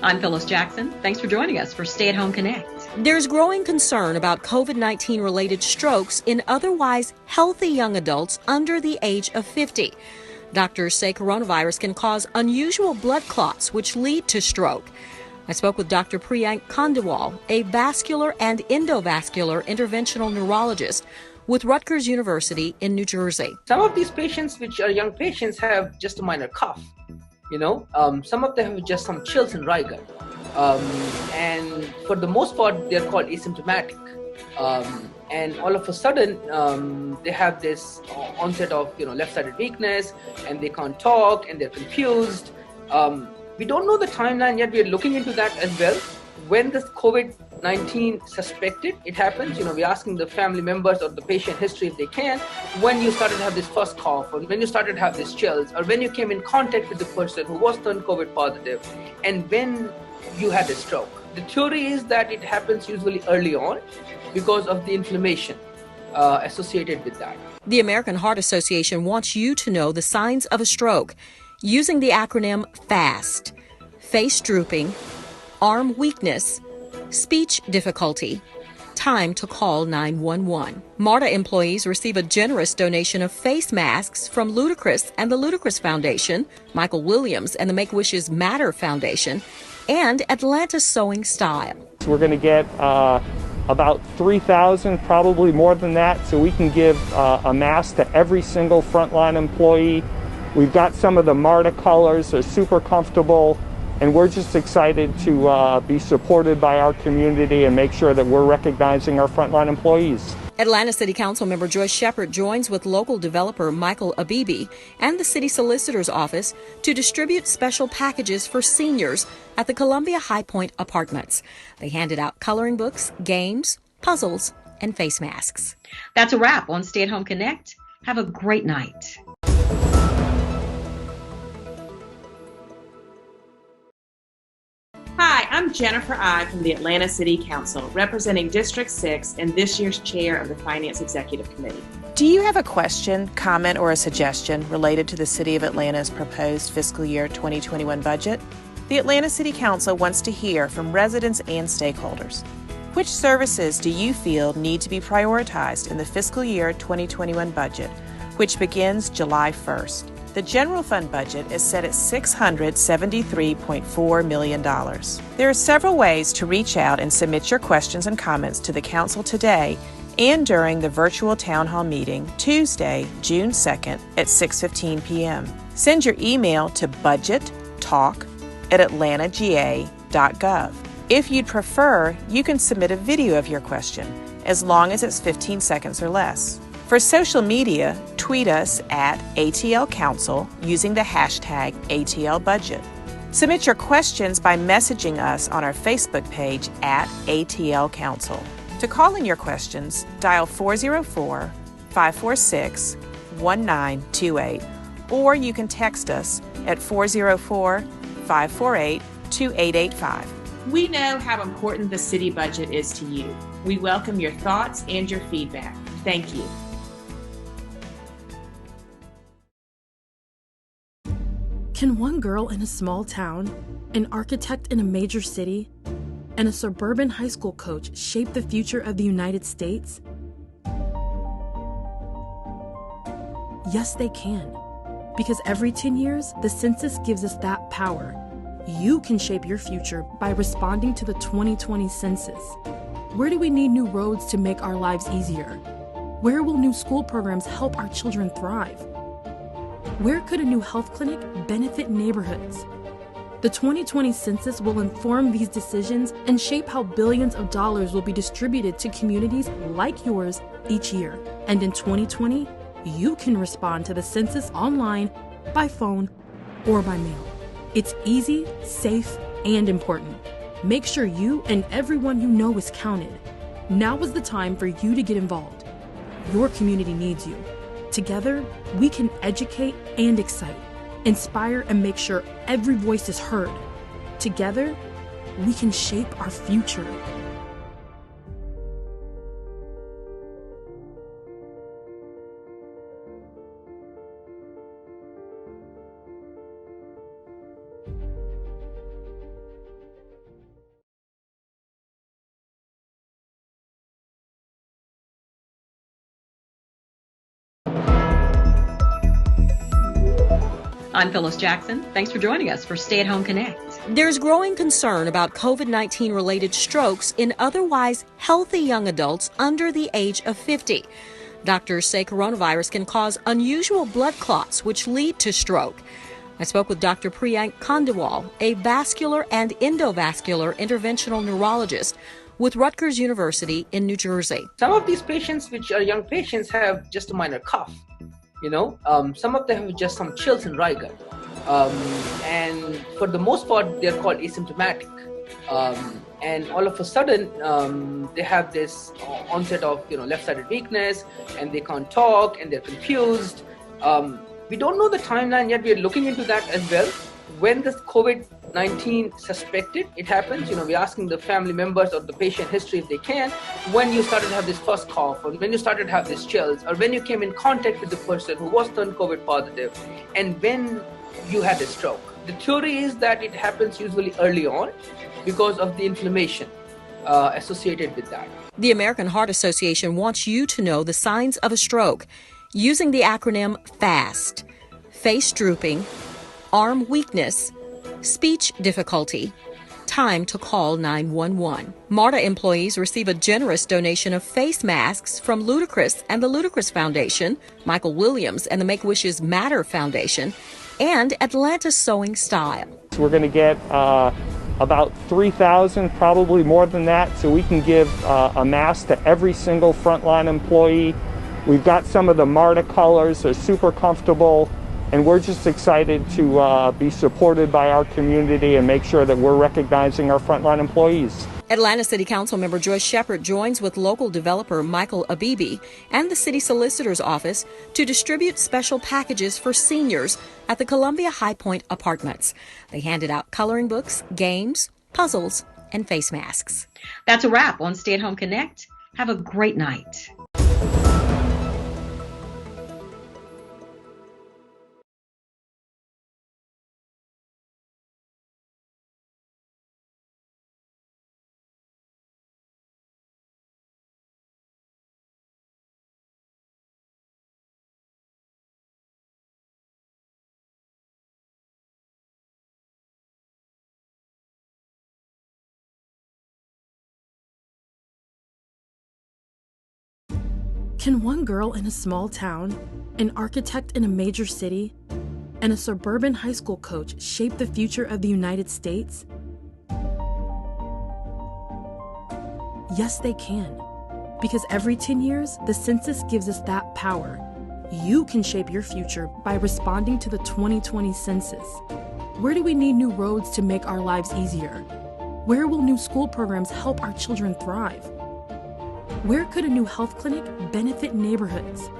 I'm Phyllis Jackson. Thanks for joining us for Stay at Home Connect. There's growing concern about COVID-19 related strokes in otherwise healthy young adults under the age of 50. Doctors say coronavirus can cause unusual blood clots, which lead to stroke. I spoke with Dr. Priyank Khandelwal, a vascular and endovascular interventional neurologist with Rutgers University in New Jersey. Some of these patients, which are young patients, have just a minor cough. Some of them have just some chills and rigor. And for the most part, they're called asymptomatic. And all of a sudden, they have this onset of left-sided weakness, and they can't talk, and they're confused. We don't know the timeline yet. We're looking into that as well. When this COVID-19 suspected, it happens, we're asking the family members or the patient history if they can, when you started to have this first cough, or when you started to have these chills, or when you came in contact with the person who was turned COVID positive, and when you had a stroke. The theory is that it happens usually early on because of the inflammation associated with that. The American Heart Association wants you to know the signs of a stroke using the acronym FAST: face drooping, arm weakness, speech difficulty, time to call 911. MARTA employees receive a generous donation of face masks from Ludacris and the Ludacris Foundation, Michael Williams and the Make-Wishes Matter Foundation, and Atlanta Sewing Style. We're going to get about 3,000, probably more than that, so we can give a mask to every single frontline employee. We've got some of the MARTA colors, they're super comfortable, and we're just excited to be supported by our community and make sure that we're recognizing our frontline employees. Atlanta City Council member Joyce Shepard joins with local developer Michael Abibi and the city solicitor's office to distribute special packages for seniors at the Columbia High Point Apartments. They handed out coloring books, games, puzzles, and face masks. That's a wrap on Stay at Home Connect. Have a great night. Hi, I'm Jennifer I from the Atlanta City Council, representing District 6 and this year's chair of the Finance Executive Committee. Do you have a question, comment, or a suggestion related to the City of Atlanta's proposed fiscal year 2021 budget? The Atlanta City Council wants to hear from residents and stakeholders. Which services do you feel need to be prioritized in the fiscal year 2021 budget, which begins July 1st? The general fund budget is set at $673.4 million. There are several ways to reach out and submit your questions and comments to the Council today and during the virtual town hall meeting Tuesday, June 2nd at 6:15 p.m. Send your email to budgettalk@atlantagA.gov. If you'd prefer, you can submit a video of your question, as long as it's 15 seconds or less. For social media, tweet us at ATL Council using the hashtag ATLBudget. Submit your questions by messaging us on our Facebook page at ATL Council. To call in your questions, dial 404-546-1928, or you can text us at 404-548-2885. We know how important the city budget is to you. We welcome your thoughts and your feedback. Thank you. Can one girl in a small town, an architect in a major city, and a suburban high school coach shape the future of the United States? Yes, they can. Because every 10 years, the census gives us that power. You can shape your future by responding to the 2020 census. Where do we need new roads to make our lives easier? Where will new school programs help our children thrive? Where could a new health clinic benefit neighborhoods? The 2020 census will inform these decisions and shape how billions of dollars will be distributed to communities like yours each year. And in 2020, you can respond to the census online, by phone, or by mail. It's easy, safe, and important. Make sure you and everyone you know is counted. Now is the time for you to get involved. Your community needs you. Together, we can educate and excite, inspire and make sure every voice is heard. Together, we can shape our future. I'm Phyllis Jackson. Thanks for joining us for Stay at Home Connect. There's growing concern about COVID-19 related strokes in otherwise healthy young adults under the age of 50. Doctors say coronavirus can cause unusual blood clots, which lead to stroke. I spoke with Dr. Priyank Khandelwal, a vascular and endovascular interventional neurologist with Rutgers University in New Jersey. Some of these patients, which are young patients, have just a minor cough. Some of them have just some chills and rigor. And for the most part, they're called asymptomatic. And all of a sudden, they have this onset of left-sided weakness, and they can't talk, and they're confused. We don't know the timeline yet. We're looking into that as well. When this COVID-19 suspected, it happens, we're asking the family members or the patient history if they can, when you started to have this first cough, or when you started to have these chills, or when you came in contact with the person who was turned COVID positive, and when you had a stroke. The theory is that it happens usually early on because of the inflammation associated with that. The American Heart Association wants you to know the signs of a stroke using the acronym FAST: face drooping, arm weakness, speech difficulty, time to call 911. MARTA employees receive a generous donation of face masks from Ludacris and the Ludacris Foundation, Michael Williams and the Make-Wishes Matter Foundation, and Atlanta Sewing Style. We're going to get about 3,000, probably more than that, so we can give a mask to every single frontline employee. We've got some of the MARTA colors, they're super comfortable, and we're just excited to be supported by our community and make sure that we're recognizing our frontline employees. Atlanta City Council member Joyce Shepard joins with local developer Michael Abibi and the city solicitor's office to distribute special packages for seniors at the Columbia High Point Apartments. They handed out coloring books, games, puzzles, and face masks. That's a wrap on Stay at Home Connect. Have a great night. Can one girl in a small town, an architect in a major city, and a suburban high school coach shape the future of the United States? Yes, they can. Because every 10 years, the census gives us that power. You can shape your future by responding to the 2020 census. Where do we need new roads to make our lives easier? Where will new school programs help our children thrive? Where could a new health clinic benefit neighborhoods?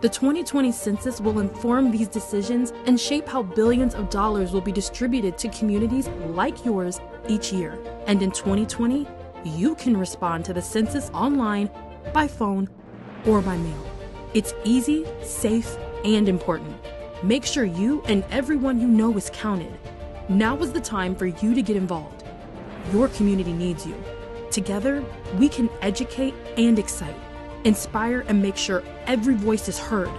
The 2020 census will inform these decisions and shape how billions of dollars will be distributed to communities like yours each year. And in 2020, you can respond to the census online, by phone, or by mail. It's easy, safe, and important. Make sure you and everyone you know is counted. Now is the time for you to get involved. Your community needs you. Together, we can educate and excite, inspire and make sure every voice is heard.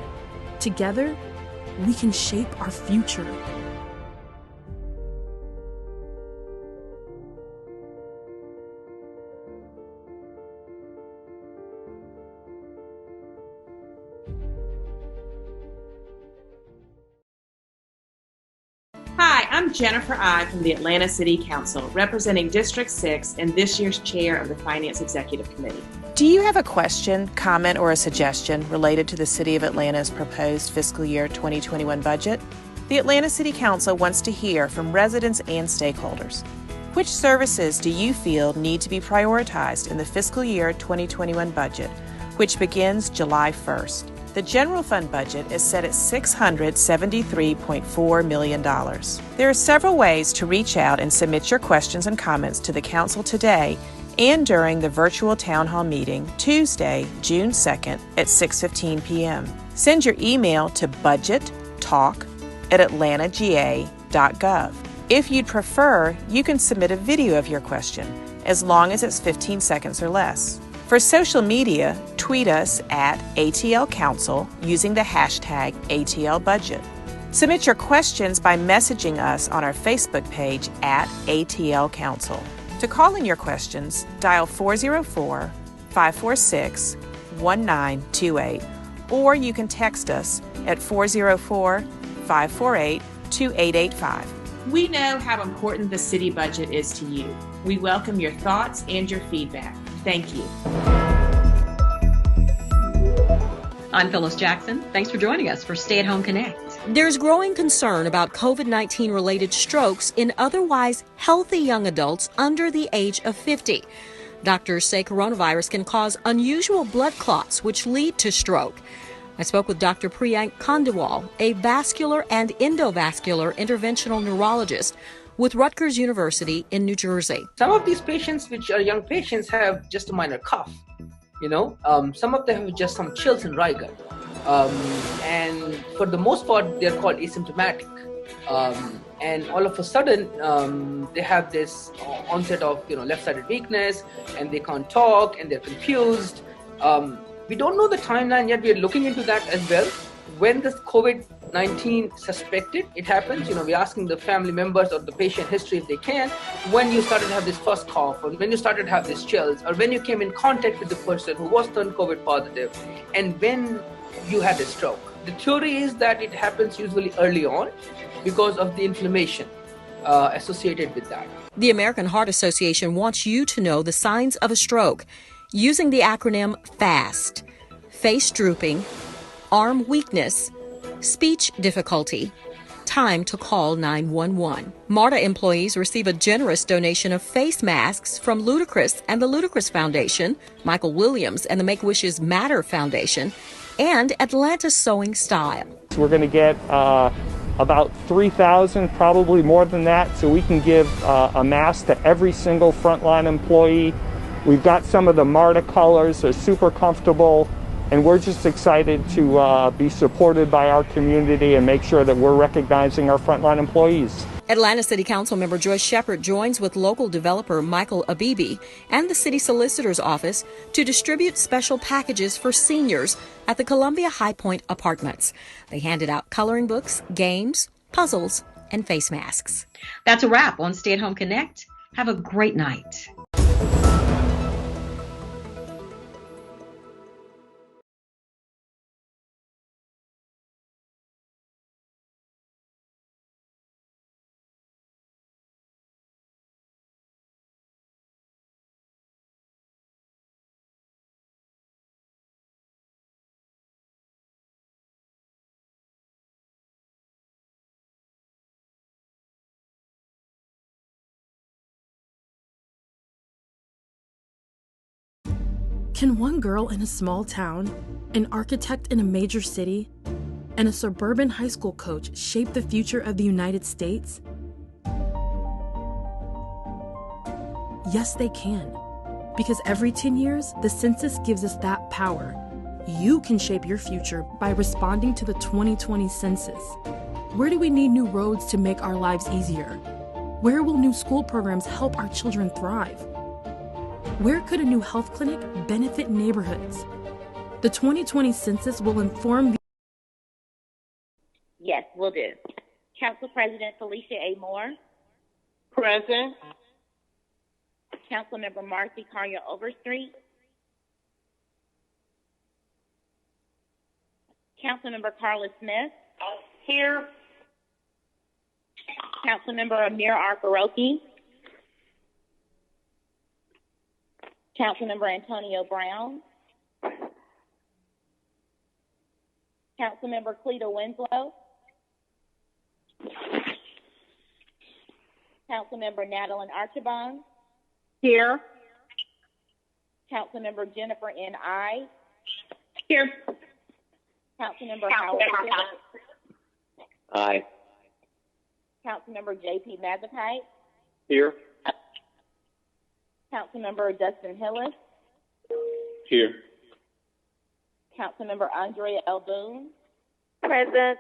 Together, we can shape our future. Hi, I'm Jennifer I from the Atlanta City Council, representing District 6 and this year's chair of the Finance Executive Committee. Do you have a question, comment, or a suggestion related to the City of Atlanta's proposed fiscal year 2021 budget? The Atlanta City Council wants to hear from residents and stakeholders. Which services do you feel need to be prioritized in the fiscal year 2021 budget, which begins July 1st? The general fund budget is set at $673.4 million. There are several ways to reach out and submit your questions and comments to the Council today and during the virtual Town Hall meeting Tuesday, June 2nd at 6:15 p.m. Send your email to budgettalk@atlantaga.gov. If you'd prefer, you can submit a video of your question, as long as it's 15 seconds or less. For social media, tweet us at ATL Council using the hashtag ATL Budget. Submit your questions by messaging us on our Facebook page at ATL Council. To call in your questions, dial 404-546-1928, or you can text us at 404-548-2885. We know how important the city budget is to you. We welcome your thoughts and your feedback. Thank you. I'm Phyllis Jackson. Thanks for joining us for Stay at Home Connect. There's growing concern about COVID-19 related strokes in otherwise healthy young adults under the age of 50. Doctors say coronavirus can cause unusual blood clots, which lead to stroke. I spoke with Dr. Priyank Khandelwal, a vascular and endovascular interventional neurologist with Rutgers University in New Jersey. Some of these patients, which are young patients, have just a minor cough. Some of them have just some chills and rigor. And for the most part, they're called asymptomatic. And all of a sudden, they have this onset of left-sided weakness, and they can't talk, and they're confused. We don't know the timeline yet. We're looking into that as well. When this COVID-19 suspected, it happens. We're asking the family members or the patient history if they can. When you started to have this first cough, or when you started to have these chills, or when you came in contact with the person who was turned COVID positive, and when you had a stroke. The theory is that it happens usually early on because of the inflammation associated with that. The American Heart Association wants you to know the signs of a stroke using the acronym FAST: face drooping, arm weakness, speech difficulty, time to call 911. MARTA employees receive a generous donation of face masks from Ludacris and the Ludacris Foundation, Michael Williams and the Make-Wishes Matter Foundation, and Atlanta Sewing Style. We're going to get about 3,000, probably more than that, so we can give a mask to every single frontline employee. We've got some of the MARTA colors, they're super comfortable, and we're just excited to be supported by our community and make sure that we're recognizing our frontline employees. Atlanta City Council member Joyce Shepard joins with local developer Michael Abibi and the city solicitor's office to distribute special packages for seniors at the Columbia High Point Apartments. They handed out coloring books, games, puzzles, and face masks. That's a wrap on Stay at Home Connect. Have a great night. Can one girl in a small town, an architect in a major city, and a suburban high school coach shape the future of the United States? Yes, they can. Because every 10 years, the census gives us that power. You can shape your future by responding to the 2020 census. Where do we need new roads to make our lives easier? Where will new school programs help our children thrive? Where could a new health clinic benefit neighborhoods? The 2020 census will inform the... Yes, will do. Council President Felicia A. Moore. Present. Councilmember Marcy Carrier Overstreet. Councilmember Carla Smith. Here. Councilmember Amir Arkaroki. Councilmember Antonio Brown. Councilmember Cleta Winslow. Councilmember Natalie Archibald. Here. Councilmember Jennifer N. I. Here. Councilmember Howard Phillips. Aye. Councilmember J.P. Mazakite. Here. Councilmember Dustin Hillis. Here. Councilmember Andrea L. Boone. Present.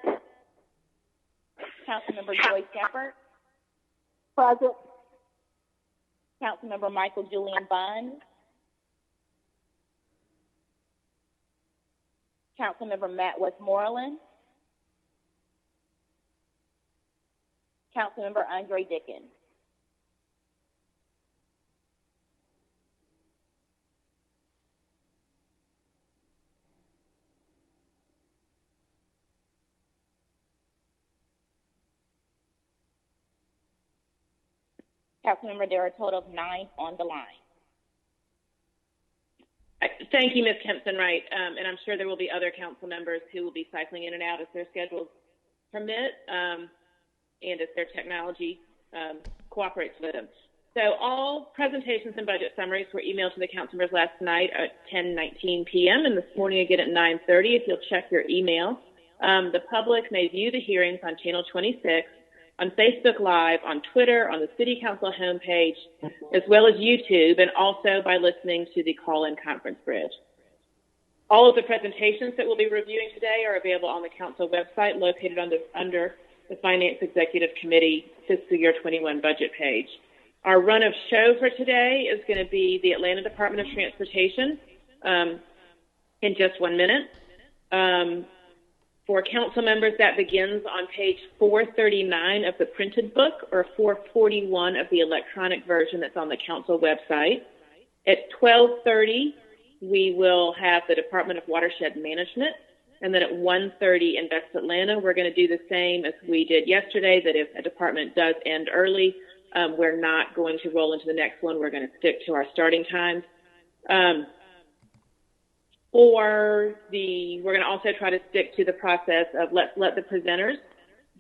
Councilmember Joy Shepard. Present. Councilmember Michael Julian Bond. Councilmember Matt Westmoreland. Councilmember Andre Dickens. Councilmember, there are a total of 9 on the line. Thank you, Ms. Kempson-Wright, and I'm sure there will be other council members who will be cycling in and out as their schedules permit and as their technology cooperates with them. So all presentations and budget summaries were emailed to the council members last night at 10:19 p.m. and this morning again at 9:30 if you'll check your email. The public may view the hearings on Channel 26, on Facebook Live, on Twitter, on the City Council homepage, as well as YouTube, and also by listening to the call-in conference bridge. All of the presentations that we'll be reviewing today are available on the council website located under the Finance Executive Committee Fiscal Year 21 budget page. Our run of show for today is going to be the Atlanta Department of Transportation in just 1 minute. For council members, that begins on page 439 of the printed book or 441 of the electronic version that's on the council website. At 12:30, we will have the Department of Watershed Management. And then at 1:30 in Best Atlanta, we're going to do the same as we did yesterday, that if a department does end early, we're not going to roll into the next one. We're going to stick to our starting times. We're going to also try to stick to the process of let the presenters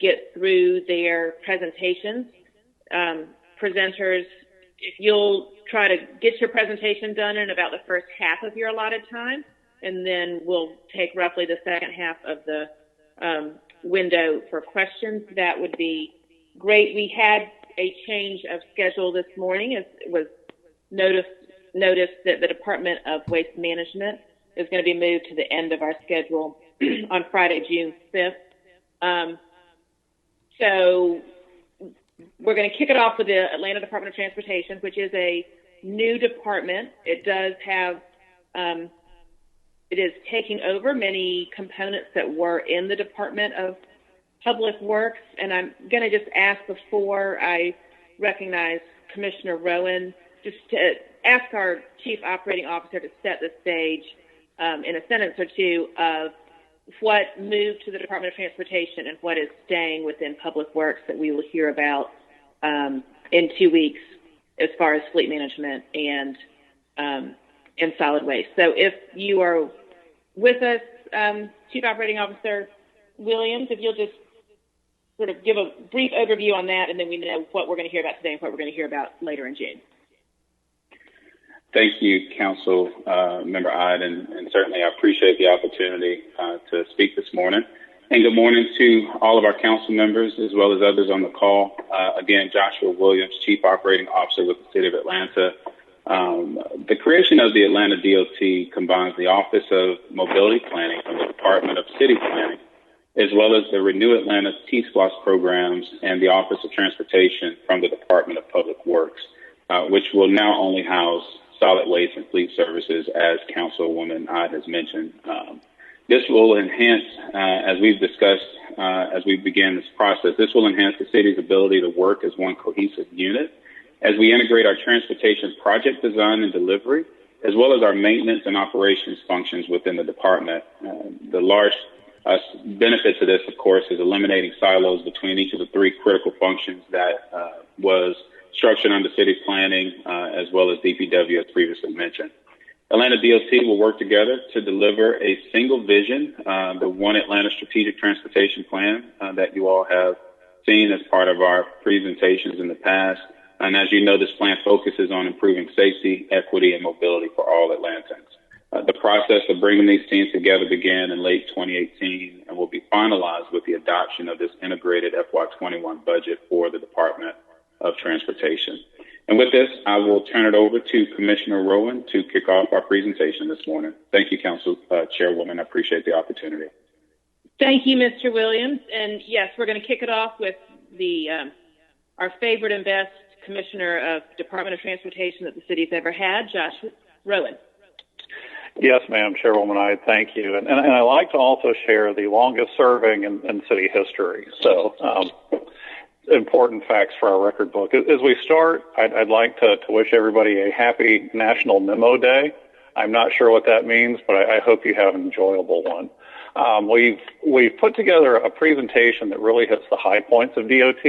get through their presentations. Presenters, if you'll try to get your presentation done in about the first half of your allotted time, and then we'll take roughly the second half of the window for questions, that would be great. We had a change of schedule this morning. As it was noticed that the Department of Waste Management is going to be moved to the end of our schedule on Friday, June 5th. So we're going to kick it off with the Atlanta Department of Transportation, which is a new department. It does have, it is taking over many components that were in the Department of Public Works. And I'm going to just ask before I recognize Commissioner Rowan, just to ask our Chief Operating Officer to set the stage in a sentence or two of what moved to the Department of Transportation and what is staying within Public Works that we will hear about in 2 weeks as far as fleet management and solid waste. So if you are with us, Chief Operating Officer Williams, if you'll just sort of give a brief overview on that, and then we know what we're going to hear about today and what we're going to hear about later in June. Thank you, Council Member Ide, and certainly I appreciate the opportunity to speak this morning. And good morning to all of our council members as well as others on the call. Again, Joshua Williams, Chief Operating Officer with the City of Atlanta. The creation of the Atlanta DOT combines the Office of Mobility Planning from the Department of City Planning, as well as the Renew Atlanta T-SPLOS programs and the Office of Transportation from the Department of Public Works, which will now only house solid waste and fleet services, as Councilwoman Ide has mentioned. This will enhance, as we've discussed, as we begin this process, this will enhance the city's ability to work as one cohesive unit as we integrate our transportation project design and delivery, as well as our maintenance and operations functions within the department. The large benefit to this, of course, is eliminating silos between each of the three critical functions that was structured under city planning, as well as DPW, as previously mentioned. Atlanta DOT will work together to deliver a single vision, the One Atlanta Strategic Transportation Plan that you all have seen as part of our presentations in the past. And as you know, this plan focuses on improving safety, equity, and mobility for all Atlantans. The process of bringing these teams together began in late 2018 and will be finalized with the adoption of this integrated FY21 budget for the Department of Transportation. And with this, I will turn it over to Commissioner Rowan to kick off our presentation this morning. Thank you, Council Chairwoman. I appreciate the opportunity. Thank you, Mr. Williams. And yes, we're going to kick it off with the our favorite and best Commissioner of Department of Transportation that the city's ever had, Joshua Rowan. Yes, ma'am, Chairwoman, I thank you. And I like to also share the longest serving in city history. So important facts for our record book. As we start, I'd like to wish everybody a happy National Memo Day. I'm not sure what that means, but I hope you have an enjoyable one. We've put together a presentation that really hits the high points of DOT.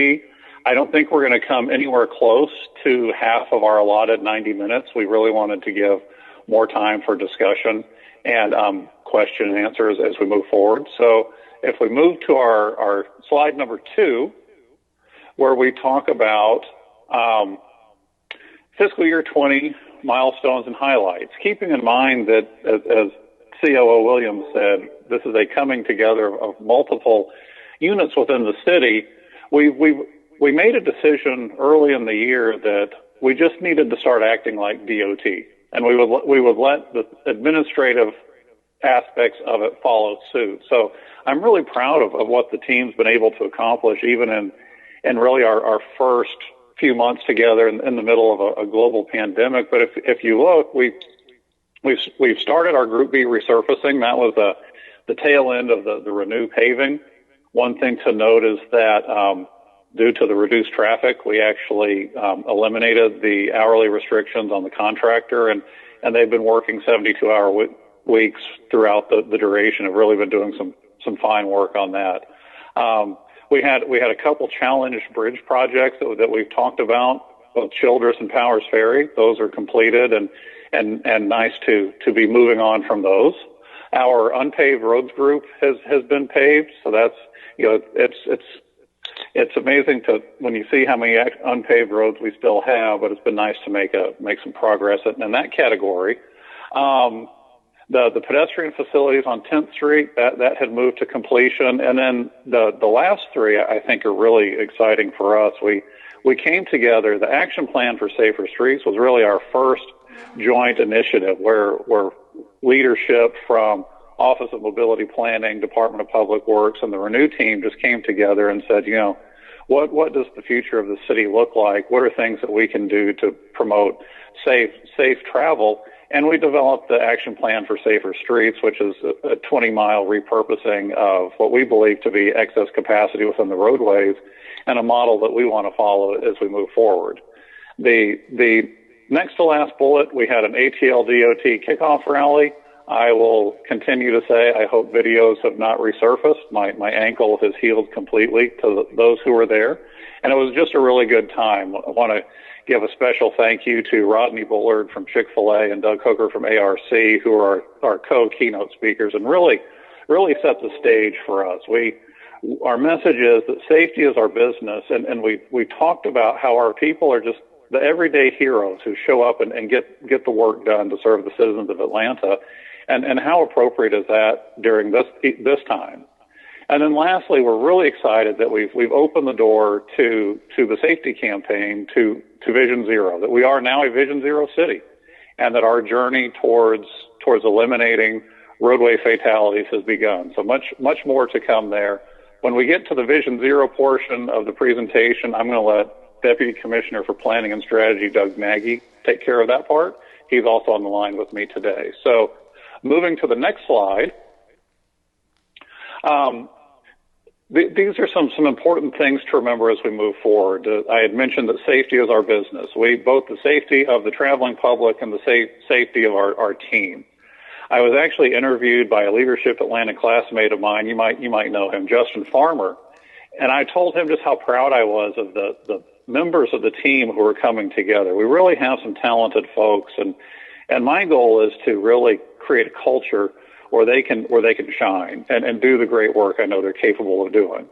I don't think we're going to come anywhere close to half of our allotted 90 minutes. We really wanted to give more time for discussion and question and answers as we move forward. So if we move to our slide number 2, where we talk about fiscal year 20 milestones and highlights, keeping in mind that, as COO Williams said, this is a coming together of multiple units within the city. We made a decision early in the year that we just needed to start acting like DOT, and we would let the administrative aspects of it follow suit. So I'm really proud of what the team's been able to accomplish, even in really our first few months together in the middle of a global pandemic. But if you look, we've started our Group B resurfacing. That was the tail end of the Renew paving. One thing to note is that due to the reduced traffic, we actually eliminated the hourly restrictions on the contractor, and they've been working 72-hour weeks throughout the duration. Have really been doing some fine work on that. We had a couple challenged bridge projects that we've talked about, both Childress and Powers Ferry. Those are completed and nice to be moving on from those. Our unpaved roads group has been paved, so that's, it's amazing when you see how many unpaved roads we still have, but it's been nice to make some progress in that category. The pedestrian facilities on 10th Street, that had moved to completion. And then the last 3, I think, are really exciting for us. We came together. The action plan for safer streets was really our first joint initiative where leadership from Office of Mobility Planning, Department of Public Works, and the Renew team just came together and said, what does the future of the city look like? What are things that we can do to promote safe travel? And we developed the action plan for safer streets, which is a 20-mile repurposing of what we believe to be excess capacity within the roadways, and a model that we want to follow as we move forward. The next to last bullet, we had an ATL DOT kickoff rally. I will continue to say I hope videos have not resurfaced. My ankle has healed completely to those who were there, and it was just a really good time. I want to give a special thank you to Rodney Bullard from Chick-fil-A and Doug Hooker from ARC, who are our co-keynote speakers, and really set the stage for us. Our message is that safety is our business, and we talked about how our people are just the everyday heroes who show up and get the work done to serve the citizens of Atlanta, and how appropriate is that during this time. And then lastly, we're really excited that we've opened the door to the safety campaign to Vision Zero, that we are now a Vision Zero city, and that our journey towards eliminating roadway fatalities has begun. So much more to come there. When we get to the Vision Zero portion of the presentation, I'm going to let Deputy Commissioner for Planning and Strategy, Doug Nagy, take care of that part. He's also on the line with me today. So moving to the next slide. These are some important things to remember as we move forward. I had mentioned that safety is our business. Both the safety of the traveling public and the safety of our team. I was actually interviewed by a Leadership Atlanta classmate of mine. You might know him, Justin Farmer, and I told him just how proud I was of the members of the team who are coming together. We really have some talented folks, and my goal is to really create a culture where they can shine and do the great work I know they're capable of doing.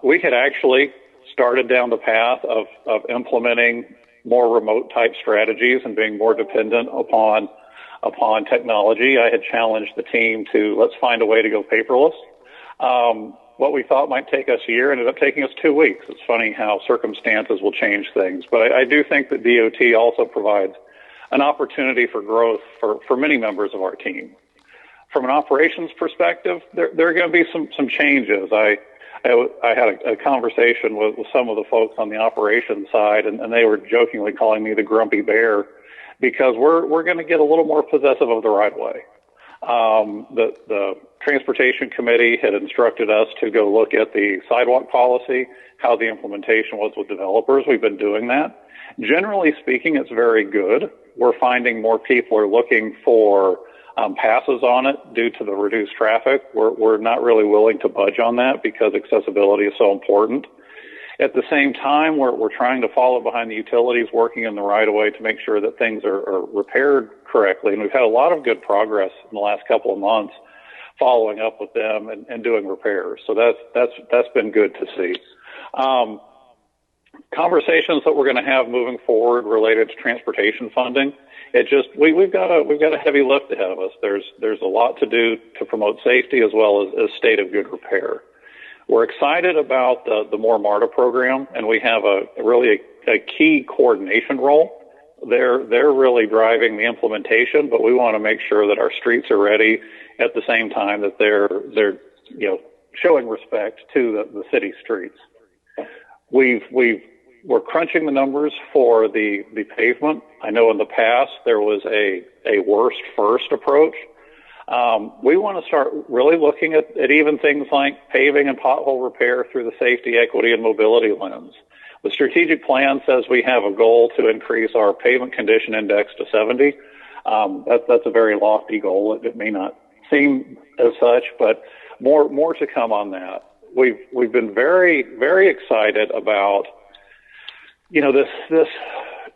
We had actually started down the path of implementing more remote type strategies and being more dependent upon technology. I had challenged the team to let's find a way to go paperless. What we thought might take us a year ended up taking us 2 weeks. It's funny how circumstances will change things, but I do think that DOT also provides an opportunity for growth for many members of our team. From an operations perspective, there are going to be some changes. I had a conversation with some of the folks on the operations side, and they were jokingly calling me the grumpy bear because we're going to get a little more possessive of the right of way. The Transportation Committee had instructed us to go look at the sidewalk policy how the implementation was with developers. We've been doing that. Generally speaking, it's very good. We're finding more people are looking for passes on it due to the reduced traffic. We're not really willing to budge on that because accessibility is so important. At the same time, we're trying to follow behind the utilities, working in the right of way to make sure that things are repaired correctly. And we've had a lot of good progress in the last couple of months following up with them and doing repairs. So that's been good to see. Conversations that we're going to have moving forward related to transportation funding. We've got a heavy lift ahead of us. There's a lot to do to promote safety as well as state of good repair. We're excited about the More MARTA program, and we have a key coordination role. They're really driving the implementation, but we want to make sure that our streets are ready at the same time that they're showing respect to the city streets. We're crunching the numbers for the pavement. I know in the past there was a worst first approach. We want to start really looking at even things like paving and pothole repair through the safety, equity, and mobility lens. The strategic plan says we have a goal to increase our pavement condition index to 70. That's a very lofty goal. It may not seem as such, but more to come on that. We've been very, very excited about, this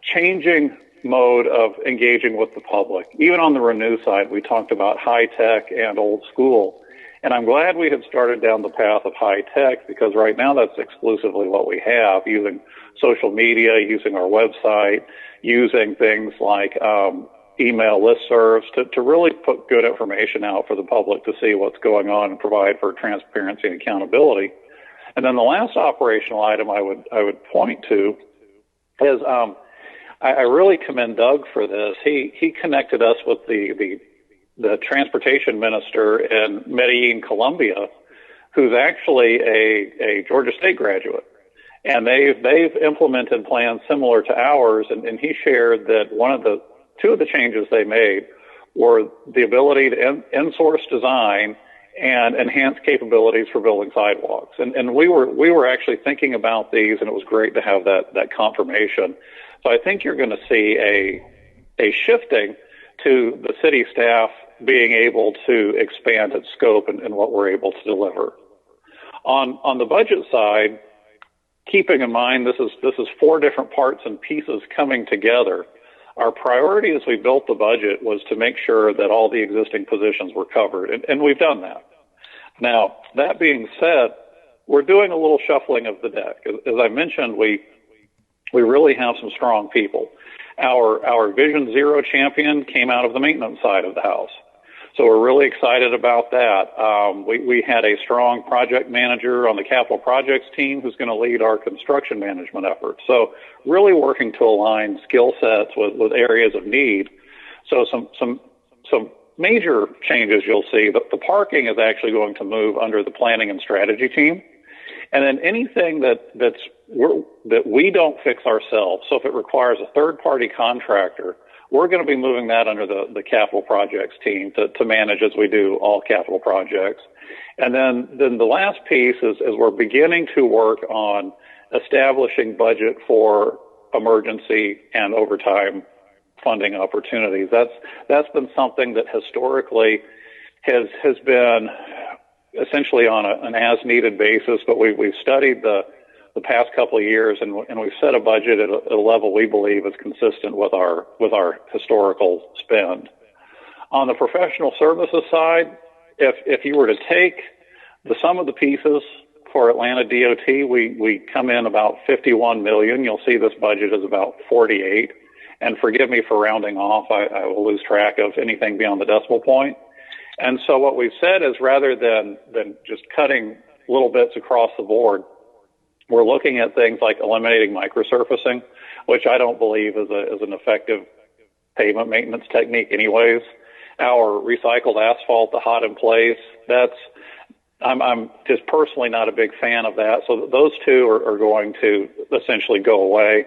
changing mode of engaging with the public. Even on the Renew side, we talked about high tech and old school. And I'm glad we have started down the path of high tech because right now that's exclusively what we have, using social media, using our website, using things like email listservs to really put good information out for the public to see what's going on and provide for transparency and accountability. And then the last operational item I would point to is I really commend Doug for this. He connected us with the transportation minister in Medellin, Colombia, who's actually a Georgia State graduate. And they've implemented plans similar to ours, and he shared that two of the changes they made were the ability to in-source design and enhance capabilities for building sidewalks. And we were actually thinking about these, and it was great to have that confirmation. So I think you're going to see a shifting to the city staff being able to expand its scope and what we're able to deliver. On the budget side, keeping in mind this is 4 different parts and pieces coming together. Our priority as we built the budget was to make sure that all the existing positions were covered, and we've done that. Now, that being said, we're doing a little shuffling of the deck. As I mentioned, we really have some strong people. Our Vision Zero champion came out of the maintenance side of the house. So we're really excited about that. We had a strong project manager on the capital projects team who's going to lead our construction management efforts. So really working to align skill sets with areas of need. So some major changes you'll see. The parking is actually going to move under the planning and strategy team. And then anything that we don't fix ourselves, so if it requires a third-party contractor, we're going to be moving that under the capital projects team to manage as we do all capital projects. And then the last piece is we're beginning to work on establishing budget for emergency and overtime funding opportunities. That's been something that historically has been essentially on an as-needed basis, but we've studied the past couple of years, and we've set a budget at a level we believe is consistent with our historical spend. On the professional services side, if you were to take the sum of the pieces for Atlanta DOT, we come in about $51 million. You'll see this budget is about 48. And forgive me for rounding off. I will lose track of anything beyond the decimal point. And so what we've said is rather than just cutting little bits across the board, we're looking at things like eliminating microsurfacing, which I don't believe is an effective pavement maintenance technique anyways. Our recycled asphalt, the hot in place, I'm just personally not a big fan of that. So those two are going to essentially go away.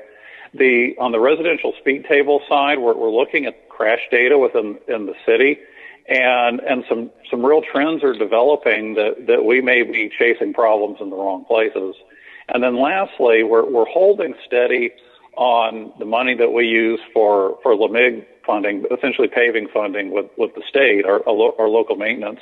On the residential speed table side, we're looking at crash data in the city, and some real trends are developing that we may be chasing problems in the wrong places. And then lastly, we're holding steady on the money that we use for LMIG funding, essentially paving funding with the state, our local maintenance.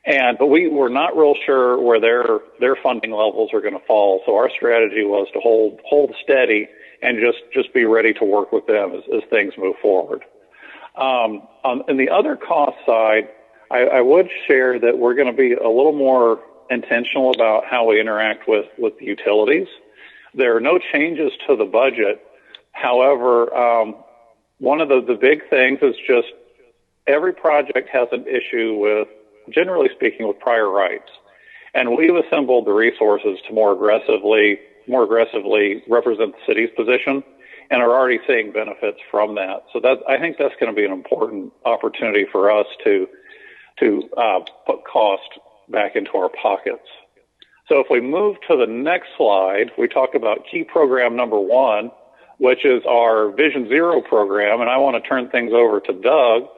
But we're not real sure where their funding levels are going to fall. So our strategy was to hold steady and just be ready to work with them as things move forward. On the other cost side, I would share that we're going to be a little more intentional about how we interact with the utilities. There are no changes to the budget. However, one of the big things is just every project has an issue with, generally speaking, with prior rights. And we've assembled the resources to more aggressively represent the city's position and are already seeing benefits from that. So I think that's going to be an important opportunity for us to put cost back into our pockets. So if we move to the next slide, we talk about key program number 1, which is our Vision Zero program. And I want to turn things over to Doug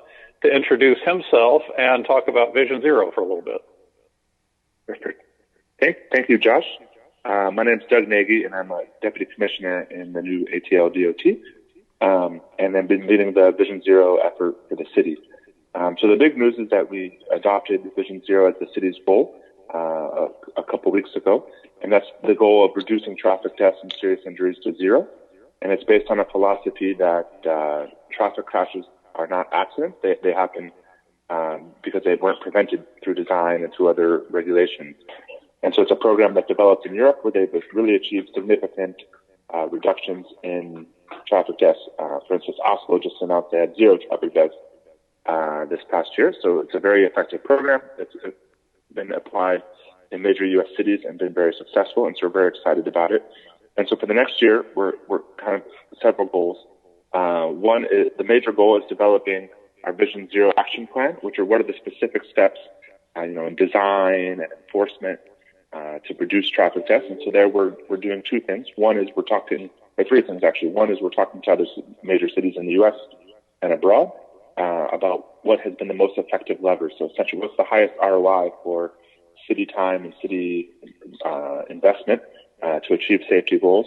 to introduce himself and talk about Vision Zero for a little bit. Perfect. Thank you, Josh. My name is Doug Nagy, and I'm a Deputy Commissioner in the new ATL DOT, and I've been leading the Vision Zero effort for the city. So the big news is that we adopted Vision Zero as the city's goal a couple weeks ago, and that's the goal of reducing traffic deaths and serious injuries to zero. And it's based on a philosophy that traffic crashes are not accidents. They happen because they weren't prevented through design and through other regulations. And so it's a program that developed in Europe where they've really achieved significant reductions in traffic deaths. For instance, Oslo just announced they had 0 traffic deaths this past year. So it's a very effective program. It's been applied in major U.S. cities and been very successful. And so we're very excited about it. And so for the next year, we're kind of several goals. One is the major goal is developing our Vision Zero action plan, which are what are the specific steps, in design and enforcement to reduce traffic deaths. And so there we're doing 2 things. One is we're talking, or 3 things actually. One is we're talking to other major cities in the U.S. and abroad about what has been the most effective levers. So essentially, what's the highest ROI for city time and city investment to achieve safety goals.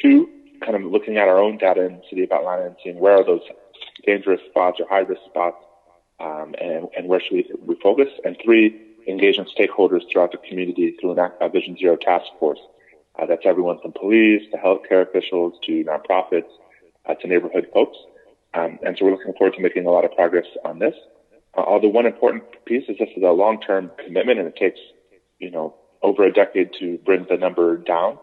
2, kind of looking at our own data in the city of Atlanta and seeing where are those dangerous spots or high-risk spots, and where should we focus. And 3, engaging stakeholders throughout the community through a Vision Zero task force. That's everyone from police to healthcare officials to nonprofits to neighborhood folks. And so we're looking forward to making a lot of progress on this. Although one important piece is this is a long-term commitment, and it takes, over a decade to bring the number down.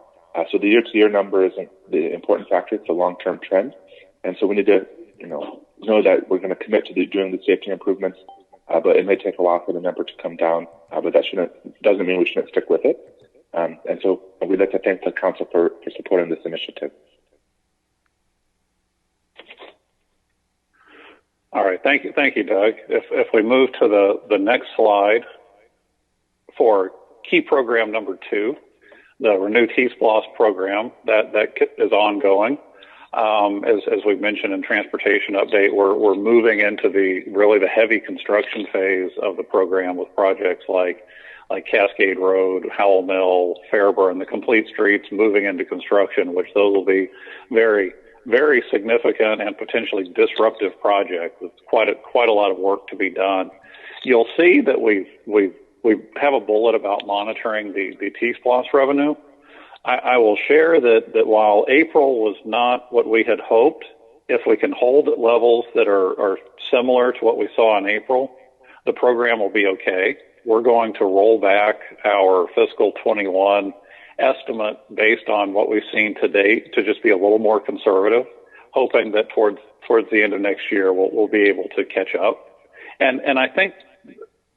So the year-to-year number isn't the important factor; it's a long-term trend. And so we need to, know that we're going to commit to doing the safety improvements, but it may take a while for the number to come down. But that doesn't mean we shouldn't stick with it. And so we'd like to thank the council for supporting this initiative. All right, thank you, Doug. If we move to the next slide for key program number 2, the Renew T-SPLOS program that is ongoing. As we've mentioned in transportation update, we're moving into the heavy construction phase of the program with projects like Cascade Road, Howell Mill, Fairburn, the complete streets moving into construction, which those will be very, very significant and potentially disruptive projects. It's quite a lot of work to be done. You'll see that we have a bullet about monitoring the T-SPLOS revenue. I will share that while April was not what we had hoped, if we can hold at levels that are similar to what we saw in April, the program will be okay. We're going to roll back our fiscal 21 estimate based on what we've seen to date to just be a little more conservative, hoping that towards the end of next year we'll be able to catch up. And I think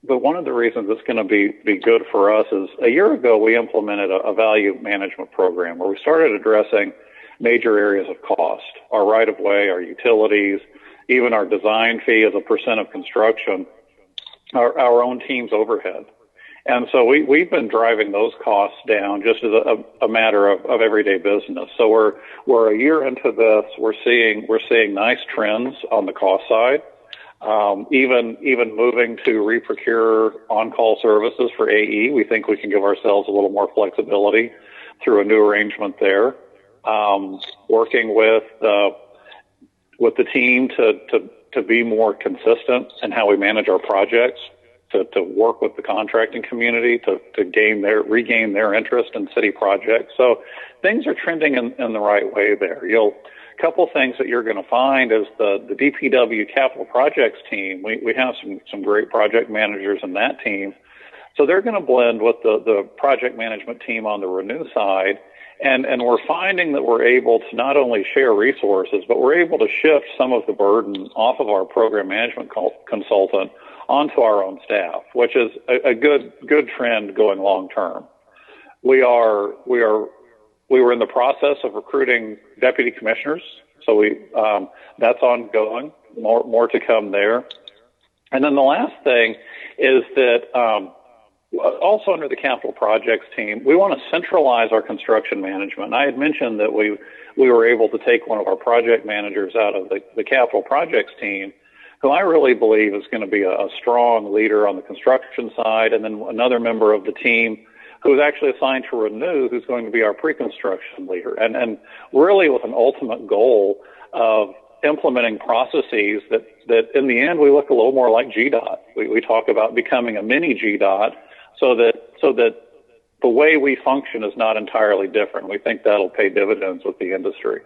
but one of the reasons it's going to be good for us is a year ago we implemented a value management program where we started addressing major areas of cost, our right-of-way, our utilities, even our design fee as a percent of construction, our own team's overhead. And so we've been driving those costs down just as a matter of everyday business. So we're a year into this. We're seeing nice trends on the cost side. Even moving to reprocure on-call services for AE, we think we can give ourselves a little more flexibility through a new arrangement there. Working with the team to be more consistent in how we manage our projects, to work with the contracting community to regain their interest in city projects. So things are trending in the right way there. Couple things that you're going to find is the DPW capital projects team. We have some great project managers in that team. So they're going to blend with the project management team on the Renew side. And we're finding that we're able to not only share resources, but we're able to shift some of the burden off of our program management consultant onto our own staff, which is a good trend going long term. We were in the process of recruiting deputy commissioners, so that's ongoing. More to come there. And then the last thing is that also under the capital projects team, we want to centralize our construction management. I had mentioned that we were able to take one of our project managers out of the capital projects team, who I really believe is going to be a strong leader on the construction side, and then another member of the team who is actually assigned to Renew, who's going to be our pre-construction leader, and really with an ultimate goal of implementing processes that in the end we look a little more like GDOT. We talk about becoming a mini GDOT so that the way we function is not entirely different. We think that'll pay dividends with the industry.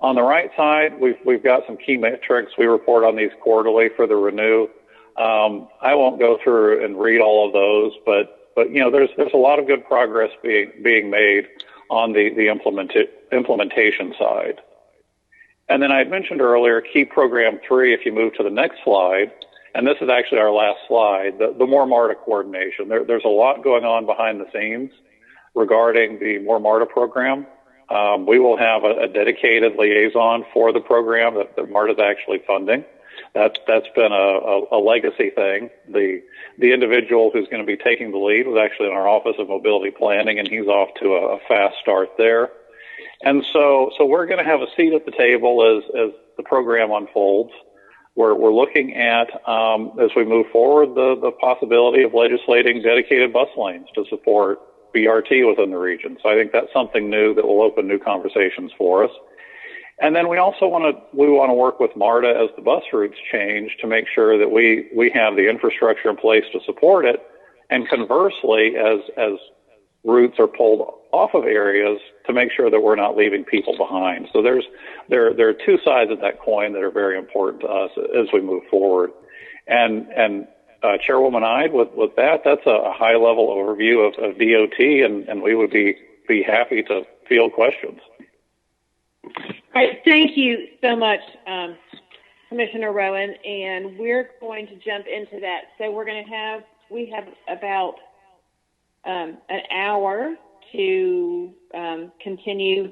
On the right side, we've got some key metrics. We report on these quarterly for the Renew. I won't go through and read all of those, but there's a lot of good progress being made on the implementation side. And then I had mentioned earlier, key program 3, if you move to the next slide, and this is actually our last slide, the more MARTA coordination. There's a lot going on behind the scenes regarding the more MARTA program. We will have a dedicated liaison for the program that MARTA is actually funding. That's been a legacy thing. The individual who's going to be taking the lead was actually in our Office of Mobility Planning, and he's off to a fast start there. And so we're going to have a seat at the table as the program unfolds. We're looking at, as we move forward, the possibility of legislating dedicated bus lanes to support BRT within the region. So I think that's something new that will open new conversations for us. And then we also want to work with MARTA as the bus routes change to make sure that we have the infrastructure in place to support it. And conversely, as routes are pulled off of areas, to make sure that we're not leaving people behind. So there are two sides of that coin that are very important to us as we move forward. And Chairwoman Ide, with that's a high level overview of DOT, and we would be happy to field questions. All right, thank you so much, Commissioner Rowan, and we're going to jump into that. So we have about an hour to continue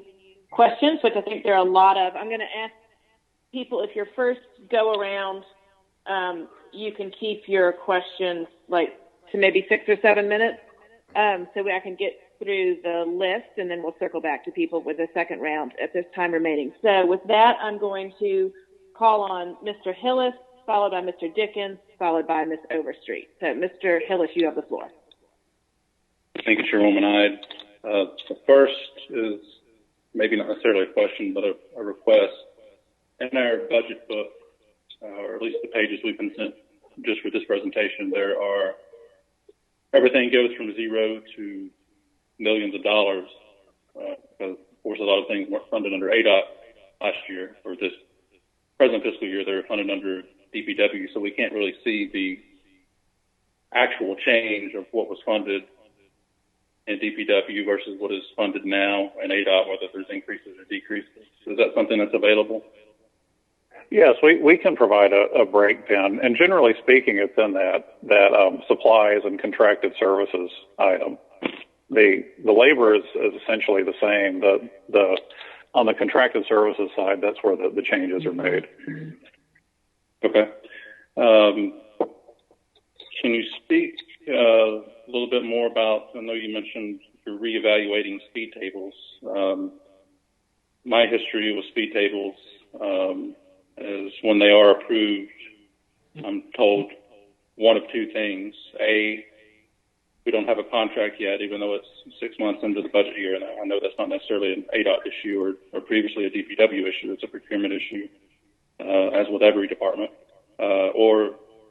questions, which I think there are a lot of. I'm going to ask people, if your first go around, you can keep your questions to maybe 6 or 7 minutes, so I can get through the list, and then we'll circle back to people with the second round if there's time remaining. So with that, I'm going to call on Mr. Hillis, followed by Mr. Dickens, followed by Ms. Overstreet. So Mr. Hillis, you have the floor. Thank you, Chairwoman Ide. The first is maybe not necessarily a question, but a request. In our budget book, or at least the pages we've been sent just for this presentation, everything goes from zero to millions of dollars, because of course a lot of things weren't funded under ADOT last year, or this present fiscal year they're funded under DPW, so we can't really see the actual change of what was funded in DPW versus what is funded now in ADOT, whether there's increases or decreases. Is that something that's available? Yes, we can provide a breakdown, and generally speaking, it's in that supplies and contracted services item. The labor is essentially the same. On the contracted services side, that's where the changes are made. Okay. Can you speak a little bit more about, I know you mentioned you're reevaluating speed tables. My history with speed tables is when they are approved, I'm told one of two things. A, we don't have a contract yet, even though it's 6 months into the budget year. And I know that's not necessarily an ADOT issue or previously a DPW issue. It's a procurement issue, as with every department. Or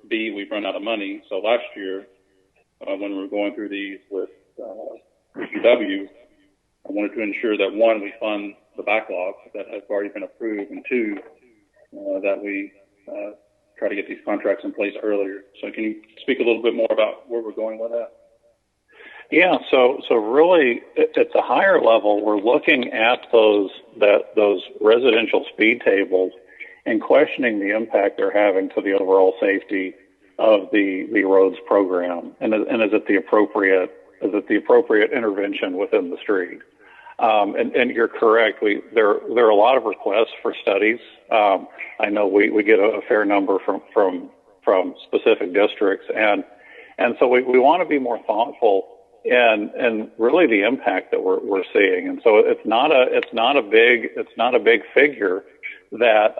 B, we've run out of money. So last year, when we were going through these with DPW, I wanted to ensure that, one, we fund the backlog that has already been approved, and two, that we try to get these contracts in place earlier. So can you speak a little bit more about where we're going with that? Yeah, so really at the higher level, we're looking at those residential speed tables and questioning the impact they're having to the overall safety of the roads program, and is it the appropriate intervention within the street? And you're correct. There are a lot of requests for studies. I know we get a fair number from specific districts, and so we want to be more thoughtful and really the impact that we're seeing. And so it's not a big figure that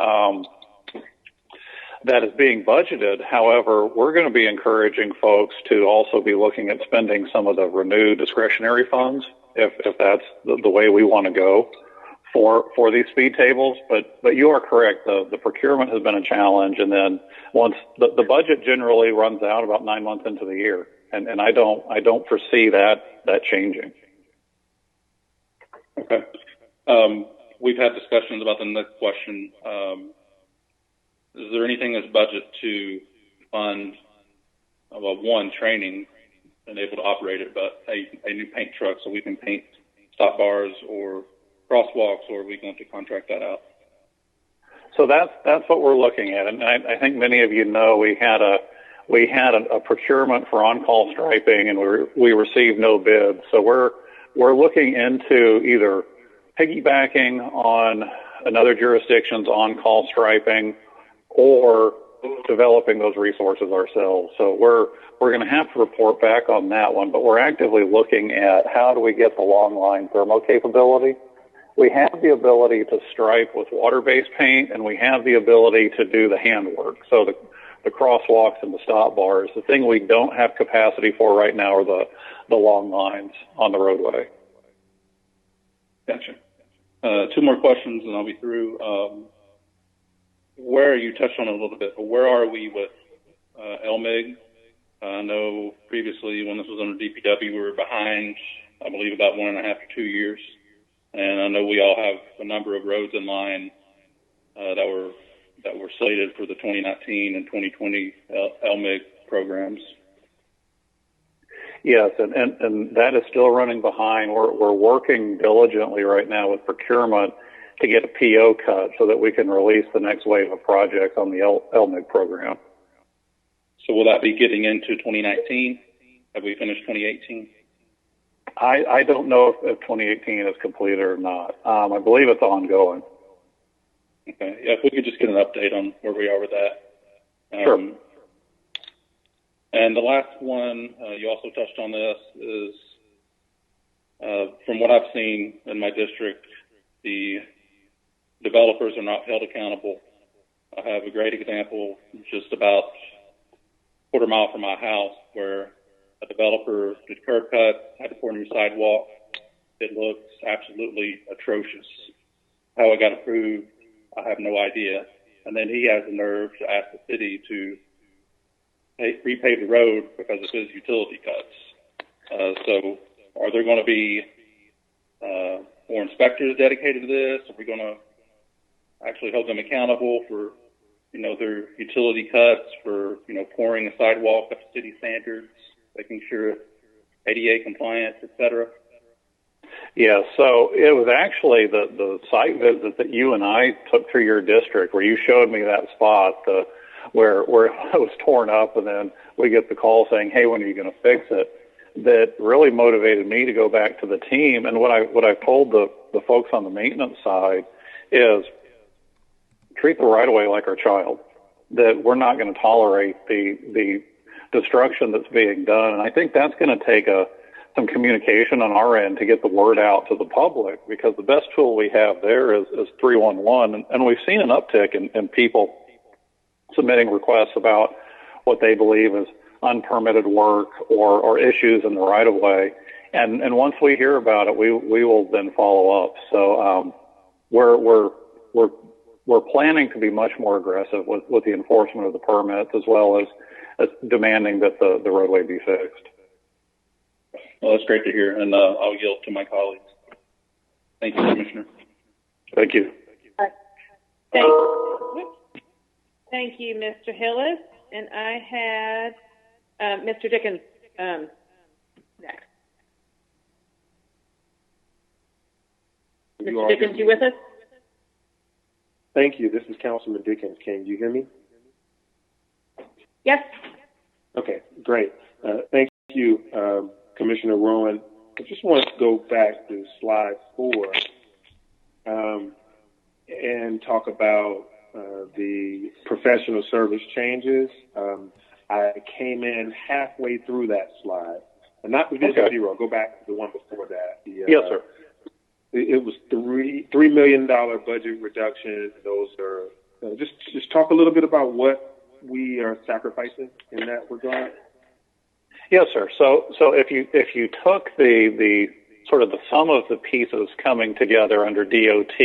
is being budgeted. However, we're going to be encouraging folks to also be looking at spending some of the renewed discretionary funds if that's the way we want to go for these speed tables. But you are correct. The procurement has been a challenge, and then once the budget generally runs out about 9 months into the year, and I don't foresee that changing. Okay. We've had discussions about the next question. Is there anything in this budget to fund, one, training and able to operate it, but a new paint truck so we can paint stop bars or crosswalks, or are we going to contract that out? So that's what we're looking at, and I think many of you know we had a procurement for on-call striping, and we received no bids. So we're looking into either piggybacking on another jurisdiction's on-call striping or developing those resources ourselves. So we're going to have to report back on that one, but we're actively looking at how do we get the long line thermo capability. We have the ability to stripe with water-based paint, and we have the ability to do the handwork. So the crosswalks and the stop bars. The thing we don't have capacity for right now are the long lines on the roadway. Gotcha. Two more questions and I'll be through. Where you touched on it a little bit, but where are we with LMIG? I know previously when this was under DPW, we were behind, I believe, about 1.5 to 2 years. And I know we all have a number of roads in line that were slated for the 2019 and 2020 LMIG programs. Yes, and that is still running behind. We're working diligently right now with procurement to get a PO cut so that we can release the next wave of projects on the LMIG program. So will that be getting into 2019? Have we finished 2018? I don't know if 2018 is completed or not. I believe it's ongoing. Okay. Yeah, if we could just get an update on where we are with that. Sure. And the last one, you also touched on this, is from what I've seen in my district, the developers are not held accountable. I have a great example just about a quarter mile from my house where a developer did curb cut, had to pour a new sidewalk. It looks absolutely atrocious. How it got approved, I have no idea. And then he has the nerve to ask the city to repave the road because of his utility cuts. So are there going to be more inspectors dedicated to this? Are we going to actually hold them accountable for, their utility cuts, for, pouring a sidewalk up to city standards, making sure it's ADA compliant, et cetera? Yeah, so it was actually the site visit that you and I took through your district where you showed me that spot where it was torn up, and then we get the call saying, hey, when are you going to fix it? That really motivated me to go back to the team. And what I've told the folks on the maintenance side is treat the right-of-way like our child, that we're not going to tolerate the destruction that's being done. And I think that's going to take some communication on our end to get the word out to the public, because the best tool we have there is 311. And we've seen an uptick in people submitting requests about what they believe is unpermitted work or issues in the right of way. And once we hear about it, we will then follow up. So we're planning to be much more aggressive with the enforcement of the permits, as well as demanding that the roadway be fixed. Well, that's great to hear, and I'll yield to my colleagues. Thank you, Commissioner. Thank you. Thank you, Mr. Hillis. And I had Mr. Dickens next. Mr. Dickens, you with us? Thank you. This is Councilman Dickens. Can you hear me? Yes. Okay, great. Thank you, Commissioner Rowan. I just want to go back to slide 4 and talk about the professional service changes. I came in halfway through that slide. And not Division 0. Go back to the one before that. Yes, sir. It was $3 million budget reduction. Those are just talk a little bit about what we are sacrificing in that regard. Yes, sir. So if you took the sort of the sum of the pieces coming together under DOT,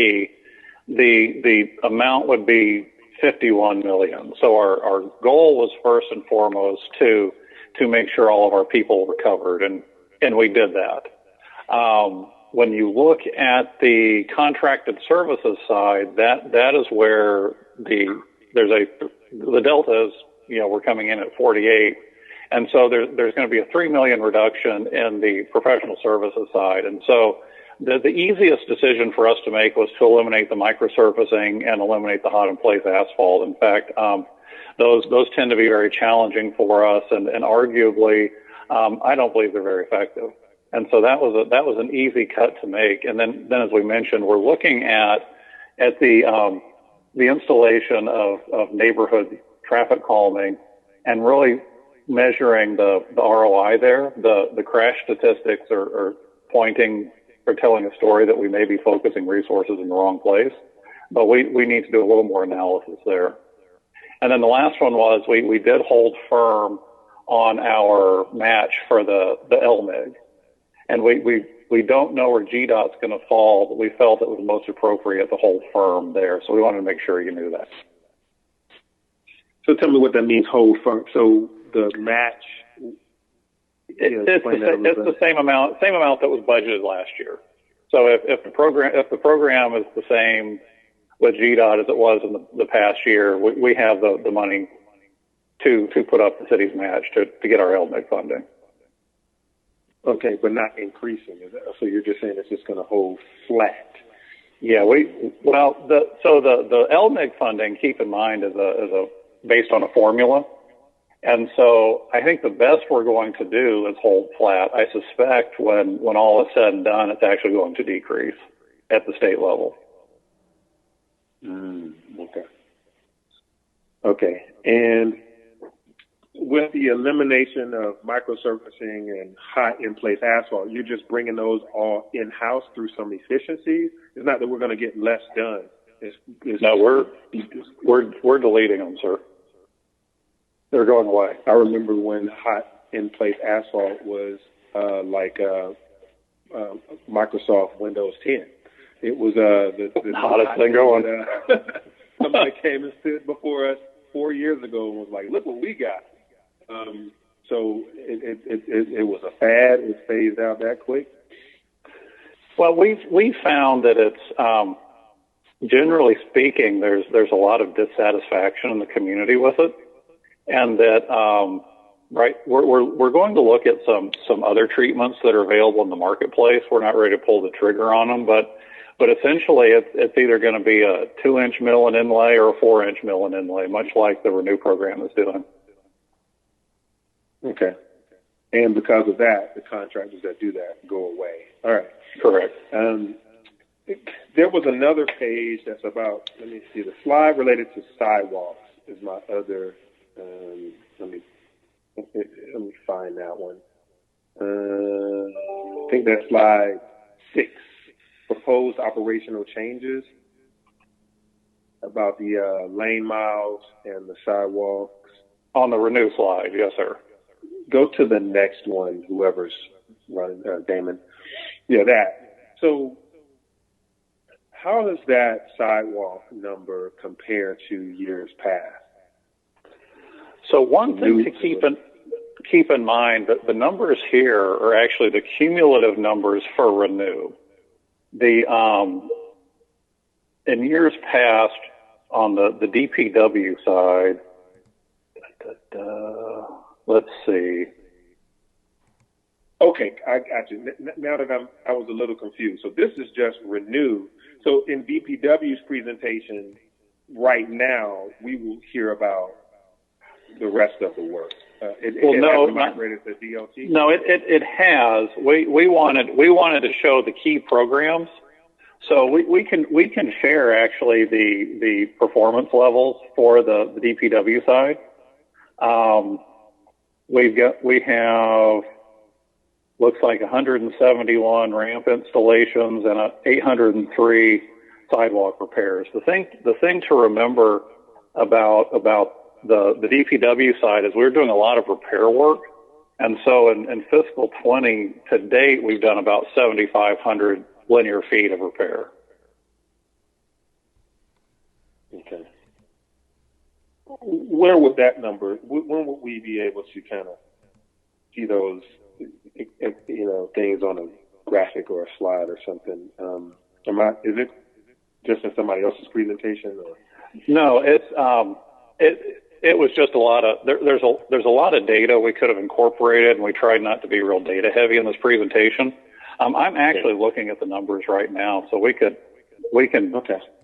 the amount would be $51 million. So our goal was first and foremost to make sure all of our people were covered, and we did that. When you look at the contracted services side, that is where the delta is, we're coming in at 48. And so there's going to be a $3 million reduction in the professional services side. And so the easiest decision for us to make was to eliminate the microsurfacing and eliminate the hot in place asphalt. In fact, those tend to be very challenging for us, and arguably, I don't believe they're very effective. And so that was an easy cut to make. And then as we mentioned, we're looking at the installation of neighborhood traffic calming and really measuring the ROI there. The crash statistics are pointing or telling a story that we may be focusing resources in the wrong place, but we need to do a little more analysis there. And then the last one was we did hold firm on our match for the LMIG. And we don't know where GDOT's going to fall, but we felt it was most appropriate to hold firm there. So we wanted to make sure you knew that. So tell me what that means, hold firm. So the match, it's the same amount that was budgeted last year. So if the program is the same with GDOT as it was in the past year, we have the money to put up the city's match to get our LMIG funding. Okay, but not increasing. So you're just saying it's just going to hold flat. Yeah, the LMIG funding, keep in mind, is based on a formula. And so I think the best we're going to do is hold flat. I suspect when all is said and done, it's actually going to decrease at the state level. Okay. And with the elimination of microsurfacing and hot in-place asphalt, you're just bringing those all in-house through some efficiencies? It's not that we're going to get less done. No, we're deleting them, sir. They're going away. I remember when hot in-place asphalt was like Microsoft Windows 10. It was the hottest thing going. Somebody came and stood before us 4 years ago and was like, "Look what we got." So it was a fad. It phased out that quick. Well, we've found that it's generally speaking, there's a lot of dissatisfaction in the community with it, and that we're going to look at some other treatments that are available in the marketplace. We're not ready to pull the trigger on them, but essentially it's either going to be a 2-inch mill and inlay or a 4-inch mill and inlay, much like the Renew program is doing. Okay. And because of that, the contractors that do that go away. All right. Correct. There was another page that's about, let me see, the slide related to sidewalks is my other, let me find that one. I think that's slide 6, proposed operational changes about the lane miles and the sidewalks. On the Renew slide, yes, sir. go to the next one, whoever's running, Damon. Yeah, that. So how does that sidewalk number compare to years past? So one thing to keep in mind that the numbers here are actually the cumulative numbers for Renew. In years past, on the DPW side, let's see. Okay, I got you. Now that I was a little confused. So this is just Renew. So in DPW's presentation right now, we will hear about the rest of the work. No, it has. We wanted to show the key programs. So we can share actually the performance levels for the DPW side. We have looks like 171 ramp installations and 803 sidewalk repairs. The thing to remember about the DPW side is we're doing a lot of repair work. And so in fiscal 20 to date, we've done about 7,500 linear feet of repair. Okay. Where would that number, when would we be able to kind of see those, things on a graphic or a slide or something? Is it just in somebody else's presentation? Or? No, it was just a lot of, there's a lot of data we could have incorporated, and we tried not to be real data heavy in this presentation. I'm actually looking at the numbers right now, so we can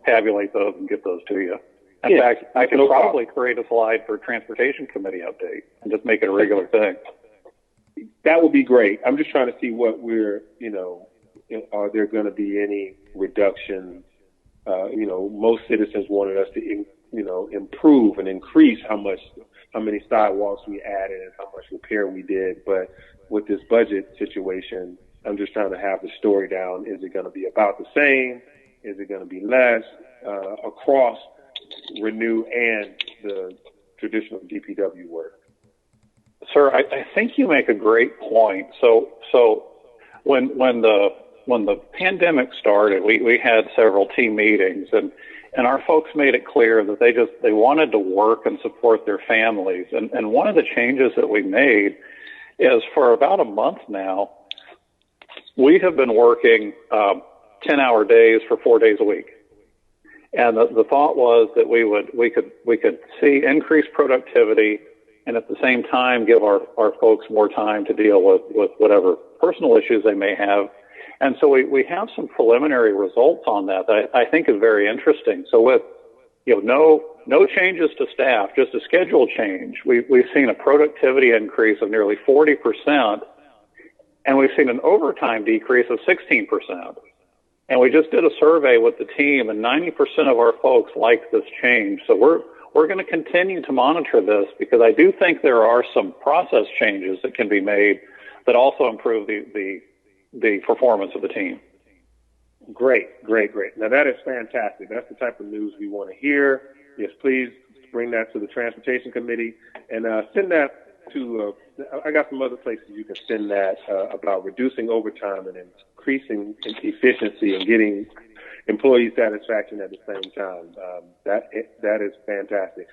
tabulate those and get those to you. In fact, I could probably create a slide for Transportation Committee update and just make it a regular thing. That would be great. I'm just trying to see what we're, are there going to be any reductions? Most citizens wanted us to, improve and increase how many sidewalks we added and how much repair we did. But with this budget situation, I'm just trying to have the story down. Is it going to be about the same? Is it going to be less across Renew and the traditional DPW work? Sir, I think you make a great point. So when the pandemic started, we had several team meetings, and our folks made it clear that they wanted to work and support their families. And one of the changes that we made is for about a month now, we have been working 10-hour days for 4 days a week. And the thought was that we could see increased productivity and at the same time give our folks more time to deal with whatever personal issues they may have. And so we have some preliminary results on that I think is very interesting. So with no changes to staff, just a schedule change, we've seen a productivity increase of nearly 40%, and we've seen an overtime decrease of 16%. And we just did a survey with the team, and 90% of our folks like this change. So we're going to continue to monitor this, because I do think there are some process changes that can be made that also improve the performance of the team. Great. Now that is fantastic. That's the type of news we want to hear. Yes, please bring that to the Transportation Committee and send that to, I got some other places you can send that about reducing overtime and increasing efficiency and getting employee satisfaction at the same time. That is fantastic.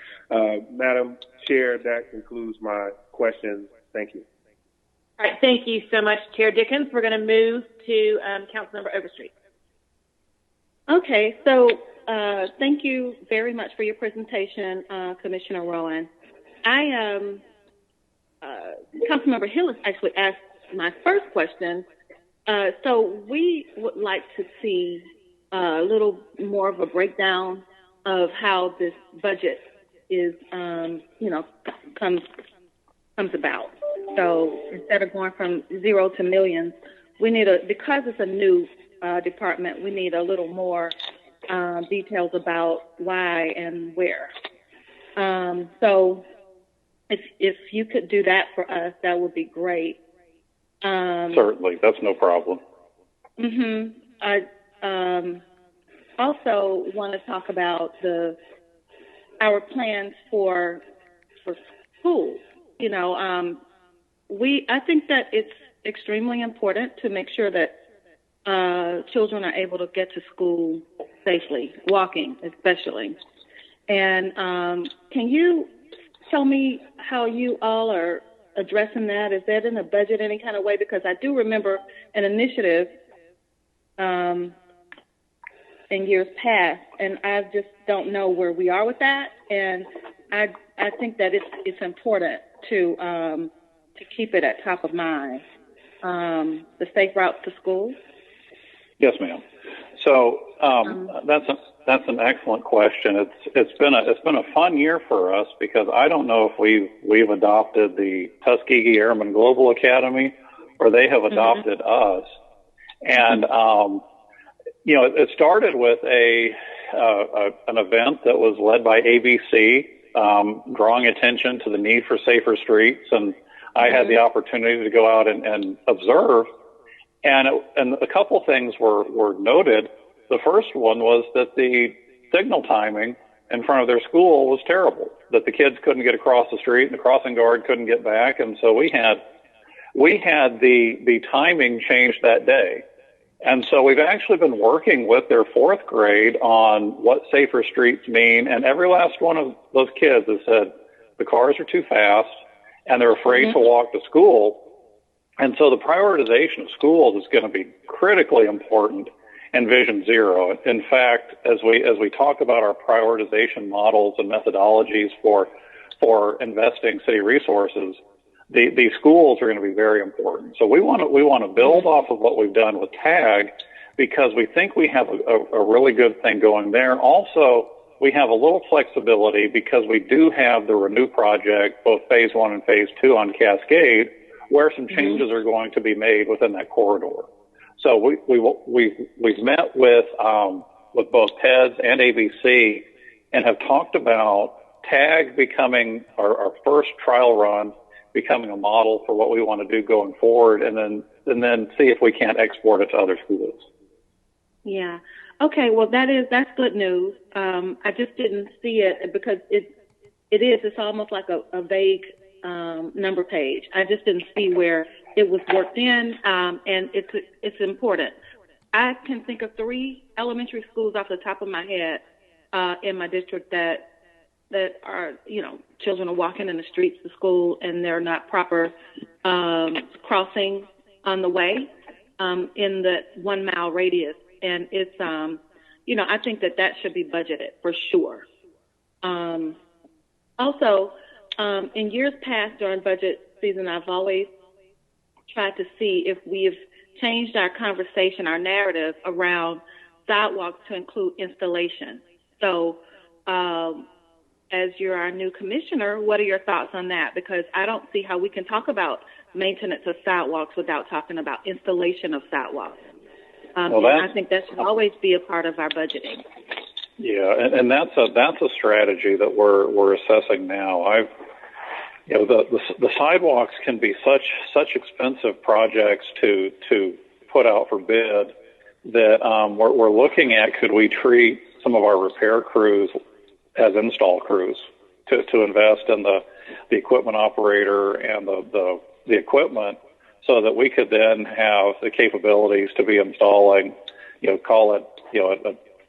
Madam Chair, that concludes my questions. Thank you. All right, thank you so much, Chair Dickens. We're going to move to Councilmember Overstreet. Okay, so thank you very much for your presentation, Commissioner Rowan. Councilmember Hill has actually asked my first question. So we would like to see a little more of a breakdown of how this budget is, comes about. So instead of going from zero to millions, we need because it's a new department, we need a little more details about why and where. So if you could do that for us, that would be great. Certainly, that's no problem. I also want to talk about our plans for schools. I think that it's extremely important to make sure that children are able to get to school safely, walking especially. And can you tell me how you all are addressing that? Is that in the budget any kind of way? Because I do remember an initiative in years past, and I just don't know where we are with that. And I think that it's important to keep it at top of mind. The safe route to school. Yes, ma'am. So that's an excellent question. It's been a fun year for us because I don't know if we've adopted the Tuskegee Airmen Global Academy or they have adopted us. And it started with an event that was led by ABC, drawing attention to the need for safer streets, and I had the opportunity to go out and observe. And a couple things were noted. The first one was that the signal timing in front of their school was terrible, that the kids couldn't get across the street and the crossing guard couldn't get back. And so we had the timing changed that day. And so we've actually been working with their fourth grade on what safer streets mean. And every last one of those kids has said the cars are too fast and they're afraid to walk to school. And so the prioritization of schools is going to be critically important in Vision Zero. In fact, as we talk about our prioritization models and methodologies for investing city resources, the schools are going to be very important. So we want to build off of what we've done with TAG because we think we have a really good thing going there. Also, we have a little flexibility because we do have the Renew project, both Phase 1 and Phase 2 on Cascade, where some changes are going to be made within that corridor. So we've met with both TEDS and ABC and have talked about TAG becoming our first trial run, becoming a model for what we want to do going forward, and then see if we can't export it to other schools. Yeah. Okay. Well, that's good news. I just didn't see it because it's almost like a vague number page. I just didn't see where it was worked in, and it's important. I can think of 3 elementary schools off the top of my head in my district that are, children are walking in the streets to school and they're not proper crossing on the way in the 1 mile radius. And it's, I think that should be budgeted for sure. Also, in years past during budget season, I've always tried to see if we've changed our conversation, our narrative around sidewalks to include installation. So, as you're our new commissioner, what are your thoughts on that? Because I don't see how we can talk about maintenance of sidewalks without talking about installation of sidewalks. And I think that should always be a part of our budgeting. Yeah, and that's a strategy that we're assessing now. The sidewalks can be such expensive projects to put out for bid that we're looking at, could we treat some of our repair crews as install crews to invest in the equipment operator and the equipment so that we could then have the capabilities to be installing, call it,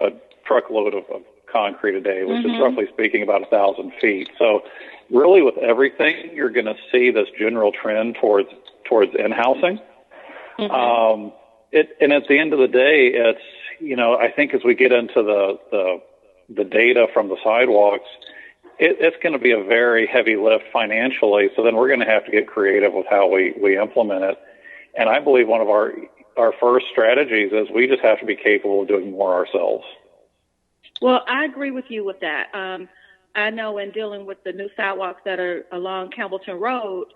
a truckload of concrete a day, which is roughly speaking about 1,000 feet. So really with everything, you're going to see this general trend towards in-housing. And at the end of the day, it's, I think as we get into the data from the sidewalks, it's going to be a very heavy lift financially. So then we're going to have to get creative with how we implement it. And I believe one of our first strategies is we just have to be capable of doing more ourselves. Well, I agree with you with that. I know in dealing with the new sidewalks that are along Campbellton Road,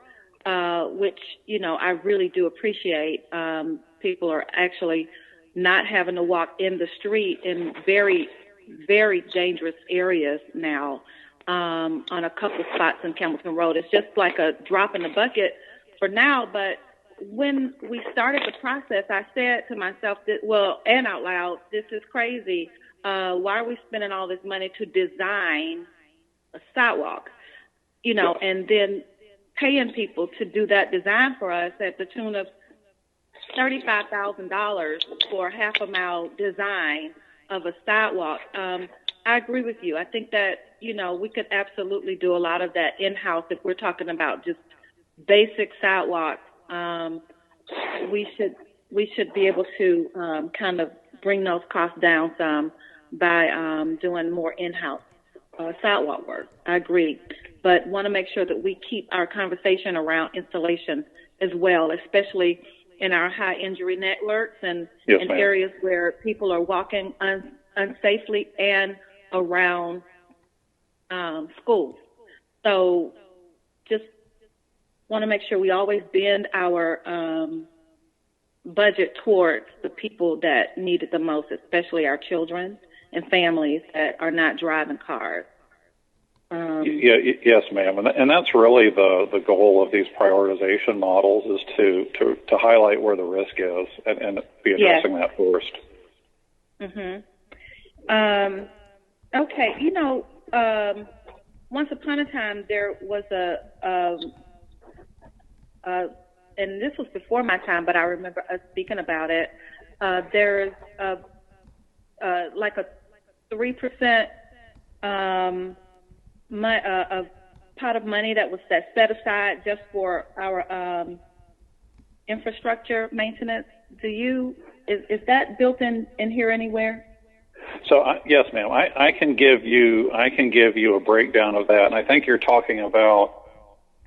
which, I really do appreciate. People are actually not having to walk in the street in very, very dangerous areas now on a couple spots in Campbellton Road. It's just like a drop in the bucket for now. But when we started the process, I said to myself, and out loud, this is crazy. Why are we spending all this money to design a sidewalk? And then paying people to do that design for us at the tune of $35,000 for a half a mile design of a sidewalk. I agree with you. I think that, we could absolutely do a lot of that in-house if we're talking about just basic sidewalks. We should be able to kind of bring those costs down some by doing more in-house sidewalk work. I agree. But want to make sure that we keep our conversation around installation as well, especially in our high injury networks and in areas where people are walking unsafely and around schools. So just want to make sure we always bend our budget towards the people that need it the most, especially our children and families that are not driving cars. Yes, ma'am, and that's really the goal of these prioritization models is to highlight where the risk is and be addressing that first. Okay, once upon a time there was and this was before my time, but I remember us speaking about it. There's like a 3% a pot of money that was set aside just for our infrastructure maintenance. Is that built in here anywhere? So yes, ma'am. I can give you a breakdown of that, and I think you're talking about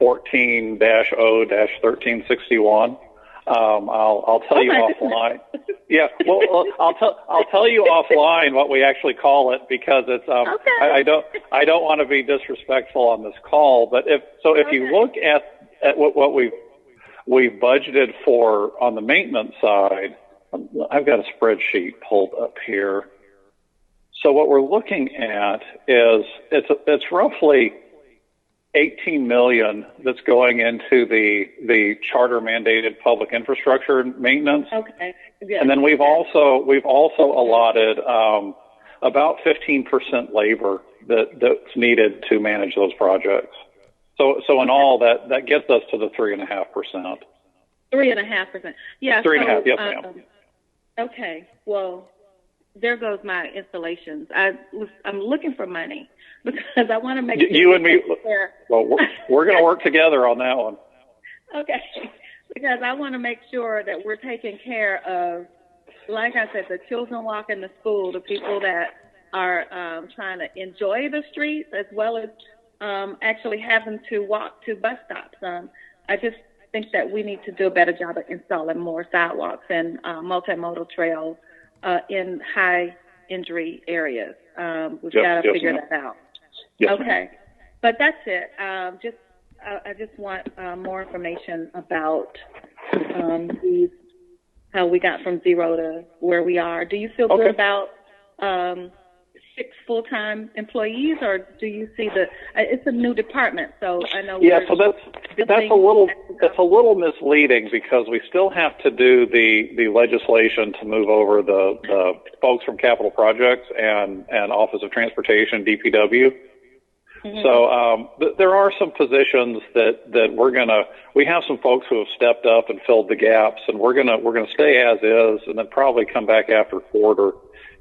14-0-1361. I'll tell you offline. Yeah, well, I'll tell you offline what we actually call it because it's I don't want to be disrespectful on this call, but if you look at what we've budgeted for on the maintenance side, I've got a spreadsheet pulled up here. So what we're looking at is it's roughly $18 million that's going into the charter mandated public infrastructure maintenance. Okay. Yeah. And then we've also allotted about 15% labor that's needed to manage those projects. So in all that gets us to the 3.5%. 3.5%. Yeah. 3.5%. Yes, ma'am. Okay. Well, there goes my installations. I'm looking for money because I want to make sure you and me. Well, we're going to work together on that one. Okay, because I want to make sure that we're taking care of, like I said, the children walking to school, the people that are trying to enjoy the streets, as well as actually having to walk to bus stops. I just think that we need to do a better job of installing more sidewalks and multimodal trails in high injury areas. We've got to figure that out. Yes, okay, ma'am. But that's it. I just want more information about how we got from 0 to where we are. Do you feel good about 6 full-time employees, or do you see it's a new department, so I know. Yeah, so that's a little misleading because we still have to do the legislation to move over the folks from Capital Projects and Office of Transportation, DPW. Mm-hmm. So there are some positions that we have some folks who have stepped up and filled the gaps, and we're gonna stay as is, and then probably come back after quarter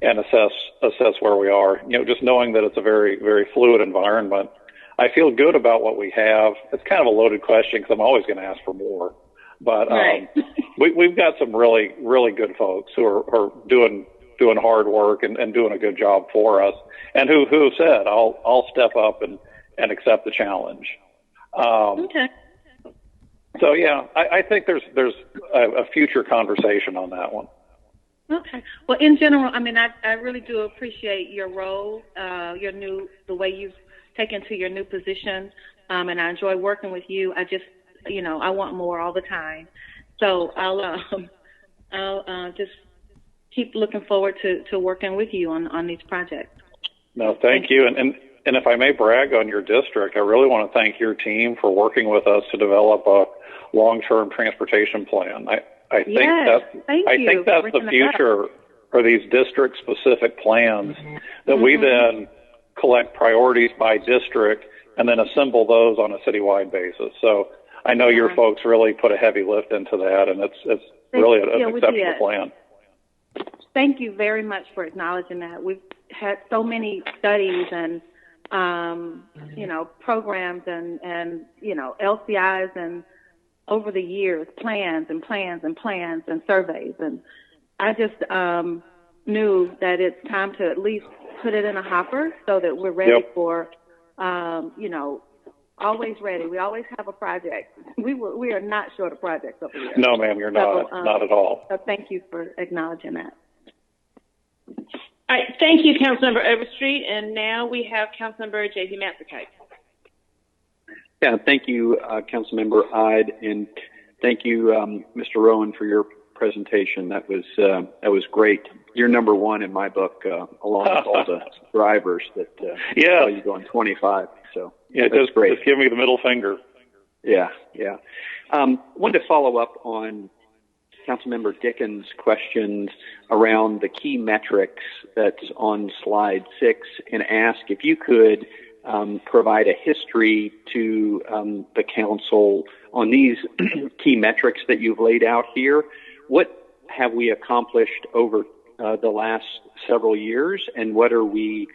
and assess where we are. Just knowing that it's a very, very fluid environment. I feel good about what we have. It's kind of a loaded question because I'm always going to ask for more, but we've got some really, really good folks who are doing hard work and doing a good job for us, and who have said I'll step up and accept the challenge. Okay. So yeah, I think there's a future conversation on that one. Okay. Well, in general, I mean, I really do appreciate your role, the way you've taken to your new position, and I enjoy working with you. I just, I want more all the time. So I'll just keep looking forward to working with you on these projects. No, thank you. And if I may brag on your district, I really want to thank your team for working with us to develop a long-term transportation plan. I think that's the future for these district-specific plans that we then collect priorities by district and then assemble those on a citywide basis. So I know your folks really put a heavy lift into that, and it's really an exceptional plan. Thank you very much for acknowledging that. We've had so many studies and, programs and LCIs and over the years, plans and surveys. And I just knew that it's time to at least put it in a hopper so that we're ready for, always ready. We always have a project. We are not short of projects over here. No, ma'am, you're not. Not at all. So thank you for acknowledging that. All right, thank you, Councilmember Overstreet. And now we have Councilmember J.P. Matsakite. Yeah, thank you, Councilmember Ide, and thank you, Mr. Rowan, for your presentation. That was great. You're number one in my book, along with all the drivers that saw you going 25. So that's great. Just give me the middle finger. Yeah. Wanted to follow up on Councilmember Dickens' questions around the key metrics that's on slide 6, and ask if you could provide a history to the council on these key metrics that you've laid out here. What have we accomplished over the last several years, and what are we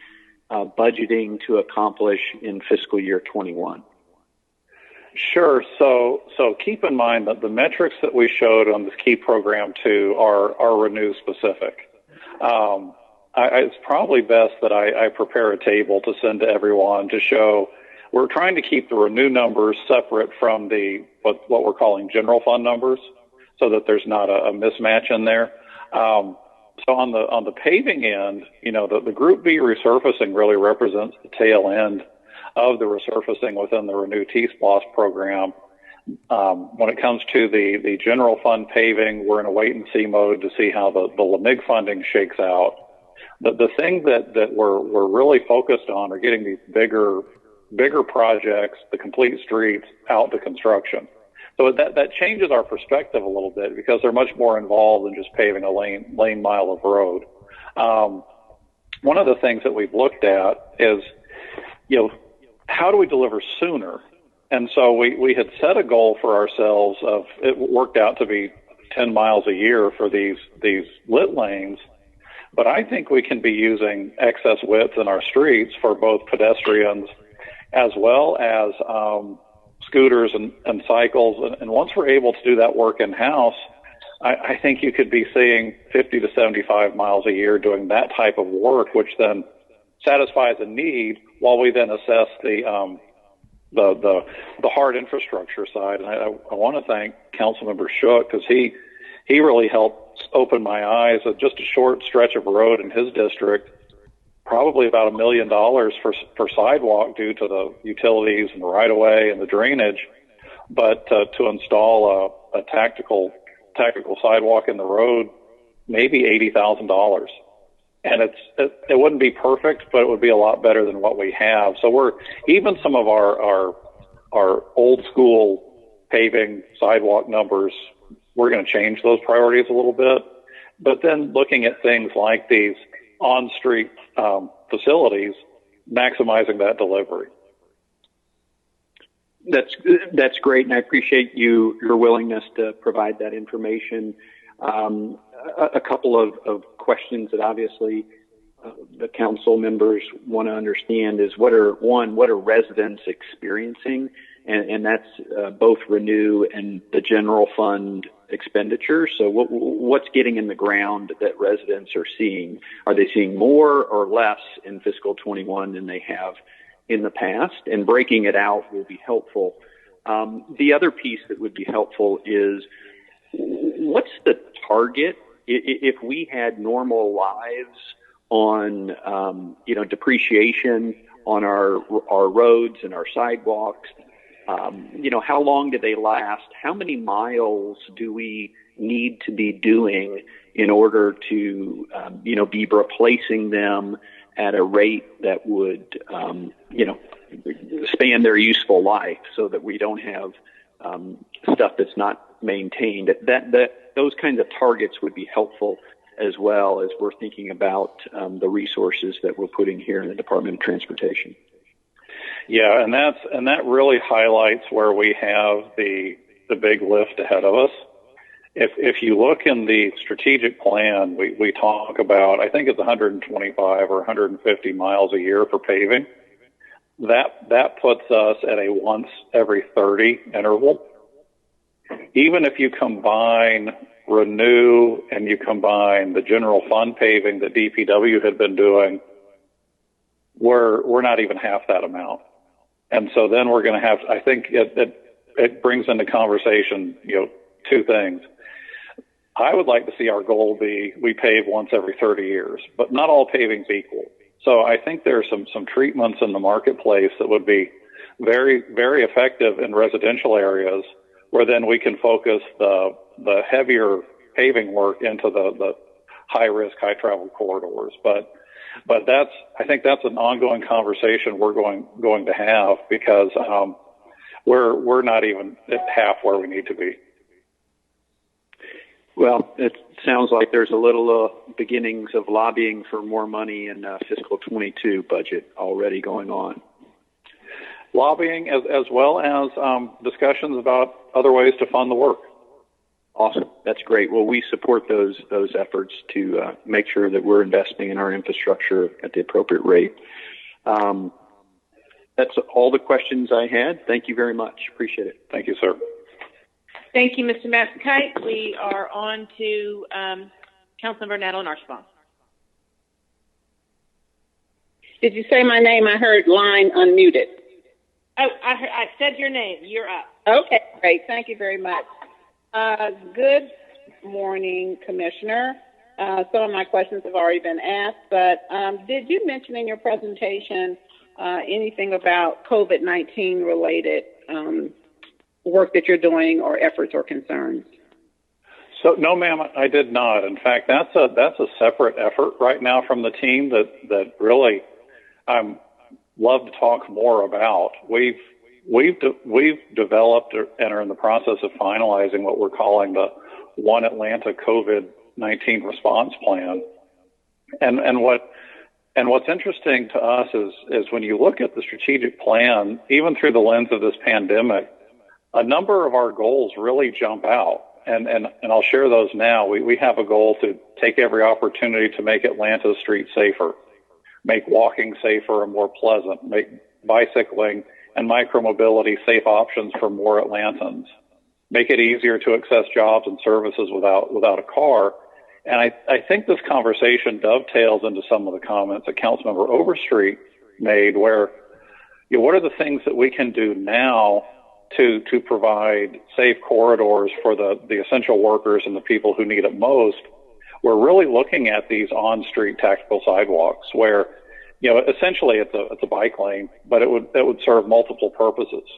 budgeting to accomplish in fiscal year 21? Sure. So keep in mind that the metrics that we showed on this key program 2 are Renew specific. It's probably best that I prepare a table to send to everyone to show we're trying to keep the Renew numbers separate from what we're calling general fund numbers, so that there's not a mismatch in there. So on the paving end, the Group B resurfacing really represents the tail end of the resurfacing within the Renew T-SPLOS program. When it comes to the general fund paving, we're in a wait-and-see mode to see how the LMIG funding shakes out. The thing that we're really focused on are getting these bigger projects, the complete streets, out to construction. So that changes our perspective a little bit, because they're much more involved than just paving a lane mile of road. One of the things that we've looked at is, how do we deliver sooner? And so we had set a goal for ourselves of, it worked out to be 10 miles a year for these lit lanes. But I think we can be using excess width in our streets for both pedestrians as well as scooters and cycles. And once we're able to do that work in-house, I think you could be seeing 50 to 75 miles a year doing that type of work, which then satisfies a need while we then assess the hard infrastructure side. And I want to thank Councilmember Shook, because he really helped open my eyes at just a short stretch of road in his district, probably about $1 million for sidewalk due to the utilities and the right of way and the drainage. But to install a tactical sidewalk in the road, maybe $80,000. And it wouldn't be perfect, but it would be a lot better than what we have. So even some of our old school paving sidewalk numbers, we're going to change those priorities a little bit. But then looking at things like these on-street facilities, maximizing that delivery. That's great, and I appreciate your willingness to provide that information. A couple of questions that obviously the council members want to understand is what are residents experiencing, and that's both Renew and the general fund expenditures. So what's getting in the ground that residents are seeing? Are they seeing more or less in fiscal 21 than they have in the past? And breaking it out will be helpful. The other piece that would be helpful is, what's the target if we had normal lives on depreciation on our roads and our sidewalks? How long do they last? How many miles do we need to be doing in order to, be replacing them at a rate that would, span their useful life, so that we don't have stuff that's not maintained? Those kinds of targets would be helpful, as well as we're thinking about the resources that we're putting here in the Department of Transportation. Yeah, and that really highlights where we have the big lift ahead of us. If you look in the strategic plan, we talk about, I think it's 125 or 150 miles a year for paving. That puts us at a once every 30 interval. Even if you combine Renew and you combine the general fund paving that DPW had been doing, we're not even half that amount. And so then we're going to have, I think it brings into conversation, two things. I would like to see our goal be we pave once every 30 years, but not all paving's equal. So I think there are some treatments in the marketplace that would be very, very effective in residential areas where then we can focus the heavier paving work into the high risk, high travel corridors. But I think that's an ongoing conversation we're going to have because we're not even at half where we need to be. Well, it sounds like there's a little beginnings of lobbying for more money in fiscal 22 budget already going on. Lobbying as well as discussions about other ways to fund the work. Awesome. That's great. Well, we support those efforts to make sure that we're investing in our infrastructure at the appropriate rate. That's all the questions I had. Thank you very much. Appreciate it. Thank you, sir. Thank you, Mr. Matsakite. We are on to Councilmember Natalie Archibald. Did you say my name? I heard line unmuted. Oh, I said your name. You're up. Okay, great. Thank you very much. Good morning, Commissioner. Some of my questions have already been asked, but did you mention in your presentation anything about COVID-19 related work that you're doing or efforts or concerns? So no, ma'am, I did not. In fact, that's a separate effort right now from the team that really love to talk more about. We've developed and are in the process of finalizing what we're calling the One Atlanta COVID-19 response plan. And what's interesting to us is when you look at the strategic plan, even through the lens of this pandemic, a number of our goals really jump out. And I'll share those now. We have a goal to take every opportunity to make Atlanta's streets safer, make walking safer and more pleasant, make bicycling and micromobility safe options for more Atlantans, make it easier to access jobs and services without a car. And I think this conversation dovetails into some of the comments that Councilmember Overstreet made, where what are the things that we can do now to provide safe corridors for the essential workers and the people who need it most. We're really looking at these on-street tactical sidewalks where, essentially it's a bike lane, but it would serve multiple purposes.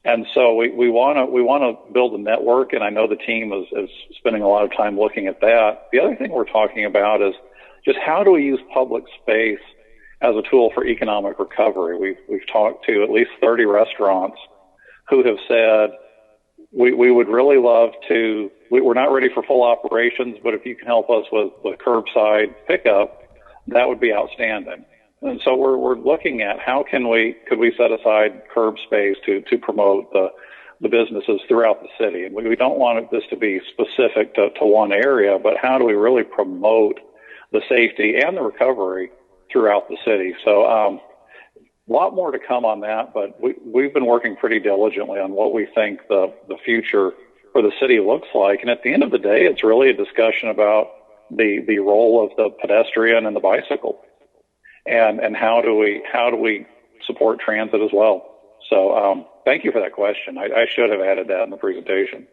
And so we want to build a network, and I know the team is spending a lot of time looking at that. The other thing we're talking about is just how do we use public space as a tool for economic recovery. We've talked to at least 30 restaurants who have said, we would really love to, we're not ready for full operations, but if you can help us with curbside pickup, that would be outstanding. And so we're looking at how could we set aside curb space to promote the businesses throughout the city. And we don't want this to be specific to one area, but how do we really promote the safety and the recovery throughout the city? So, a lot more to come on that, but we've been working pretty diligently on what we think the future for the city looks like. And at the end of the day, it's really a discussion about the role of the pedestrian and the bicycle, and how do we support transit as well. So thank you for that question. I should have added that in the presentation.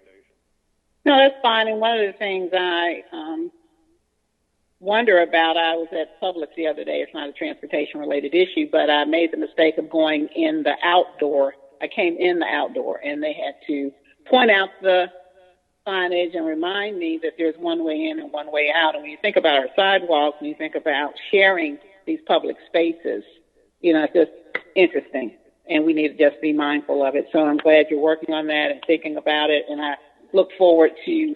No, that's fine. And one of the things I wonder about, I was at Publix the other day. It's not a transportation related issue, but I made the mistake of going in the outdoor. I came in the outdoor, and they had to point out the signage and remind me that there's one way in and one way out. And when you think about our sidewalks, when you think about sharing these public spaces, it's just interesting, and we need to just be mindful of it. So I'm glad you're working on that and thinking about it, and I look forward to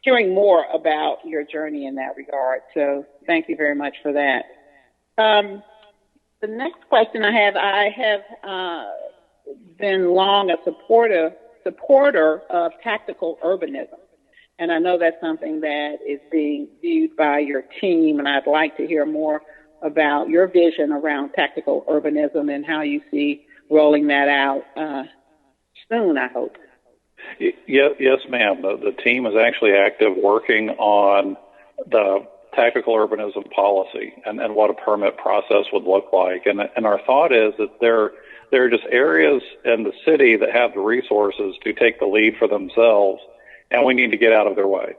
hearing more about your journey in that regard. So thank you very much for that. The next question I have been long a supporter of tactical urbanism. And I know that's something that is being viewed by your team, and I'd like to hear more about your vision around tactical urbanism and how you see rolling that out soon, I hope. Yes, ma'am. The team is actually active working on the tactical urbanism policy and what a permit process would look like. And our thought is that there are just areas in the city that have the resources to take the lead for themselves, and we need to get out of their way.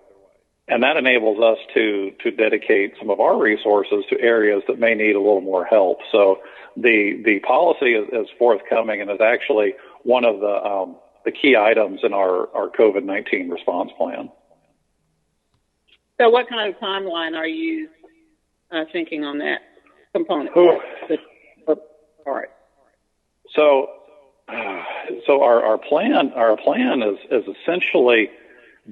And that enables us to dedicate some of our resources to areas that may need a little more help. So the policy is forthcoming and is actually one of the key items in our COVID-19 response plan. So what kind of timeline are you thinking on that component? So our plan is essentially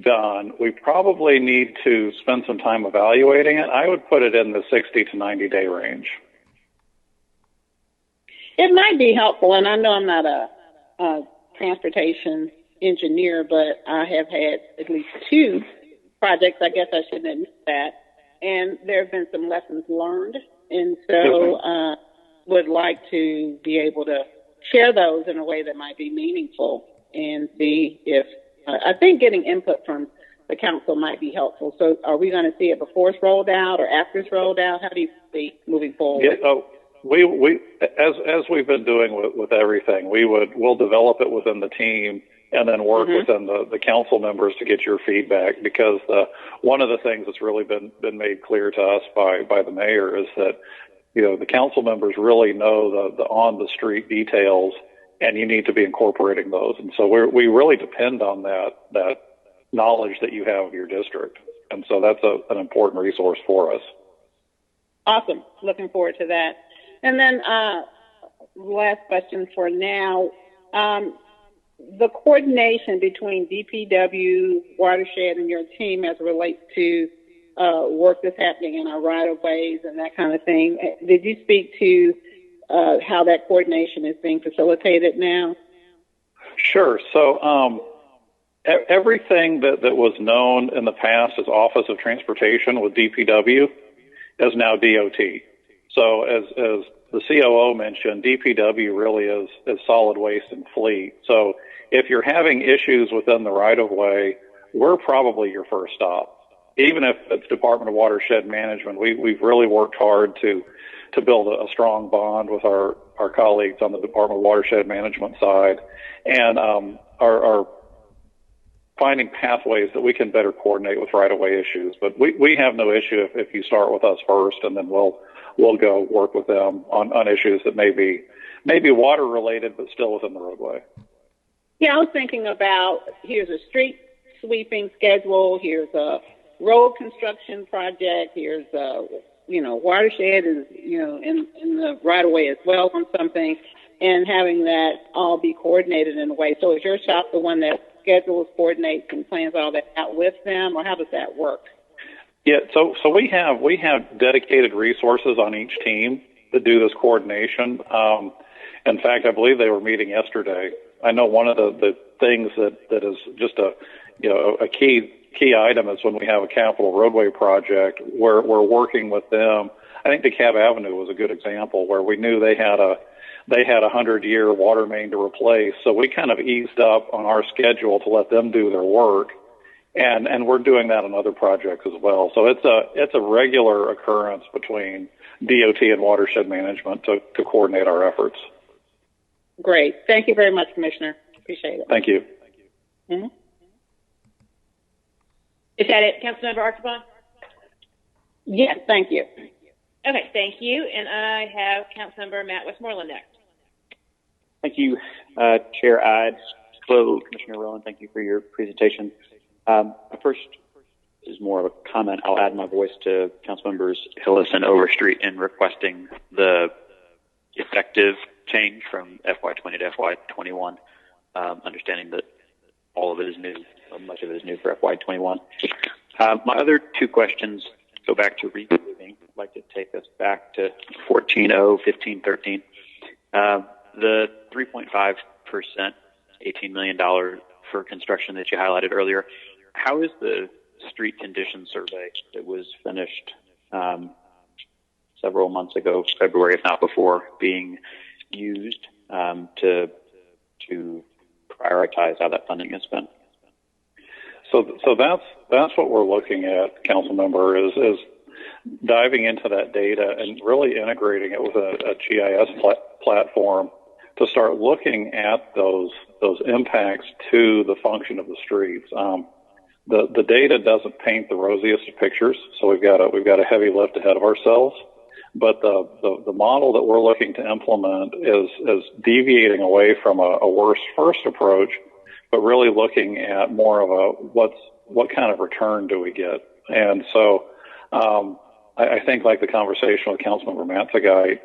done. We probably need to spend some time evaluating it. I would put it in the 60 to 90 day range. It might be helpful, and I know I'm not a transportation engineer, but I have had at least 2 projects. I guess I shouldn't admit that. And there have been some lessons learned, and so would like to be able to share those in a way that might be meaningful and see if I think getting input from the council might be helpful. So are we going to see it before it's rolled out or after it's rolled out? How do you see moving forward? Yeah, we as we've been doing with everything, we'll develop it within the team and then work within the council members to get your feedback, because one of the things that's really been made clear to us by the mayor is that, you know, the council members really know the on the street details, and you need to be incorporating those. And so we really depend on that knowledge that you have of your district. And so that's an important resource for us. Awesome. Looking forward to that. And then last question for now. The coordination between DPW, Watershed, and your team as it relates to work that's happening in our right-of-ways and that kind of thing. Did you speak to how that coordination is being facilitated now? Sure. So everything that was known in the past as Office of Transportation with DPW is now DOT. So as the COO mentioned, DPW really is solid waste and fleet. So if you're having issues within the right-of-way, we're probably your first stop. Even if it's Department of Watershed Management, we've really worked hard to build a strong bond with our colleagues on the Department of Watershed Management side, and are finding pathways that we can better coordinate with right-of-way issues. But we have no issue if you start with us first, and then we'll go work with them on issues that may be water related, but still within the roadway. Yeah, I was thinking about, here's a street sweeping schedule, here's a road construction project, here's watershed is, in the right of way as well on something, and having that all be coordinated in a way. So is your shop the one that schedules, coordinates, and plans all that out with them, or how does that work? Yeah, so we have dedicated resources on each team that do this coordination. In fact, I believe they were meeting yesterday. I know one of the things that is just a key item is when we have a capital roadway project, we're working with them. I think DeKalb Avenue was a good example where we knew they had a 100-year water main to replace. So we kind of eased up on our schedule to let them do their work. And we're doing that on other projects as well. So it's a regular occurrence between DOT and Watershed Management to coordinate our efforts. Great. Thank you very much, Commissioner. Appreciate it. Thank you. Mm-hmm. Is that it, Councilmember Archibald? Yes, thank you. Okay, thank you. And I have Councilmember Matt Westmoreland next. Thank you, Chair Ide. Hello, Commissioner Rowan. Thank you for your presentation. First is more of a comment. I'll add my voice to Councilmembers Hillis and Overstreet in requesting the effective change from FY20 to FY21, understanding that all of it is new, or much of it is new for FY21. My other 2 questions go back to regrouping. like to take us back to 14-0, 15-13. The 3.5%, $18 million for construction that you highlighted earlier, how is the street condition survey that was finished several months ago, February, if not before, being used to prioritize how that funding is spent? So that's what we're looking at, council member, is diving into that data and really integrating it with a GIS platform to start looking at those impacts to the function of the streets. The data doesn't paint the rosiest of pictures, so we've got a heavy lift ahead of ourselves. But the model that we're looking to implement is deviating away from a worst first approach, but really looking at more of what kind of return do we get. And so I think, like the conversation with Councilmember Matzagai,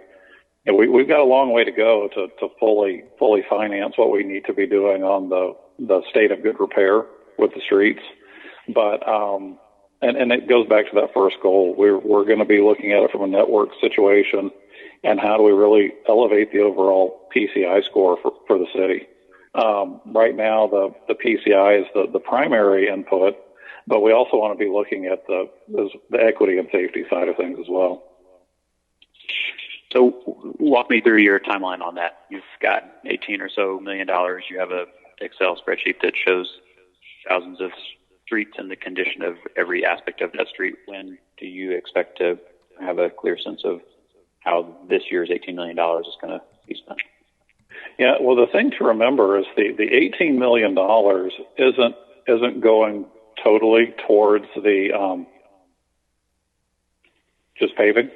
we've got a long way to go to fully finance what we need to be doing on the state of good repair with the streets. But and it goes back to that first goal. We're going to be looking at it from a network situation, and how do we really elevate the overall PCI score for the city. Right now, the PCI is the primary input, but we also want to be looking at the equity and safety side of things as well. So walk me through your timeline on that. You've got $18 or so million. You have a Excel spreadsheet that shows thousands of streets and the condition of every aspect of that street. When do you expect to have a clear sense of how this year's $18 million is going to be spent? Yeah, well, the thing to remember is the $18 million isn't going totally towards the just paving.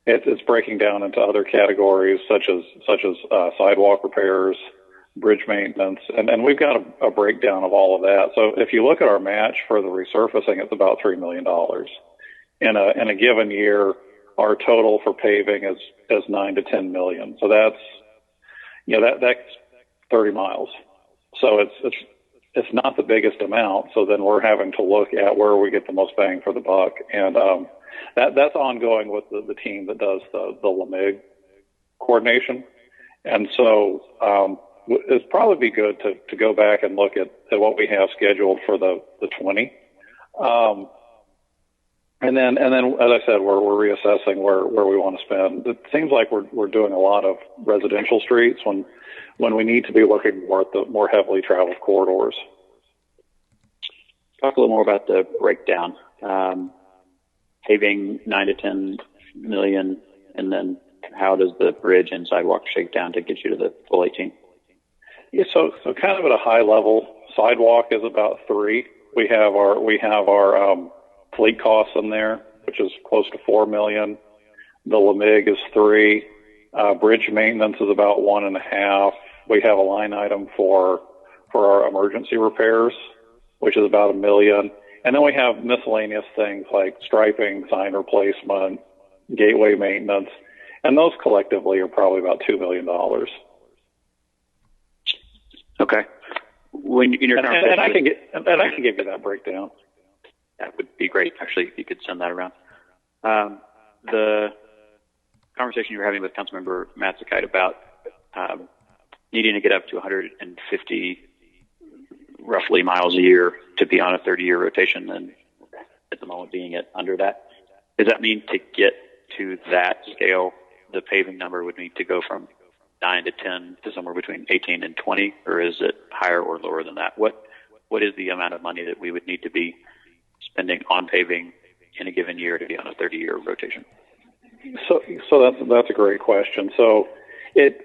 It's breaking down into other categories such as sidewalk repairs, bridge maintenance, and we've got a breakdown of all of that. So if you look at our match for the resurfacing, it's about $3 million. In a given year, our total for paving is 9 to 10 million. So that's that's 30 miles. So it's not the biggest amount. So then we're having to look at where we get the most bang for the buck, and that's ongoing with the team that does the LMIG coordination. And so it'd probably be good to go back and look at what we have scheduled for the 20. And then, as I said, we're reassessing where we want to spend. It seems like we're doing a lot of residential streets when we need to be looking more at the more heavily traveled corridors. Talk a little more about the breakdown. Paving 9 to 10 million, and then how does the bridge and sidewalk shake down to get you to the full 18? Yeah, so kind of at a high level, sidewalk is about 3. We have our fleet costs in there, which is close to 4 million. The LMIG is 3. Bridge maintenance is about 1.5. We have a line item for our emergency repairs, which is about $1 million. And then we have miscellaneous things like striping, sign replacement, gateway maintenance, and those collectively are probably about $2 million. Okay. And I can give you that breakdown. That would be great, actually, if you could send that around. The conversation you were having with Councilmember Matzakai about needing to get up to 150 roughly miles a year to be on a 30-year rotation, and at the moment being at under that. Does that mean to get to that scale, the paving number would need to go from 9 to 10 to somewhere between 18 and 20, or is it higher or lower than that? What is the amount of money that we would need to be spending on paving in a given year to be on a 30-year rotation? So that's a great question. So it's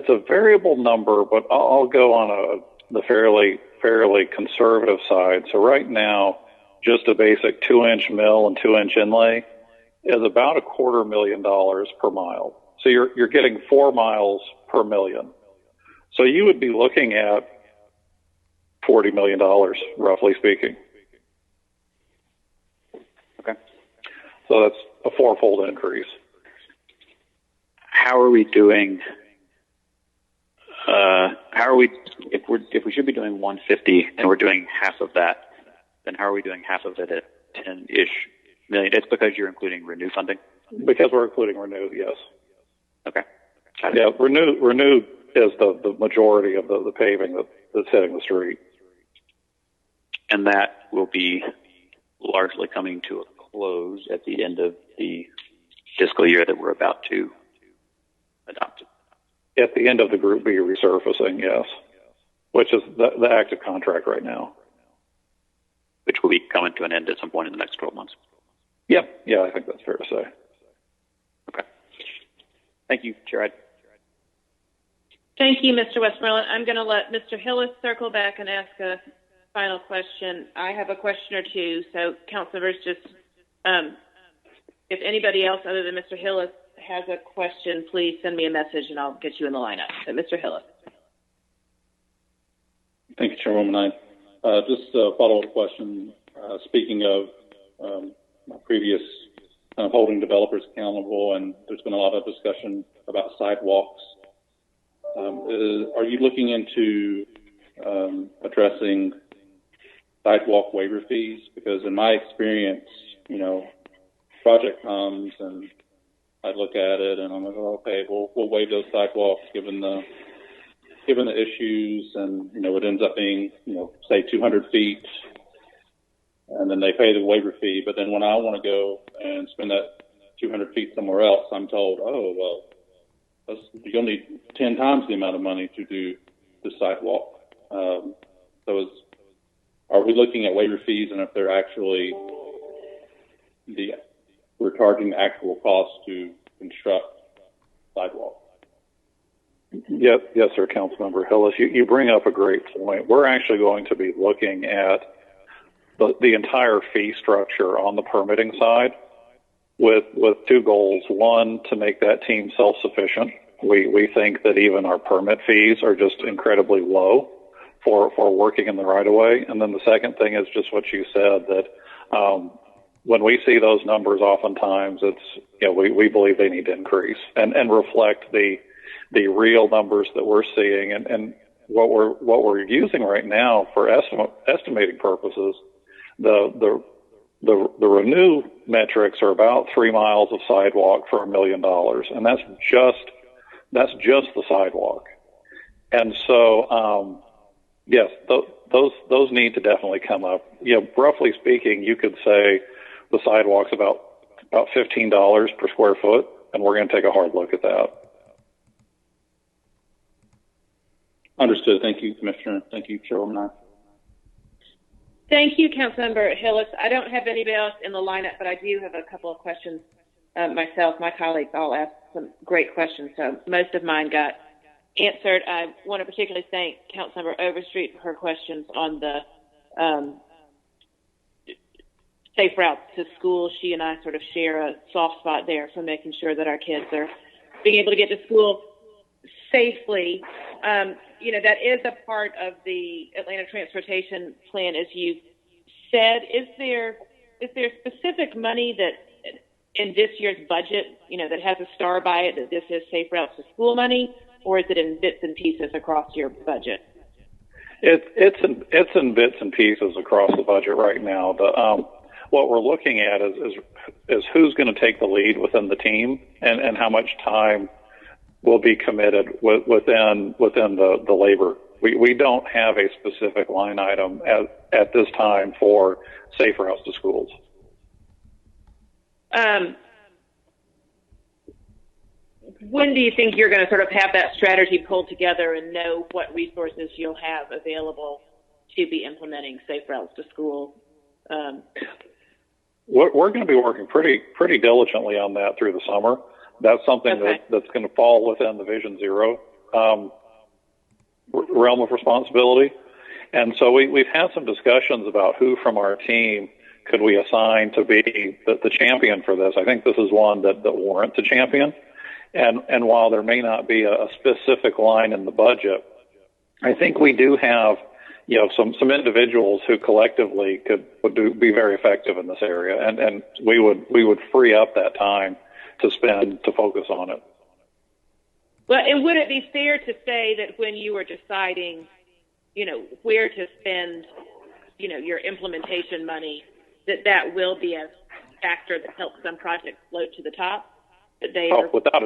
a variable number, but I'll go on the fairly conservative side. So right now, just a basic 2-inch mill and 2-inch inlay is about $250,000 per mile. So you're getting 4 miles per million. So you would be looking at $40 million, roughly speaking. Okay. So that's a 4-fold increase. How are we doing? If we should be doing 150 and we're doing half of that, then how are we doing half of it at $10-ish million. It's because you're including Renew funding? Because we're including Renew, yes. Okay. Yeah, Renew is the majority of the paving that's hitting the street. And that will be largely coming to a close at the end of the fiscal year that we're about to adopt. At the end of the Group B resurfacing, yes, which is the active contract right now. Which will be coming to an end at some point in the next 12 months. Yep. Yeah, I think that's fair to say. Okay. Thank you, Chair. Thank you, Mr. Westmoreland. I'm going to let Mr. Hillis circle back and ask a final question. I have a question or two, so council members, just if anybody else other than Mr. Hillis has a question, please send me a message and I'll get you in the lineup. So, Mr. Hillis. Thank you, Chairwoman. Just a follow-up question. Speaking of my previous holding developers accountable, and there's been a lot of discussion about sidewalks. Are you looking into addressing sidewalk waiver fees? Because in my experience, project comes and I look at it and I'm like, oh, okay, we'll waive those sidewalks given the issues, and it ends up being say 200 feet, and then they pay the waiver fee. But then when I want to go and spend that 200 feet somewhere else, I'm told, oh well, you'll need 10 times the amount of money to do the sidewalk. Are we looking at waiver fees, and if they're actually we're charging the actual cost to construct sidewalks? Yes, sir, Councilmember Hillis. You bring up a great point. We're actually going to be looking at the entire fee structure on the permitting side with two goals. One, to make that team self-sufficient. We think that even our permit fees are just incredibly low for working in the right of way. And then the second thing is just what you said, that when we see those numbers, oftentimes we believe they need to increase and reflect the real numbers that we're seeing, and what we're using right now for estimating purposes. The Renew metrics are about 3 miles of sidewalk for $1 million, and that's just the sidewalk. And so, yes, those need to definitely come up. Roughly speaking, you could say the sidewalk's about $15 per square foot, and we're going to take a hard look at that. Understood. Thank you, Commissioner. Thank you, Chairwoman. Thank you, Councilmember Hillis. I don't have anybody else in the lineup, but I do have a couple of questions myself. My colleagues all asked some great questions, so most of mine got answered. I want to particularly thank Councilmember Overstreet for her questions on the safe routes to school. She and I sort of share a soft spot there for making sure that our kids are being able to get to school safely. That is a part of the Atlanta Transportation Plan, as you said. Is there specific money that in this year's budget, that has a star by it that this is safe routes to school money, or is it in bits and pieces across your budget? It's in bits and pieces across the budget right now. What we're looking at is who's going to take the lead within the team, and how much time will be committed within the labor. We don't have a specific line item at this time for safe routes to schools. When do you think you're going to sort of have that strategy pulled together and know what resources you'll have available to be implementing safe routes to school? We're going to be working pretty diligently on that through the summer. That's something that's going to fall within the Vision Zero realm of responsibility. And so we've had some discussions about who from our team could we assign to be the champion for this. I think this is one that warrants a champion. And while there may not be a specific line in the budget, I think we do have some individuals who collectively would be very effective in this area, and we would free up that time to spend to focus on it. Well, and would it be fair to say that when you were deciding, where to spend, your implementation money, that will be a factor that helps some projects float to the top. That they without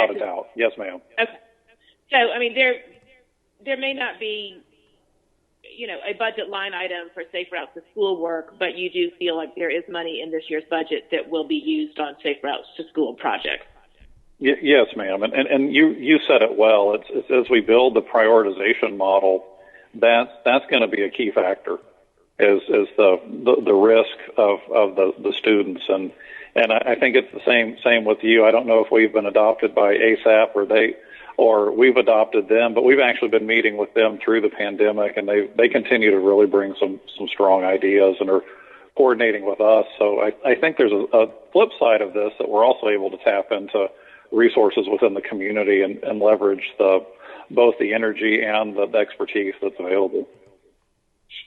a doubt. Yes, ma'am. Okay. So, I mean, there may not be, a budget line item for Safe Routes to School work, but you do feel like there is money in this year's budget that will be used on Safe Routes to School projects. Yes, ma'am. And you said it well. It's as we build the prioritization model, that's going to be a key factor, is the risk of the students. And I think it's the same with you. I don't know if we've been adopted by ASAP or we've adopted them, but we've actually been meeting with them through the pandemic, and they continue to really bring some strong ideas and are coordinating with us. So I think there's a flip side of this, that we're also able to tap into resources within the community and leverage both the energy and the expertise that's available.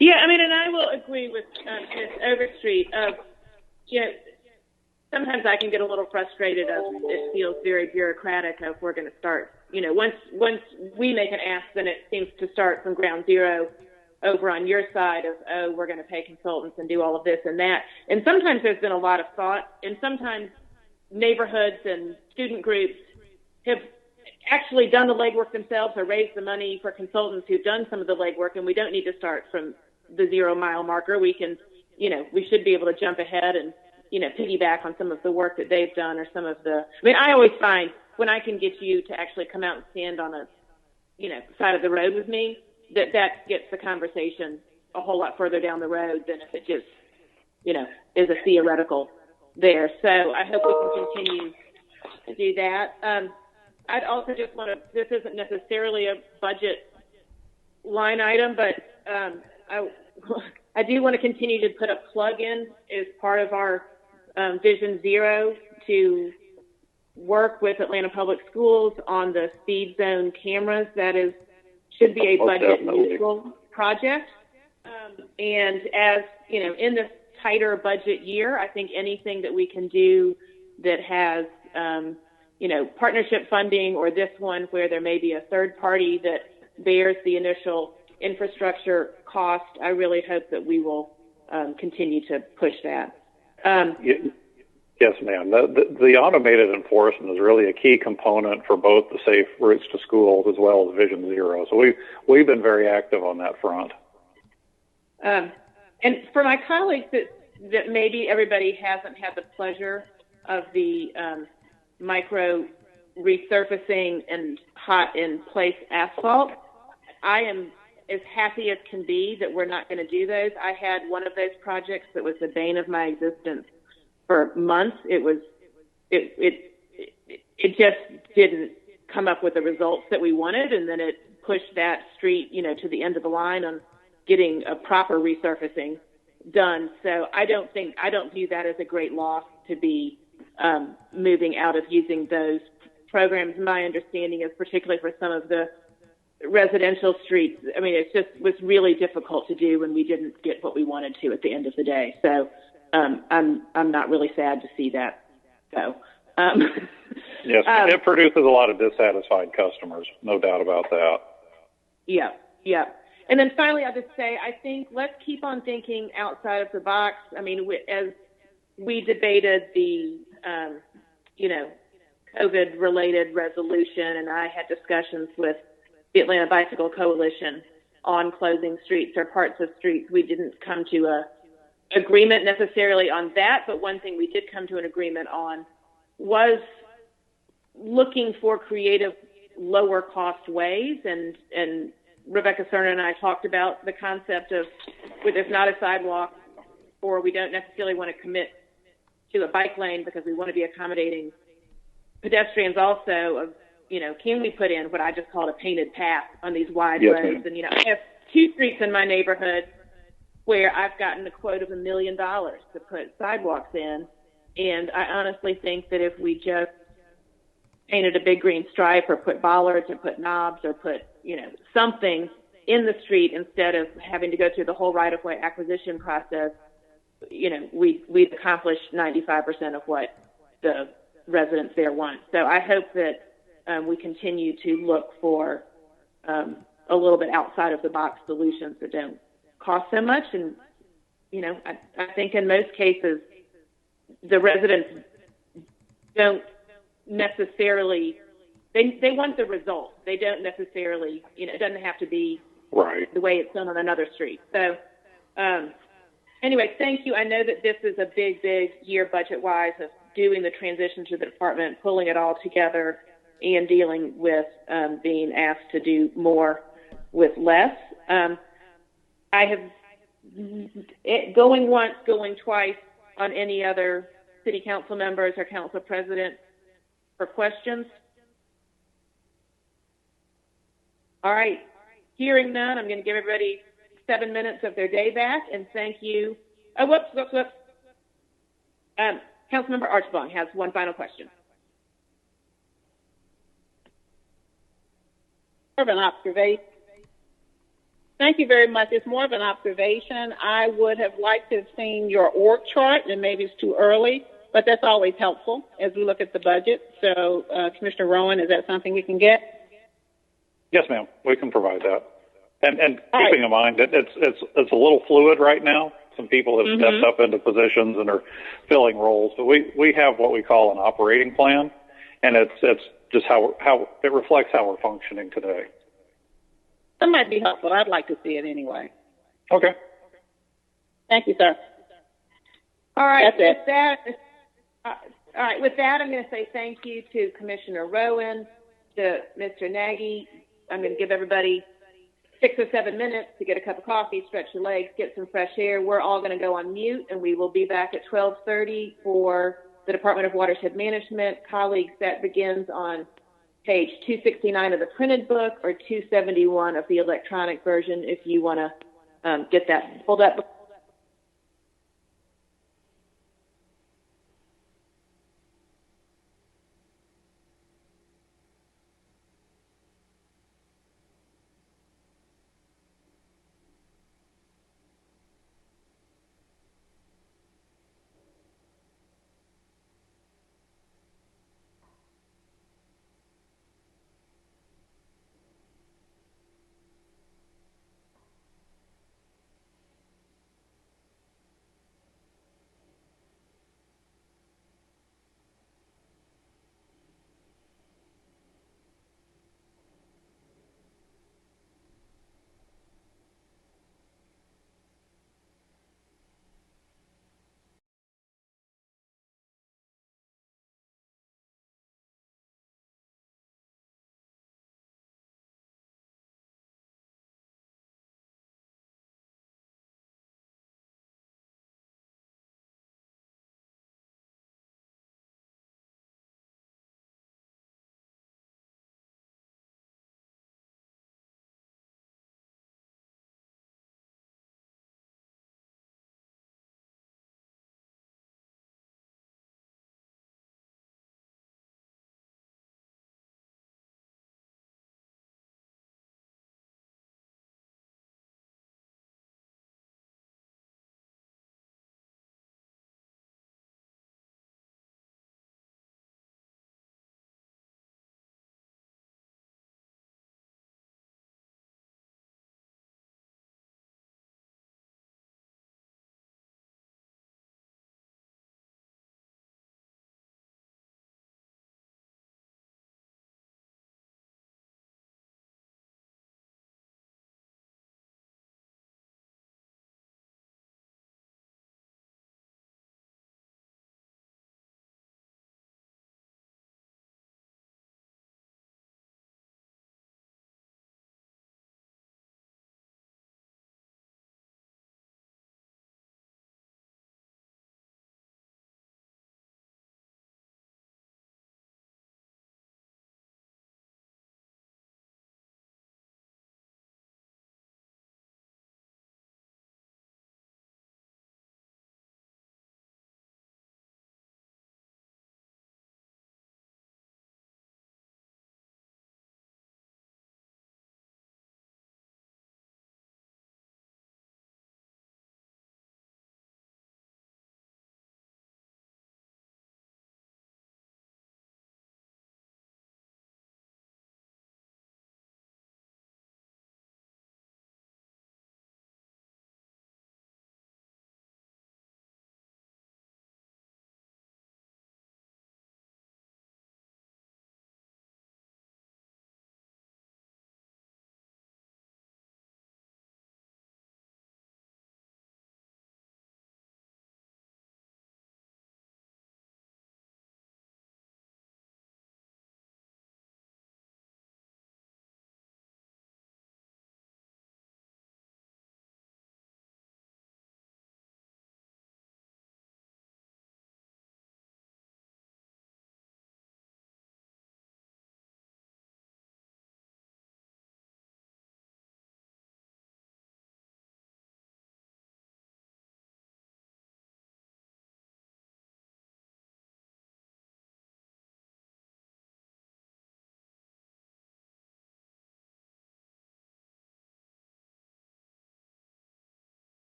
Yeah, I mean, and I will agree with Ms. Overstreet. Sometimes I can get a little frustrated of it feels very bureaucratic if we're going to start. Once we make an ask, then it seems to start from ground zero over on your side of, we're going to pay consultants and do all of this and that. And sometimes there's been a lot of thought, and sometimes neighborhoods and student groups have actually done the legwork themselves or raised the money for consultants who've done some of the legwork, and we don't need to start from the 0 mile marker. We can, we should be able to jump ahead and, piggyback on some of the work that they've done or some of I always find when I can get you to actually come out and stand on a, side of the road with me, that gets the conversation a whole lot further down the road than if it just, is a theoretical there. So I hope we can continue to do that. I'd also just want to, this isn't necessarily a budget line item, but I do want to continue to put a plug in as part of our Vision Zero to work with Atlanta Public Schools on the speed zone cameras. That should be a budget neutral project. And as, in this tighter budget year, I think anything that we can do that has, partnership funding, or this one where there may be a third party that bears the initial infrastructure cost, I really hope that we will continue to push that. Yes, ma'am. The automated enforcement is really a key component for both the Safe Routes to Schools as well as Vision Zero. So we've been very active on that front. And for my colleagues that maybe everybody hasn't had the pleasure of the micro resurfacing and hot in place asphalt, I am as happy as can be that we're not going to do those. I had one of those projects that was the bane of my existence for months. It just didn't come up with the results that we wanted, and then it pushed that street, to the end of the line on getting a proper resurfacing done. So I don't view that as a great loss to be moving out of using those programs. My understanding is, particularly for some of the residential streets, I mean, it just was really difficult to do when we didn't get what we wanted to at the end of the day. So I'm not really sad to see that go. Yes, it produces a lot of dissatisfied customers, no doubt about that. Yeah. And then finally, I'll just say, I think let's keep on thinking outside of the box. I mean, as we debated the, COVID-related resolution, and I had discussions with the Atlanta Bicycle Coalition on closing streets or parts of streets, we didn't come to a agreement necessarily on that, but one thing we did come to an agreement on was looking for creative, lower cost ways. And Rebecca Cerna and I talked about the concept of where there's not a sidewalk, or we don't necessarily want to commit to a bike lane because we want to be accommodating pedestrians also, of, can we put in what I just called a painted path on these wide roads? And, I have 2 streets in my neighborhood where I've gotten a quote of $1 million to put sidewalks in. And I honestly think that if we just painted a big green stripe or put bollards or put knobs or put, something in the street instead of having to go through the whole right-of-way acquisition process, we'd accomplish 95% of what the residents there want. So I hope that we continue to look for a little bit outside of the box solutions that don't cost so much. And, I think in most cases, the residents don't necessarily, they want the result. They don't necessarily, it doesn't have to be right the way it's done on another street. So anyway, thank you. I know that this is a big year budget-wise of doing the transition to the department, pulling it all together, and dealing with being asked to do more with less. I have going once, going twice on any other city council members or council president for questions. All right, hearing none, I'm going to give everybody 7 minutes of their day back, and thank you. Oh, whoops. Councilmember Archibong has one final question. More of an observation. Thank you very much. It's more of an observation. I would have liked to have seen your org chart, and maybe it's too early, but that's always helpful as we look at the budget. So, Commissioner Rowan, is that something we can get? Yes, ma'am. We can provide that. And keeping in mind that it's a little fluid right now. Some people have stepped up into positions and are filling roles. But we have what we call an operating plan, and it's just how it reflects how we're functioning today. That might be helpful. I'd like to see it anyway. Okay. Thank you, sir. All right. That's it. All right. With that, I'm going to say thank you to Commissioner Rowan, to Mr. Nagy. I'm going to give everybody 6 or 7 minutes to get a cup of coffee, stretch your legs, get some fresh air. We're all going to go on mute, and we will be back at 12:30 for the Department of Watershed Management. Colleagues, that begins on page 269 of the printed book or 271 of the electronic version if you want to get that pulled up.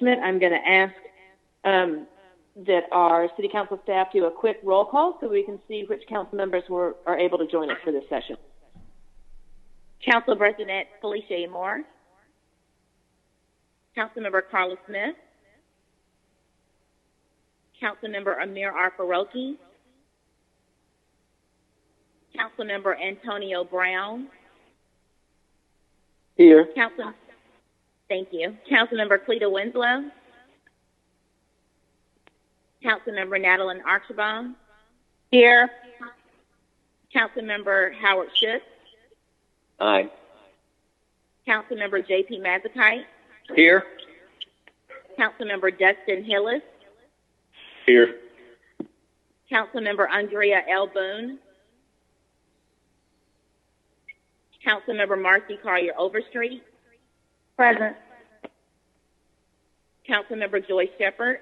Management, I'm going to ask that our City Council staff do a quick roll call so we can see which council members are able to join us for this session. Council President Felicia A. Moore. Councilmember Carla Smith. Councilmember Amir R. Faroki. Councilmember Antonio Brown. Here. Thank you. Councilmember Cleta Winslow. Councilmember Natalie Archibald. Here. Councilmember Howard Schutz. Aye. Councilmember J.P. Mazakite. Here. Councilmember Dustin Hillis. Here. Councilmember Andrea L. Boone. Councilmember Marcy Collier Overstreet. Present. Councilmember Joyce Shepard.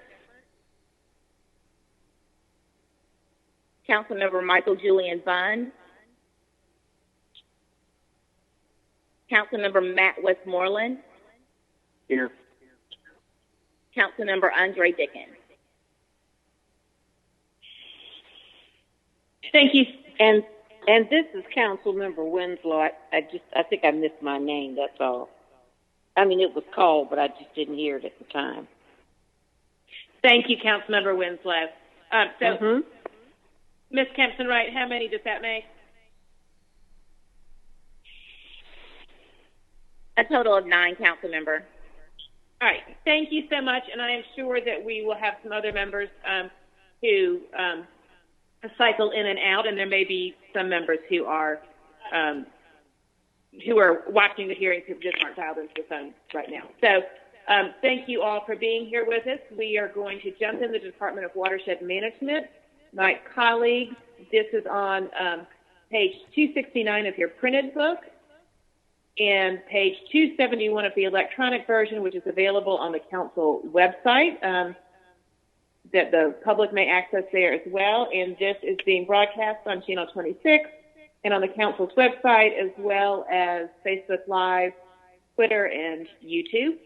Councilmember Michael Julian Bond. Councilmember Matt Westmoreland. Here. Councilmember Andre Dickens. Thank you. And this is Councilmember Winslow. I think I missed my name, that's all. I mean, it was called, but I just didn't hear it at the time. Thank you, Councilmember Winslow. Ms. Kempson-Wright, how many does that make? A total of 9, Councilmember. All right. Thank you so much, and I am sure that we will have some other members who cycle in and out, and there may be some members who are watching the hearings who just aren't dialed into the phone right now. So thank you all for being here with us. We are going to jump into the Department of Watershed Management. My colleagues, this is on page 269 of your printed book and page 271 of the electronic version, which is available on the council website that the public may access there as well. And this is being broadcast on Channel 26 and on the council's website, as well as Facebook Live, Twitter, and YouTube.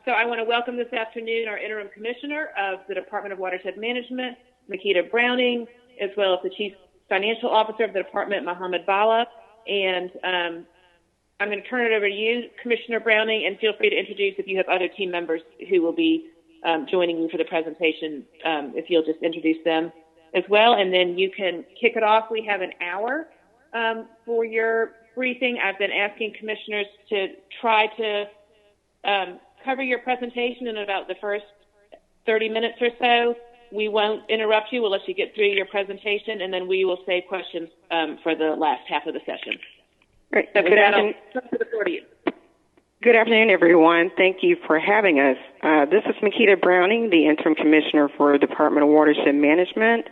So I want to welcome this afternoon our interim commissioner of the Department of Watershed Management, Makita Browning, as well as the chief financial officer of the department, Mohammed Bala. And I'm going to turn it over to you, Commissioner Browning, and feel free to introduce if you have other team members who will be joining you for the presentation, if you'll just introduce them as well. And then you can kick it off. We have an hour for your briefing. I've been asking commissioners to try to cover your presentation in about the first 30 minutes or so. We won't interrupt you. We'll let you get through your presentation, and then we will save questions for the last half of the session. Great. So with that, I'll turn the floor to you. Good afternoon, everyone. Thank you for having us. This is Makita Browning, the Interim Commissioner for Department of Watershed Management.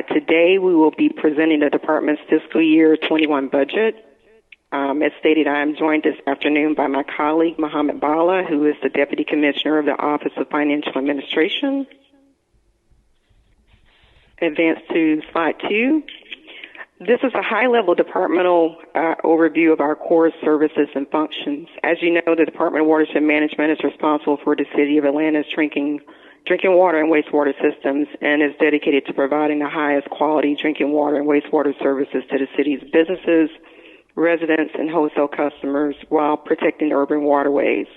Today, we will be presenting the department's fiscal year 21 budget. As stated, I am joined this afternoon by my colleague, Mohammed Bala, who is the Deputy Commissioner of the Office of Financial Administration. Advance to slide 2. This is a high-level departmental overview of our core services and functions. As you know, the Department of Watershed Management is responsible for the City of Atlanta's drinking water and wastewater systems and is dedicated to providing the highest quality drinking water and wastewater services to the city's businesses, residents, and wholesale customers while protecting urban waterways,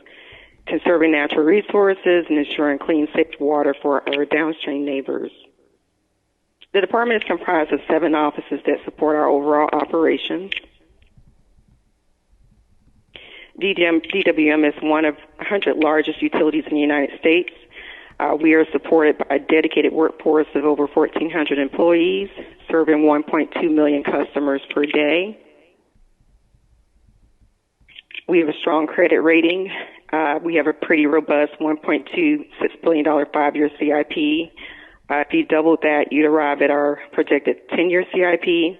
conserving natural resources, and ensuring clean, safe water for our downstream neighbors. The department is comprised of 7 offices that support our overall operations. DWM is one of 100 largest utilities in the United States. We are supported by a dedicated workforce of over 1,400 employees, serving 1.2 million customers per day. We have a strong credit rating. We have a pretty robust $1.26 billion 5-year CIP. If you doubled that, you'd arrive at our projected 10-year CIP.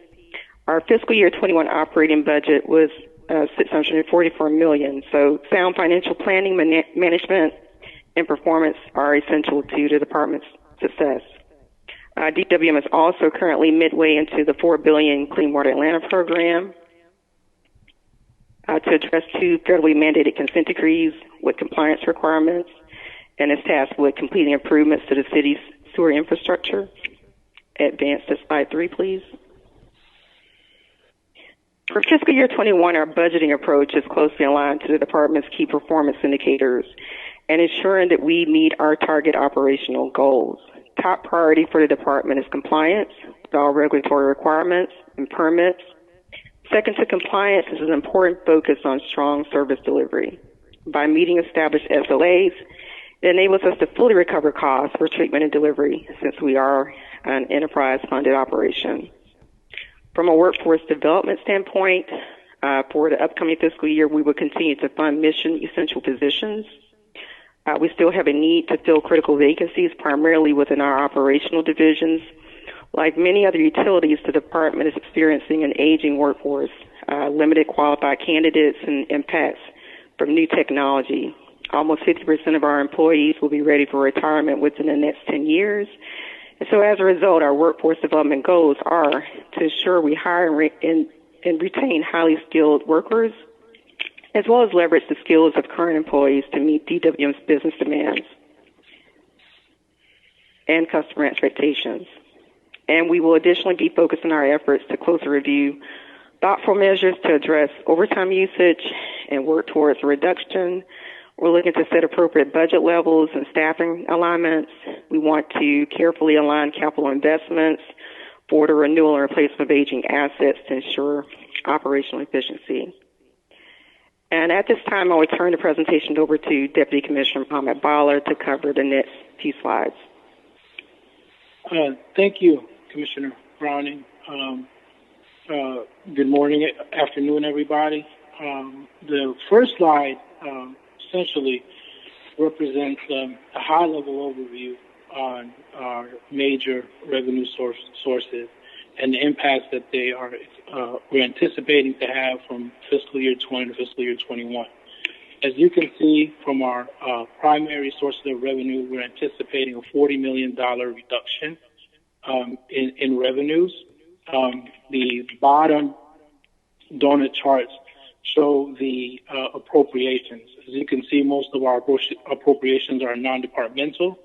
Our fiscal year 21 operating budget was $644 million. So sound financial planning, management, and performance are essential to the department's success. DWM is also currently midway into the $4 billion Clean Water Atlanta program to address 2 federally mandated consent decrees with compliance requirements. and is tasked with completing improvements to the city's sewer infrastructure. Advance to slide 3, please. For fiscal year 21, our budgeting approach is closely aligned to the department's key performance indicators and ensuring that we meet our target operational goals. Top priority for the department is compliance with all regulatory requirements and permits. Second to compliance is an important focus on strong service delivery. By meeting established SLAs, it enables us to fully recover costs for treatment and delivery since we are an enterprise-funded operation. From a workforce development standpoint, for the upcoming fiscal year, we will continue to fund mission-essential positions. We still have a need to fill critical vacancies, primarily within our operational divisions. Like many other utilities, the department is experiencing an aging workforce, limited qualified candidates, and impacts from new technology. Almost 50% of our employees will be ready for retirement within the next 10 years. And so as a result, our workforce development goals are to ensure we hire and retain highly skilled workers, as well as leverage the skills of current employees to meet DWM's business demands and customer expectations. And we will additionally be focusing our efforts to closely review thoughtful measures to address overtime usage and work towards a reduction. We're looking to set appropriate budget levels and staffing alignments. We want to carefully align capital investments for the renewal and replacement of aging assets to ensure operational efficiency. And at this time, I will turn the presentation over to Deputy Commissioner Mohammed Baller to cover the next few slides. Thank you, Commissioner Browning. Good morning, afternoon, everybody. The first slide essentially represents a high-level overview on our major revenue sources and the impacts that we're anticipating to have from fiscal year 20 to fiscal year 21. As you can see from our primary sources of revenue, we're anticipating a $40 million reduction in revenues. The bottom donut charts show the appropriations. As you can see, most of our appropriations are non-departmental.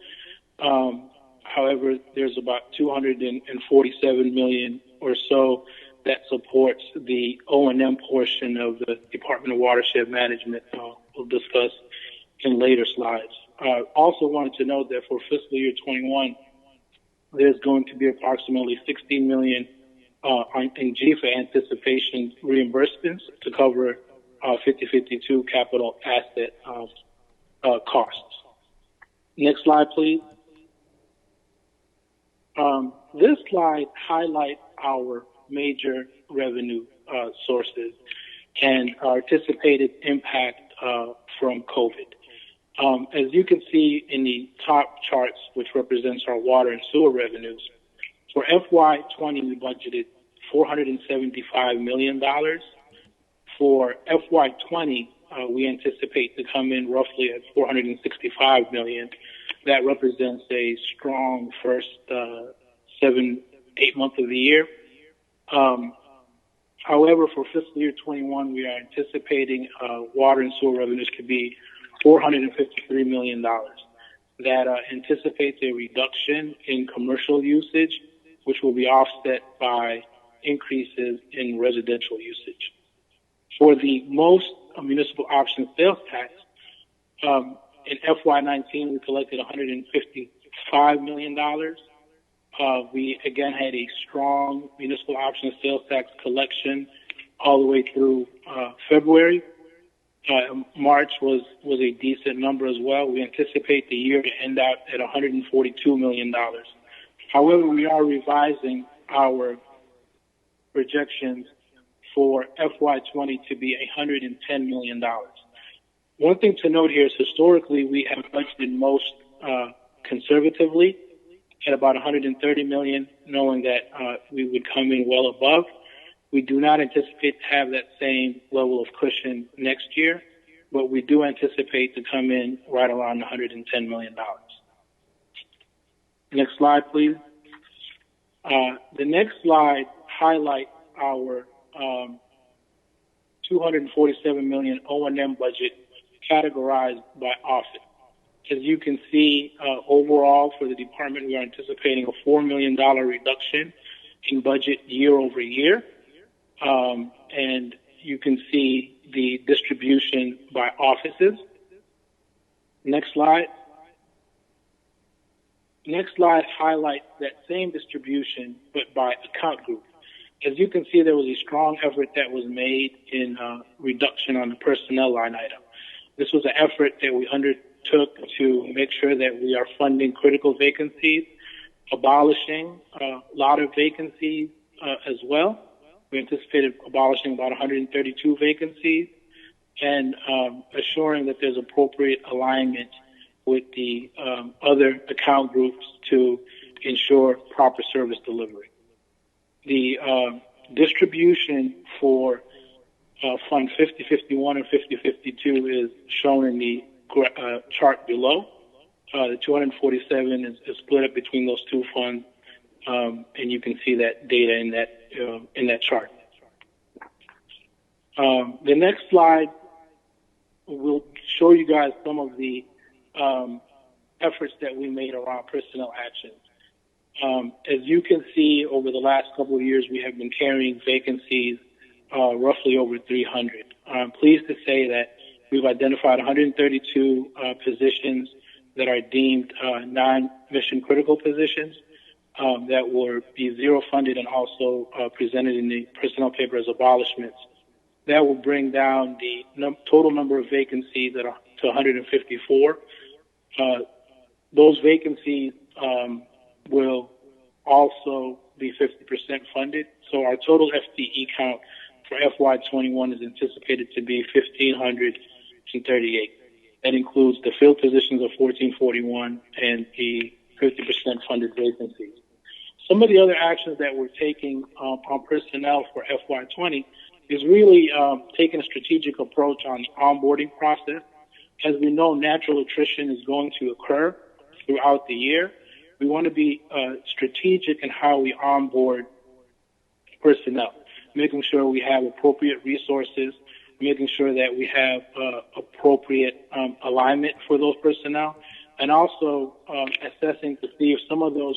However, there's about $247 million or so that supports the O&M portion of the Department of Watershed Management. We'll discuss in later slides. Also wanted to note that for fiscal year 21, there's going to be approximately $16 million in GFA anticipation reimbursements to cover 5052 capital asset costs. Next slide, please. This slide highlights our major revenue sources and our anticipated impact from COVID. As you can see in the top charts, which represents our water and sewer revenues, for FY20 we budgeted $475 million. For FY20, we anticipate to come in roughly at $465 million. That represents a strong first 7-8 months of the year. However, for fiscal year 21, we are anticipating water and sewer revenues to be $453 million. That anticipates a reduction in commercial usage, which will be offset by increases in residential usage. For the most municipal option sales tax, in FY19, we collected $155 million. We again had a strong municipal option sales tax collection all the way through February. March was a decent number as well. We anticipate the year to end out at $142 million. However, we are revising our projections for FY20 to be $110 million. One thing to note here is historically we have budgeted most conservatively at about $130 million, knowing that we would come in well above. We do not anticipate to have that same level of cushion next year, but we do anticipate to come in right around $110 million. Next slide, please. The next slide highlights our $247 million O&M budget categorized by office. As you can see, overall for the department, we are anticipating a $4 million reduction in budget year over year. And you can see the distribution by offices. Next slide. Next slide highlights that same distribution, but by account group. As you can see, there was a strong effort that was made in reduction on the personnel line item. This was an effort that we undertook to make sure that we are funding critical vacancies, abolishing a lot of vacancies as well. We anticipated abolishing about 132 vacancies and assuring that there's appropriate alignment with the other account groups to ensure proper service delivery. The distribution for Fund 5051 and 5052 is shown in the chart below. The 247 is split up between those two funds, and you can see that data in that chart. The next slide will show you guys some of the efforts that we made around personnel actions. As you can see, over the last couple of years, we have been carrying vacancies roughly over 300. I'm pleased to say that we've identified 132 positions that are deemed non-mission critical positions that will be zero funded and also presented in the personnel paper as abolishments. That will bring down the total number of vacancies to 154. Those vacancies will also be 50% funded. So our total FTE count for FY21 is anticipated to be 1,538. That includes the field positions of 1441 and the 50% funded vacancies. Some of the other actions that we're taking on personnel for FY20 is really taking a strategic approach on the onboarding process. As we know, natural attrition is going to occur throughout the year. We want to be strategic in how we onboard personnel, making sure we have appropriate resources, making sure that we have appropriate alignment for those personnel, and also assessing to see if some of those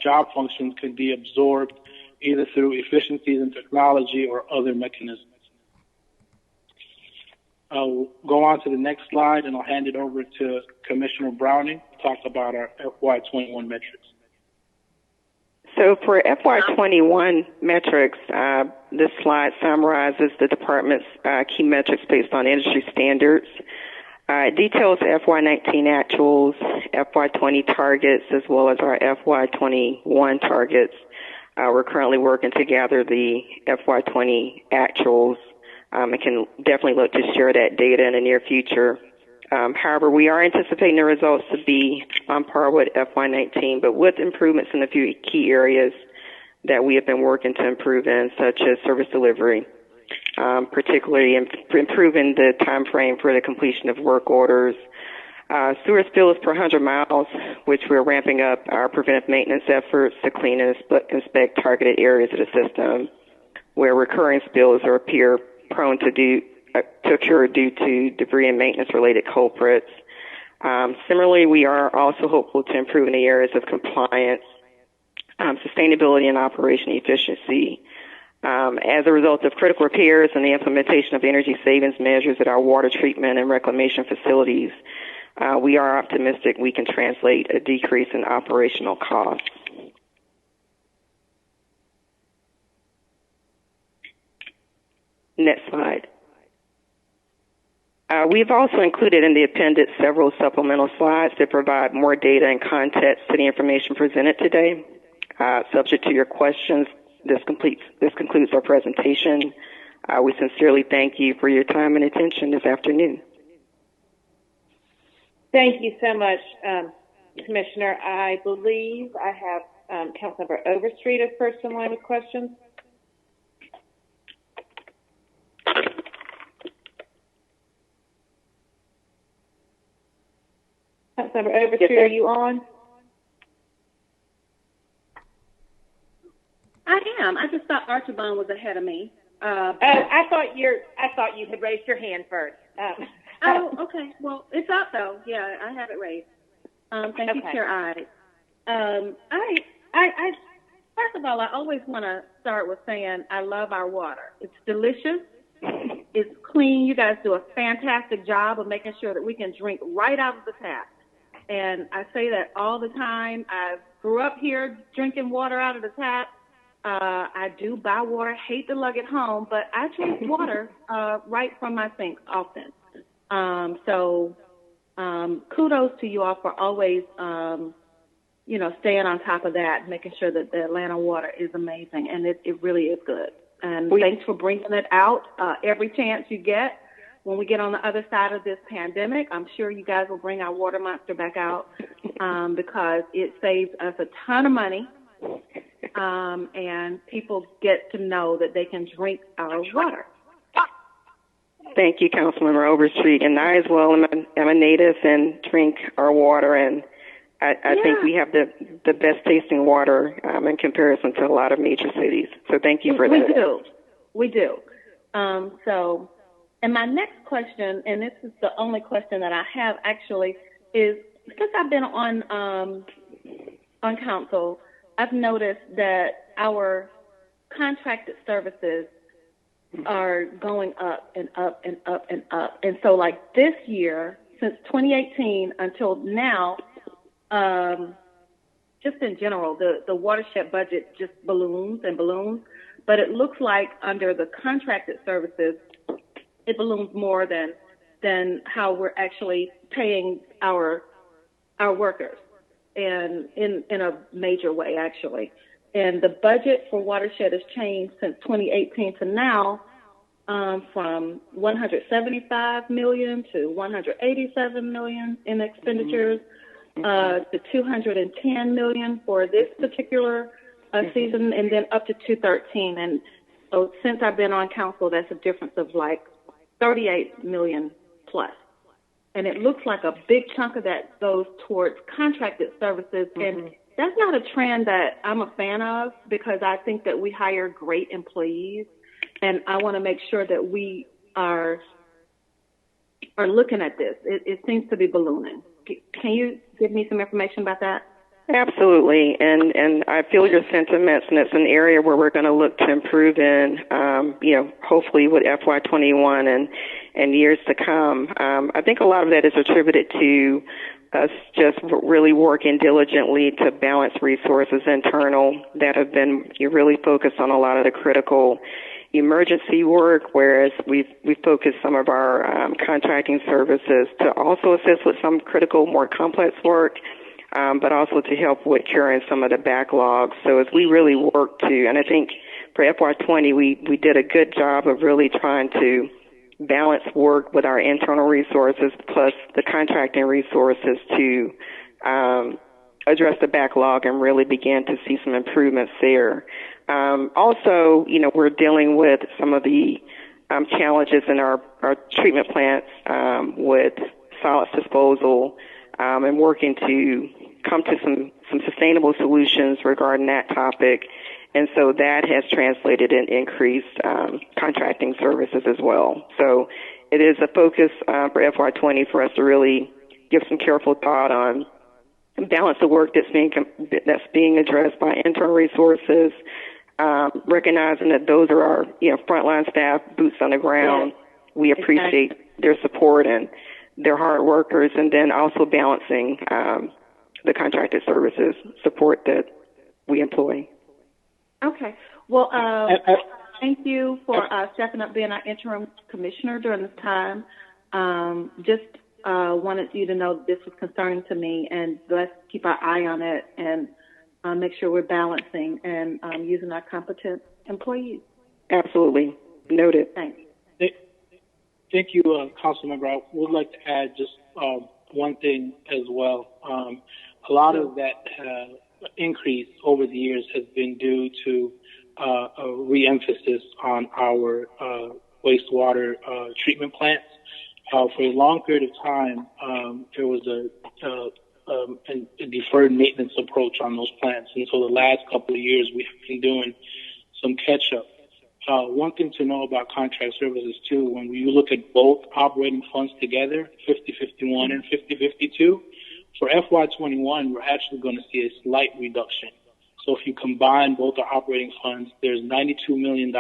job functions can be absorbed either through efficiencies in technology or other mechanisms. I'll go on to the next slide, and I'll hand it over to Commissioner Browning to talk about our FY21 metrics. So for FY21 metrics, this slide summarizes the department's key metrics based on industry standards. It details FY19 actuals, FY20 targets, as well as our FY21 targets. We're currently working to gather the FY20 actuals and can definitely look to share that data in the near future. However, we are anticipating the results to be on par with FY19, but with improvements in a few key areas that we have been working to improve in, such as service delivery, particularly improving the time frame for the completion of work orders, sewer spills per 100 miles, which we're ramping up our preventive maintenance efforts to clean and inspect targeted areas of the system where recurring spills appear prone to occur due to debris and maintenance-related culprits. Similarly, we are also hopeful to improve in the areas of compliance, sustainability, and operation efficiency. As a result of critical repairs and the implementation of energy savings measures at our water treatment and reclamation facilities, we are optimistic we can translate a decrease in operational costs. Next slide. We've also included in the appendix several supplemental slides that provide more data and context to the information presented today. Subject to your questions, this concludes our presentation. We sincerely thank you for your time and attention this afternoon. Thank you so much, Commissioner. I believe I have Councilmember Overstreet as first in line with questions. Councilmember Overstreet, are you on? I am. I just thought Archibald was ahead of me. I thought you had raised your hand first. Oh, okay. Well, it's up though. Yeah, I have it raised. Thank you, Chair Ide. I first of all, I always want to start with saying I love our water. It's delicious. It's clean. You guys do a fantastic job of making sure that we can drink right out of the tap. And I say that all the time. I grew up here drinking water out of the tap. I do buy water, hate to lug it home, but I drink water right from my sink often. So kudos to you all for always, staying on top of that, making sure that the Atlanta water is amazing, and it really is good. And thanks for bringing it out every chance you get. When we get on the other side of this pandemic, I'm sure you guys will bring our water monster back out because it saves us a ton of money, and people get to know that they can drink our water. Thank you, Councilmember Overstreet. And I as well am a native and drink our water, and I think we have the best tasting water in comparison to a lot of major cities. So thank you for that. We do. And my next question, and this is the only question that I have actually, is since I've been on council, I've noticed that our contracted services are going up and up and up and up. And so like this year, since 2018 until now, just in general, the watershed budget just balloons and balloons. But it looks like under the contracted services, it balloons more than how we're actually paying our workers, and in a major way actually. And the budget for watershed has changed since 2018 to now, from $175 million to $187 million in expenditures, to $210 million for this particular season, and then up to $213. And so since I've been on council, that's a difference of like $38 million plus. And it looks like a big chunk of that goes towards contracted services. And that's not a trend that I'm a fan of, because I think that we hire great employees, and I want to make sure that we are looking at this. It seems to be ballooning. Can you give me some information about that? Absolutely, and I feel your sentiments, and it's an area where we're going to look to improve in, hopefully with FY21 and years to come. I think a lot of that is attributed to us just really working diligently to balance resources internal that have been really focused on a lot of the critical emergency work, whereas we've focused some of our contracting services to also assist with some critical, more complex work, but also to help with curing some of the backlogs. So as we really work to, and I think for FY20, we did a good job of really trying to balance work with our internal resources plus the contracting resources to address the backlog and really begin to see some improvements there. Also, we're dealing with some of the challenges in our treatment plants with solids disposal, and working to come to some sustainable solutions regarding that topic. And so that has translated in increased contracting services as well. So it is a focus for FY20 for us to really give some careful thought on balance the work that's being addressed by internal resources, recognizing that those are our frontline staff, boots on the ground. We appreciate their support and their hard workers, and then also balancing the contracted services support that we employ. Okay. Well, thank you for stepping up, being our interim commissioner during this time. Just wanted you to know this was concerning to me, and let's keep our eye on it and make sure we're balancing and using our competent employees. Absolutely. Noted. Thanks. Thank you, Councilmember. I would like to add just one thing as well. A lot of that increase over the years has been due to a re-emphasis on our wastewater treatment plants. For a long period of time, there was a deferred maintenance approach on those plants. And so the last couple of years, we have been doing some catch-up. One thing to know about contract services too, when you look at both operating funds together, 5051 and 5052, for FY21, we're actually going to see a slight reduction. So if you combine both the operating funds, there's $92 million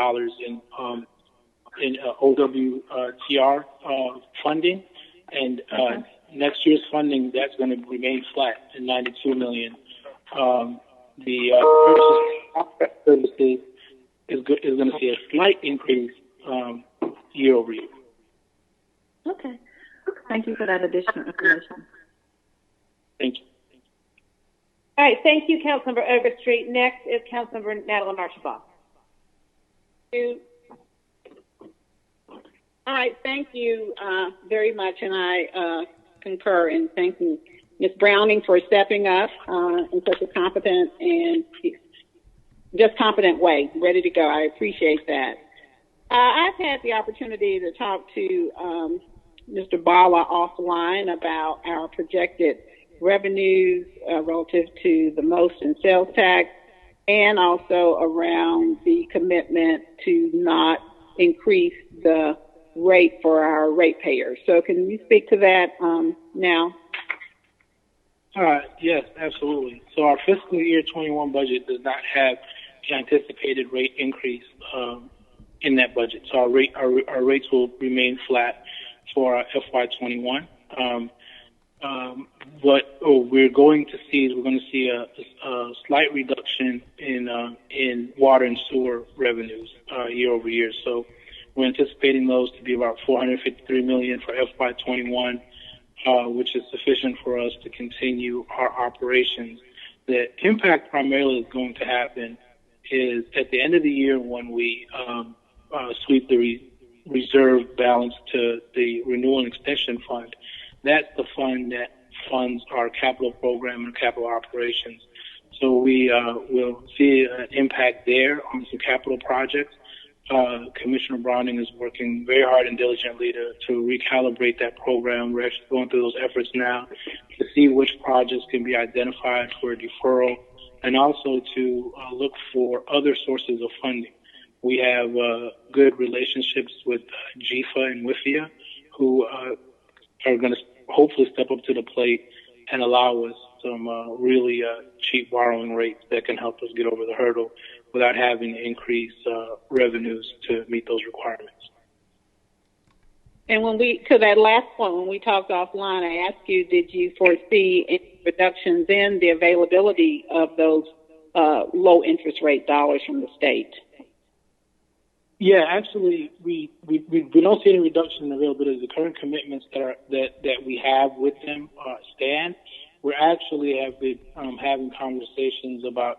in OWTR funding, and next year's funding, that's going to remain flat at $92 million. The contract services is going to see a slight increase year over year. Okay. Thank you for that additional information. Thank you. All right. Thank you, Councilmember Overstreet. Next is Councilmember Natalie Archibald. All right. Thank you very much, and I concur in thanking Ms. Browning for stepping up in such a competent and just competent way, ready to go. I appreciate that. I've had the opportunity to talk to Mr. Bala offline about our projected revenues relative to the most in sales tax, and also around the commitment to not increase the rate for our ratepayers. So can you speak to that now? Yes, absolutely. So our fiscal year 21 budget does not have the anticipated rate increase in that budget. So our rates will remain flat for our FY21. What we're going to see is a slight reduction in water and sewer revenues year over year. So we're anticipating those to be about $453 million for FY21, which is sufficient for us to continue our operations. The impact primarily is going to happen is at the end of the year when we sweep the reserve balance to the renewal and extension fund. That's the fund that funds our capital program and capital operations. So we will see an impact there on some capital projects. Commissioner Browning is working very hard and diligently to recalibrate that program. We're actually going through those efforts now to see which projects can be identified for deferral, and also to look for other sources of funding. We have good relationships with GFA and WIFIA, who are going to hopefully step up to the plate and allow us some really cheap borrowing rates that can help us get over the hurdle without having to increase revenues to meet those requirements. And to that last point, when we talked offline, I asked you, did you foresee any reductions in the availability of those low interest rate dollars from the state? Yeah, actually, we don't see any reduction in availability. The current commitments that we have with them stand. We actually have been having conversations about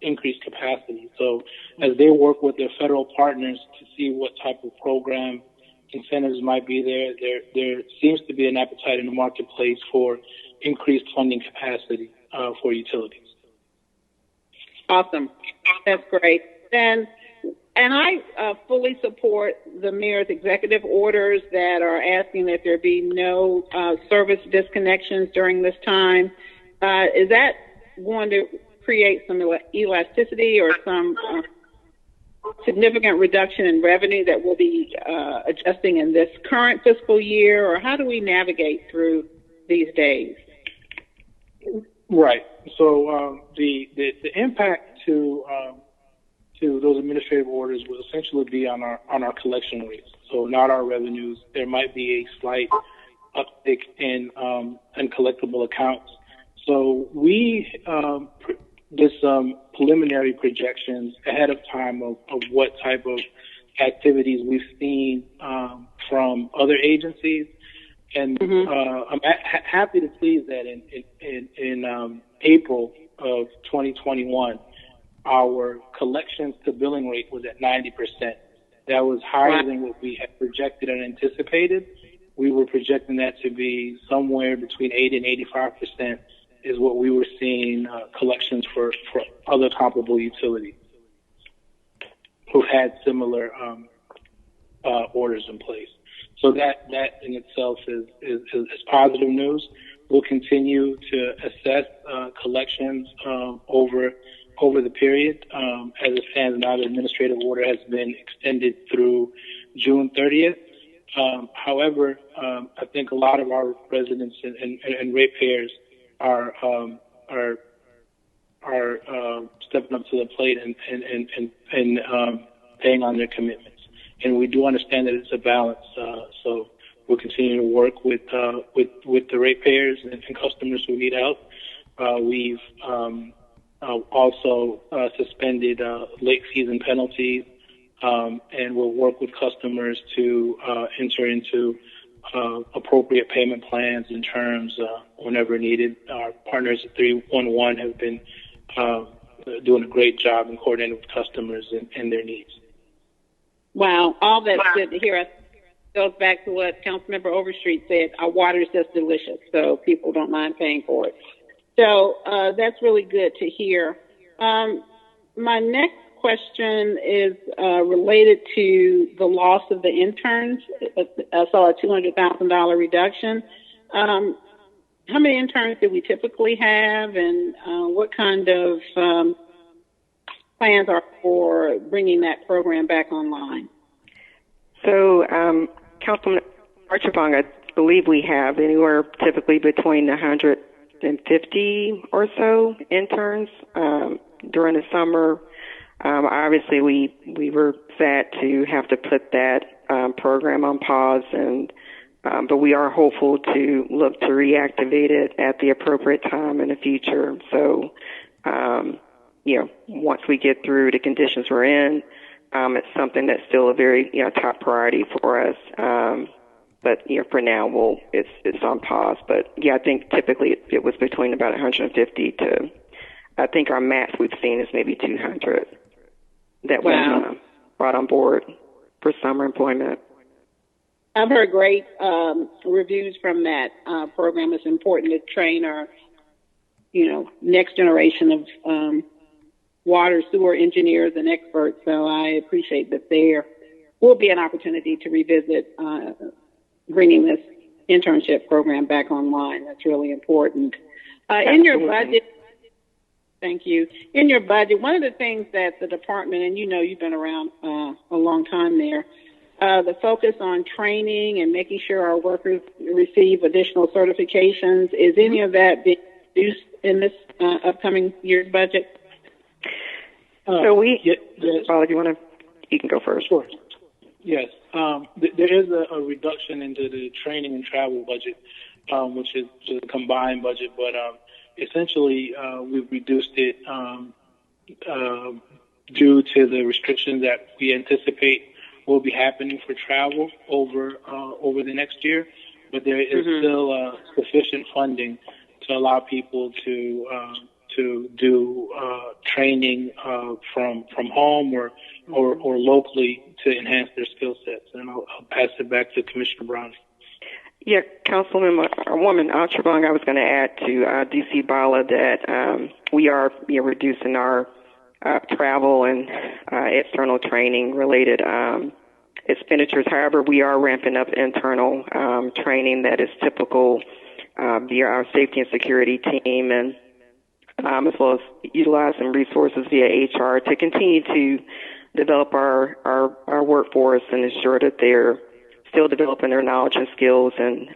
increased capacity. So as they work with their federal partners to see what type of program incentives might be there seems to be an appetite in the marketplace for increased funding capacity for utilities. Awesome. That's great. And I fully support the mayor's executive orders that are asking that there be no service disconnections during this time. Is that going to create some elasticity or some significant reduction in revenue that we'll be adjusting in this current fiscal year, or how do we navigate through these days? Right. So the impact to those administrative orders will essentially be on our collection rates, so not our revenues. There might be a slight uptick in collectible accounts. So we did some preliminary projections ahead of time of what type of activities we've seen from other agencies, and I'm happy to please that in April of 2021. Our collections to billing rate was at 90%. That was higher than what we had projected and anticipated. We were projecting that to be somewhere between 80 and 85% is what we were seeing collections for other comparable utilities who had similar orders in place. So that in itself is positive news. We'll continue to assess collections over over the period. As it stands now, the administrative order has been extended through June 30th. However, I think a lot of our residents and ratepayers are stepping up to the plate and paying on their commitments. And we do understand that it's a balance. So we'll continue to work with the ratepayers and customers who need help. We've also suspended late fees and penalties, and we'll work with customers to enter into appropriate payment plans and terms whenever needed. Our partners at 311 have been doing a great job in coordinating with customers and their needs. Wow, all that's good to hear. It goes back to what Councilmember Overstreet said. Our water is just delicious, so people don't mind paying for it. So that's really good to hear. My next question is related to the loss of the interns. I saw a $200,000 reduction. How many interns do we typically have, and what kind of plans are for bringing that program back online? So, Councilman Archibong, I believe we have anywhere typically between 150 or so interns during the summer. Obviously, we were sad to have to put that program on pause, and but we are hopeful to look to reactivate it at the appropriate time in the future. So, once we get through the conditions we're in, it's something that's still a very top priority for us. But for now, it's on pause. But I think typically it was between about 150 to, I think our max we've seen is maybe 200 that was brought on board for summer employment. I've heard great reviews from that program. It's important to train our, next generation of water, sewer engineers and experts. So I appreciate that there will be an opportunity to revisit bringing this internship program back online. That's really important. In your budget, thank you. In your budget, one of the things that the department, and you've been around a long time there, the focus on training and making sure our workers receive additional certifications, is any of that being reduced in this upcoming year's budget? So Paul, if you can go first. Sure. Yes. There is a reduction into the training and travel budget, which is a combined budget, but essentially we've reduced it due to the restrictions that we anticipate will be happening for travel over the next year. But there is still sufficient funding to allow people to do training from home or locally to enhance their skill sets. And I'll pass it back to Commissioner Brown. Yeah, Councilwoman Archibong, I was going to add to D.C. Bala that we are reducing our travel and external training related expenditures. However, we are ramping up internal training that is typical via our safety and security team, and as well as utilizing resources via HR to continue to develop our workforce and ensure that they're still developing their knowledge and skills and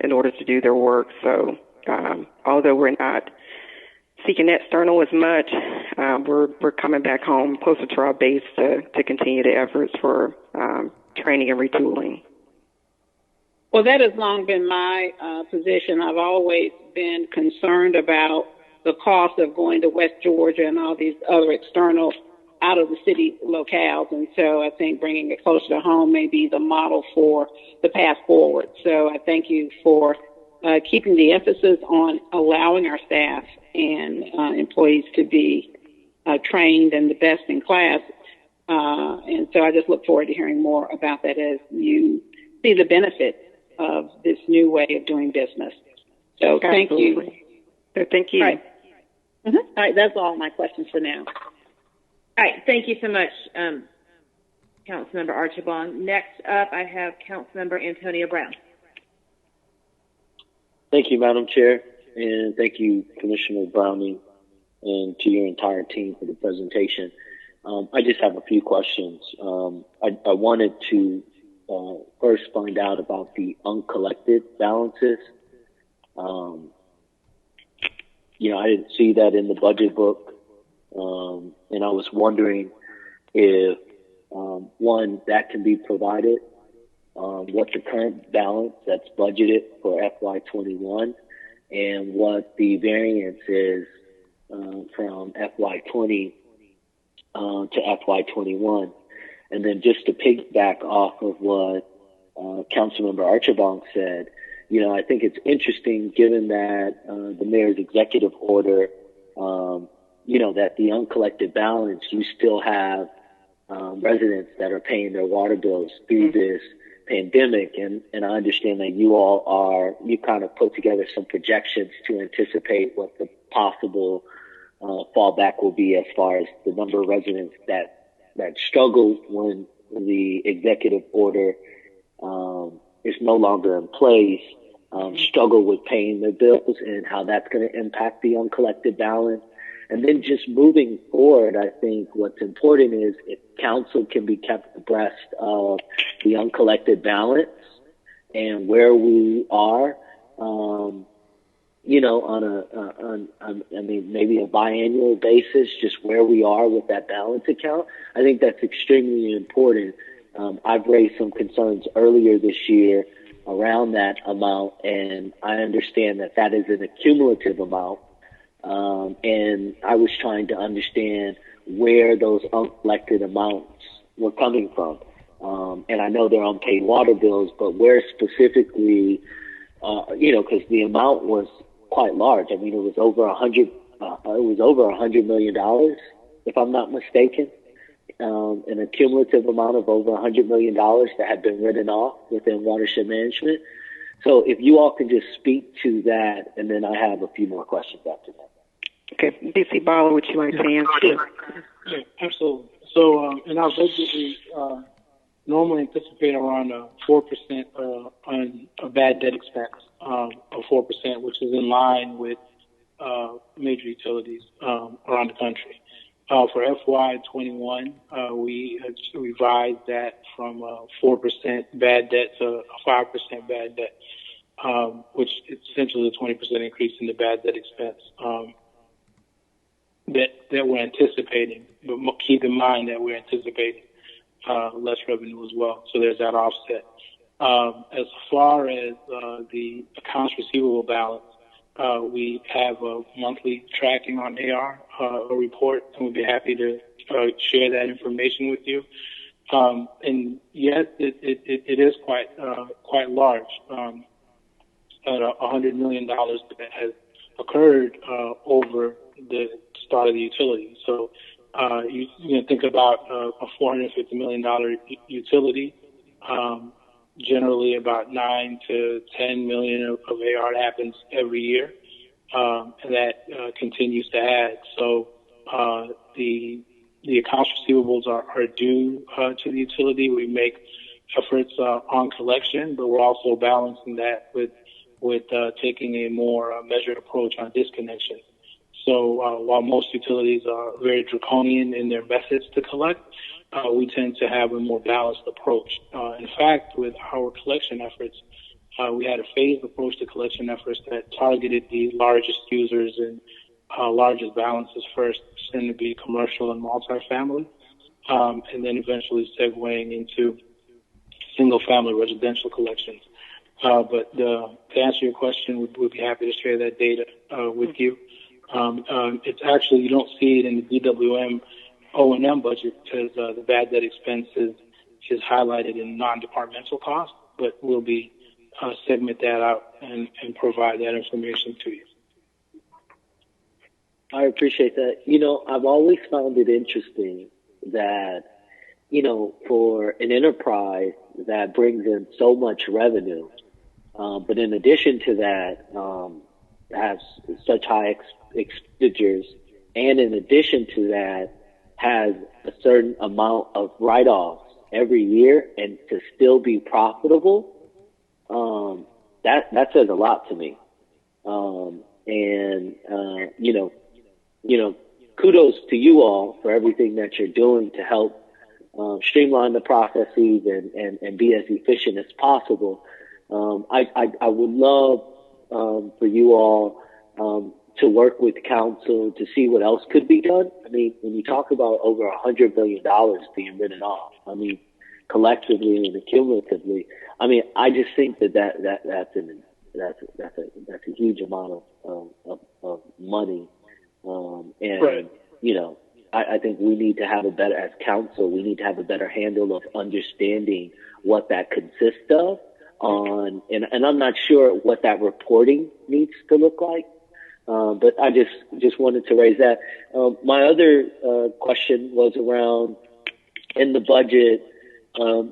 in order to do their work. So although we're not seeking external as much, we're coming back home closer to our base to continue the efforts for training and retooling. Well, that has long been my position. I've always been concerned about the cost of going to West Georgia and all these other external out of the city locales. And so I think bringing it closer to home may be the model for the path forward. So I thank you for keeping the emphasis on allowing our staff and employees to be trained and the best in class. And so I just look forward to hearing more about that as you see the benefit of this new way of doing business. So thank you. Thank you. All right. All right, that's all my questions for now. All right, thank you so much, Councilmember Archibong. Next up, I have Councilmember Antonio Brown. Thank you, Madam Chair, and thank you, Commissioner Browning, and to your entire team for the presentation. I just have a few questions. I wanted to first find out about the uncollected balances. I didn't see that in the budget book, and I was wondering if, one, that can be provided, what the current balance that's budgeted for FY21, and what the variance is from FY20 to FY21. And then just to piggyback off of what Councilmember Archibong said, I think it's interesting given that the mayor's executive order, that the uncollected balance, you still have residents that are paying their water bills through this pandemic. And I understand that you kind of put together some projections to anticipate what the possible fallback will be as far as the number of residents that struggle when the executive order is no longer in place, struggle with paying their bills, and how that's going to impact the uncollected balance. And then just moving forward, I think what's important is if council can be kept abreast of the uncollected balance and where we are, maybe a biannual basis, just where we are with that balance account. I think that's extremely important. I've raised some concerns earlier this year around that amount, and I understand that that is an accumulative amount. And I was trying to understand where those uncollected amounts were coming from. And I know they're unpaid water bills, but where specifically, because the amount was quite large. I mean, it was over $100 million, if I'm not mistaken. An accumulative amount of over $100 million that had been written off within watershed management. So if you all can just speak to that, and then I have a few more questions after that. Okay, D.C. Bala, would you like to answer? Yeah, absolutely. So in our budget, we normally anticipate around 4% on a bad debt expense of 4%, which is in line with major utilities around the country. For FY21, we revised that from 4% bad debt to a 5% bad debt, which is essentially a 20% increase in the bad debt expense that we're anticipating. But keep in mind that we're anticipating less revenue as well. So there's that offset. As far as the accounts receivable balance, we have a monthly tracking on AR, a report, and we'd be happy to share that information with you. And yes, it is quite large. $100 million that has occurred over the start of the utility. So you think about a $450 million utility. Generally, about 9 to 10 million of AR happens every year, and that continues to add. So the accounts receivables are due to the utility. We make efforts on collection, but we're also balancing that with taking a more measured approach on disconnection. So while most utilities are very draconian in their methods to collect, we tend to have a more balanced approach. In fact, with our collection efforts, we had a phased approach to collection efforts that targeted the largest users and largest balances first, tend to be commercial and multifamily, and then eventually segueing into single-family residential collections. But to answer your question, we'd be happy to share that data with you. It's actually, you don't see it in the DWM O&M budget because the bad debt expense is highlighted in non-departmental costs, but we'll be segment that out and provide that information to you. I appreciate that. I've always found it interesting that, for an enterprise that brings in so much revenue, but in addition to that, has such high expenditures, and in addition to that, has a certain amount of write-offs every year, and to still be profitable, that says a lot to me. kudos to you all for everything that you're doing to help streamline the processes and be as efficient as possible. I would love for you all to work with council to see what else could be done. I mean, when you talk about over $100 million being written off, I mean, collectively and cumulatively, I mean, I just think that's a huge amount of money, and right. You know, I think we need to have as council, we need to have a better handle of understanding what that consists of. And I'm not sure what that reporting needs to look like. But I just wanted to raise that. My other question was around in the budget.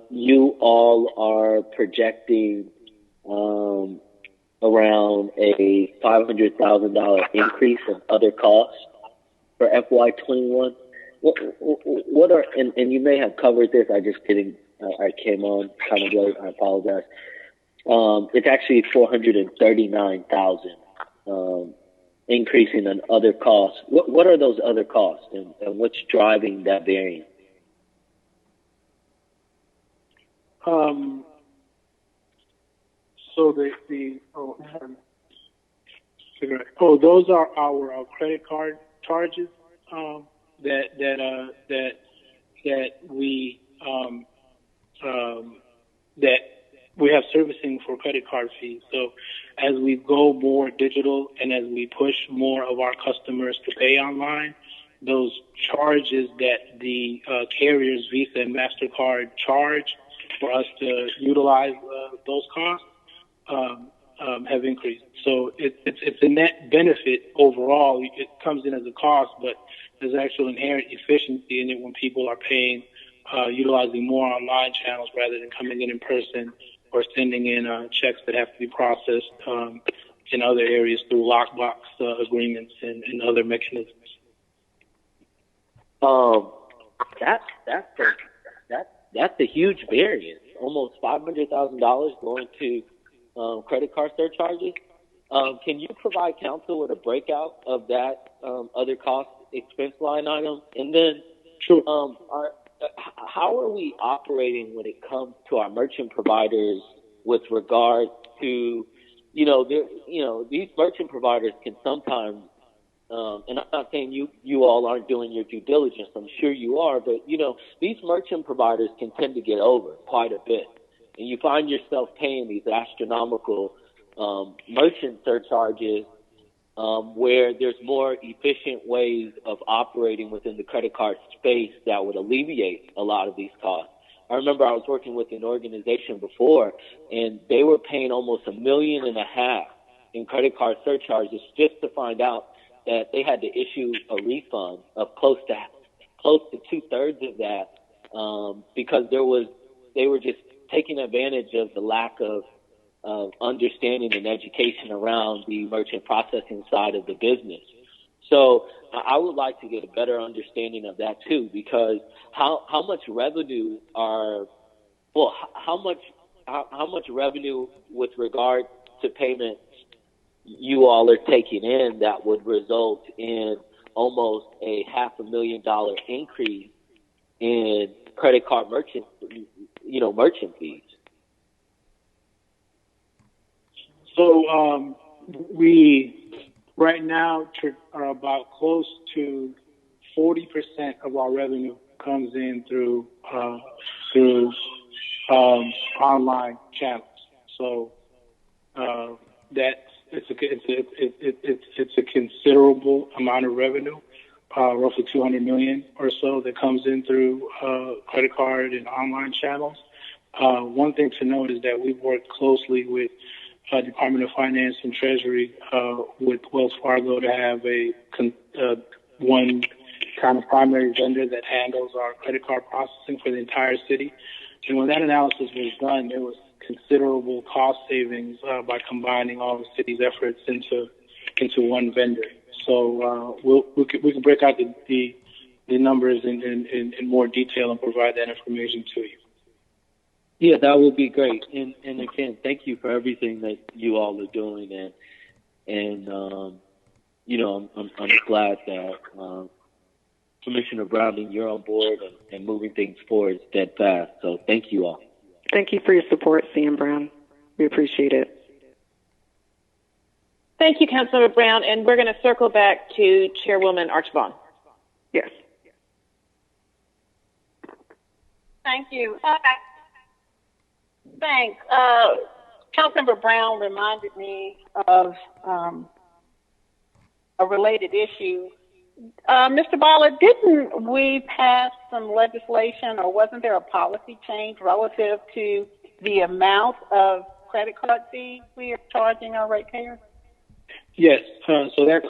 You all are projecting around a $500,000 increase in other costs for FY21. What are and you may have covered this. I just didn't. I came on kind of late. I apologize. It's actually 439,000 increasing in other costs. What are those other costs, and what's driving that variance? So those are our credit card charges that we have servicing for credit card fees. So as we go more digital and as we push more of our customers to pay online, those charges that the carriers, Visa and MasterCard, charge for us to utilize those costs have increased. So it's a net benefit overall. It comes in as a cost, but there's actual inherent efficiency in it when people are paying, utilizing more online channels rather than coming in person or sending in checks that have to be processed in other areas through lockbox agreements and other mechanisms. That's a huge variance. Almost $500,000 going to credit card surcharges. Can you provide council with a breakout of that other cost expense line item? And then, sure. How are we operating when it comes to our merchant providers with regard to, these merchant providers can sometimes, and I'm not saying you all aren't doing your due diligence. I'm sure you are, but these merchant providers can tend to get over quite a bit, and you find yourself paying these astronomical merchant surcharges where there's more efficient ways of operating within the credit card space that would alleviate a lot of these costs. I remember I was working with an organization before, and they were paying almost $1.5 million in credit card surcharges just to find out that they had to issue a refund of close to 2/3 of that because they were just taking advantage of the lack of understanding and education around the merchant processing side of the business. So I would like to get a better understanding of that too, because how much revenue with regard to payments you all are taking in that would result in almost a $500,000 increase in credit card merchant fees. So we right now are about close to 40% of our revenue comes in through online channels. So it's a considerable amount of revenue, roughly $200 million or so that comes in through credit card and online channels. One thing to note is that we've worked closely with Department of Finance and Treasury with Wells Fargo to have one kind of primary vendor that handles our credit card processing for the entire city. And when that analysis was done, there was considerable cost savings by combining all the city's efforts into one vendor. So we can break out the numbers in more detail and provide that information to you. Yeah, that would be great. And again, thank you for everything that you all are doing. And I'm glad that Commissioner Browning, you're on board and moving things forward steadfast. So thank you all. Thank you for your support, CM Brown. We appreciate it. Thank you, Councilmember Brown. And we're going to circle back to Chairwoman Archibald. Yes. Thank you. Thanks. Councilmember Brown reminded me of a related issue. Mr. Bala, didn't we pass some legislation, or wasn't there a policy change relative to the amount of credit card fees we are charging our ratepayers? Yes. So that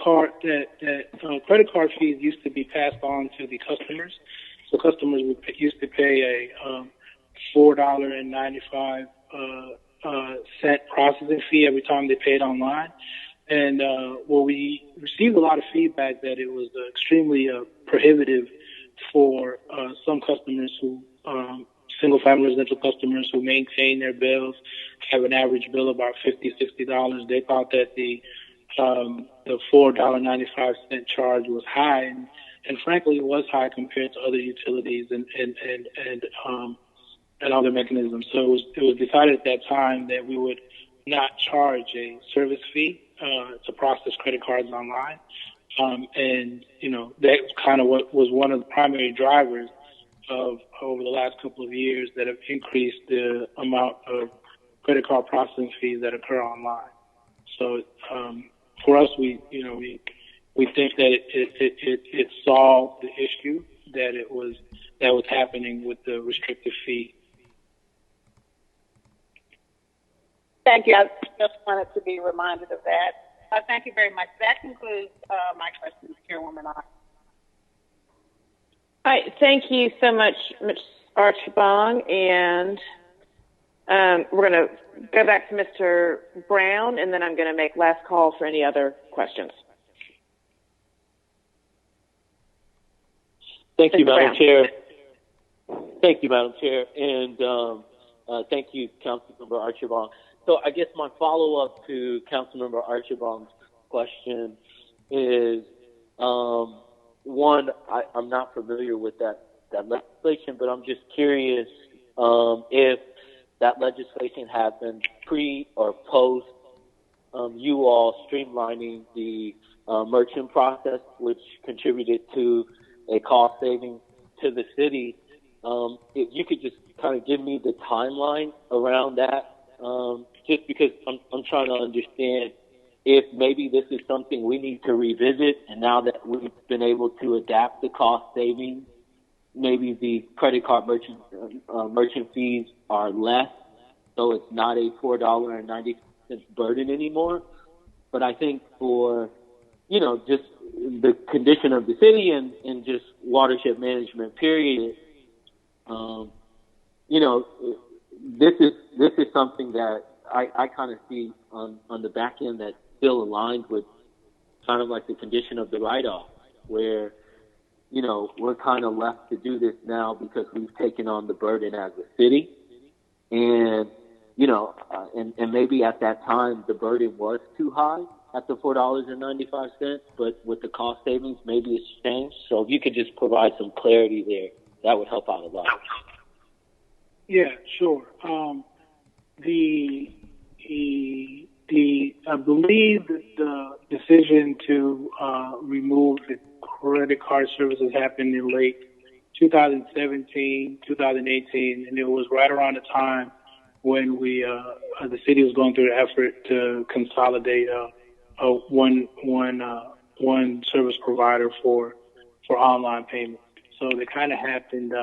credit card fees used to be passed on to the customers. So customers used to pay a $4.95 processing fee every time they paid online. And we received a lot of feedback that it was extremely prohibitive for some customers who, single-family residential customers who maintain their bills, have an average bill of about $50, $60. They thought that the $4.95 charge was high, and frankly, it was high compared to other utilities and other mechanisms. So it was decided at that time that we would not charge a service fee to process credit cards online. And, that kind of what was one of the primary drivers of over the last couple of years that have increased the amount of credit card processing fees that occur online. So for us, we think that it solved the issue that was happening with the restrictive fee. Thank you. I just wanted to be reminded of that. Thank you very much. That concludes my questions, Chairwoman. All right. Thank you so much, Ms. Archibong. And we're going to go back to Mr. Brown, and then I'm going to make last call for any other questions. Thank you, Mr. Madam Brown. Chair. Thank you, Madam Chair. And thank you, Councilmember Archibong. So I guess my follow-up to Councilmember Archibong's question is, one, I'm not familiar with that legislation, but I'm just curious if that legislation happened pre or post you all streamlining the merchant process, which contributed to a cost saving to the city. If you could just kind of give me the timeline around that, just because I'm trying to understand if maybe this is something we need to revisit, and now that we've been able to adapt the cost savings, maybe the credit card merchant fees are less, so it's not a $4.90 burden anymore. But I think for, just the condition of the city and just watershed management period, this is something that I kind of see on the back end that still aligns with kind of like the condition of the write-off, where, we're kind of left to do this now because we've taken on the burden as a city. And, and maybe at that time the burden was too high at the $4.95, but with the cost savings, maybe it's changed. So if you could just provide some clarity there, that would help out a lot. Yeah, sure. I believe that the decision to remove the credit card services happened in late 2017, 2018, and it was right around the time when the city was going through the effort to consolidate one service provider for online payments. So they kind of happened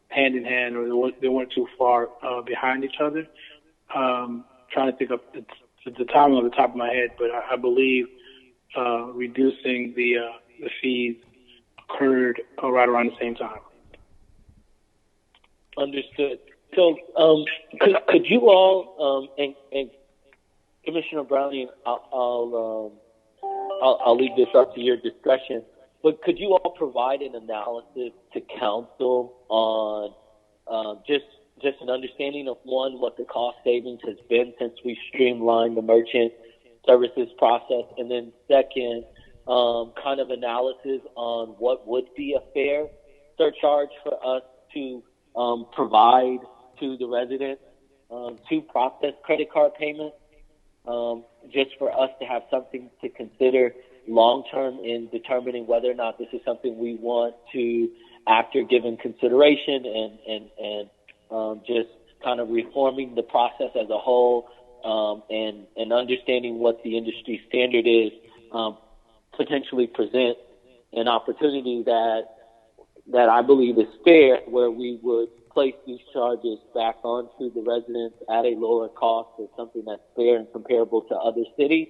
hand in hand, or they weren't too far behind each other. Trying to think of the timing on the top of my head, but I believe reducing the fees occurred right around the same time. Understood. So, could you all and Commissioner Browning, I'll leave this up to your discretion, but could you all provide an analysis to council on just an understanding of, one, what the cost savings has been since we streamlined the merchant services process, and then second, kind of analysis on what would be a fair surcharge for us to provide to the residents to process credit card payments, just for us to have something to consider long term in determining whether or not this is something we want to, after given consideration and just kind of reforming the process as a whole, and understanding what the industry standard is, potentially present an opportunity that I believe is fair, where we would place these charges back onto the residents at a lower cost, or something that's fair and comparable to other cities,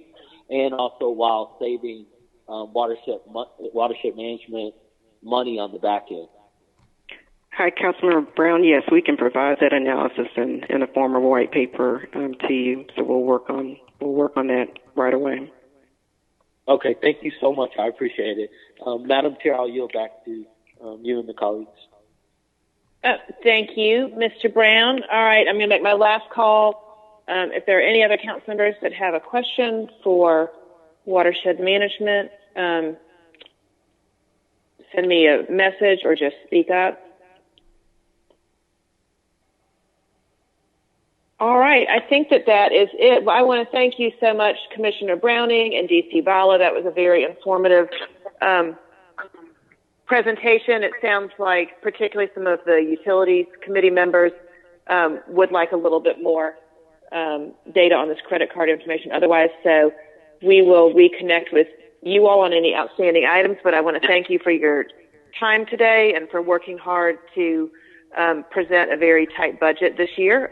and also while saving watershed management money on the back end. Hi, Councilmember Brown. Yes, we can provide that analysis in a form of white paper to you. So we'll work on that right away. Okay, thank you so much. I appreciate it. Madam Chair, I'll yield back to you and the colleagues. Thank you, Mr. Brown. All right, I'm going to make my last call. If there are any other council members that have a question for watershed management, send me a message or just speak up. All right, I think that is it. I want to thank you so much, Commissioner Browning and DC Bala. That was a very informative presentation. It sounds like particularly some of the utilities committee members would like a little bit more data on this credit card information otherwise. So we will reconnect with you all on any outstanding items, but I want to thank you for your time today and for working hard to present a very tight budget this year.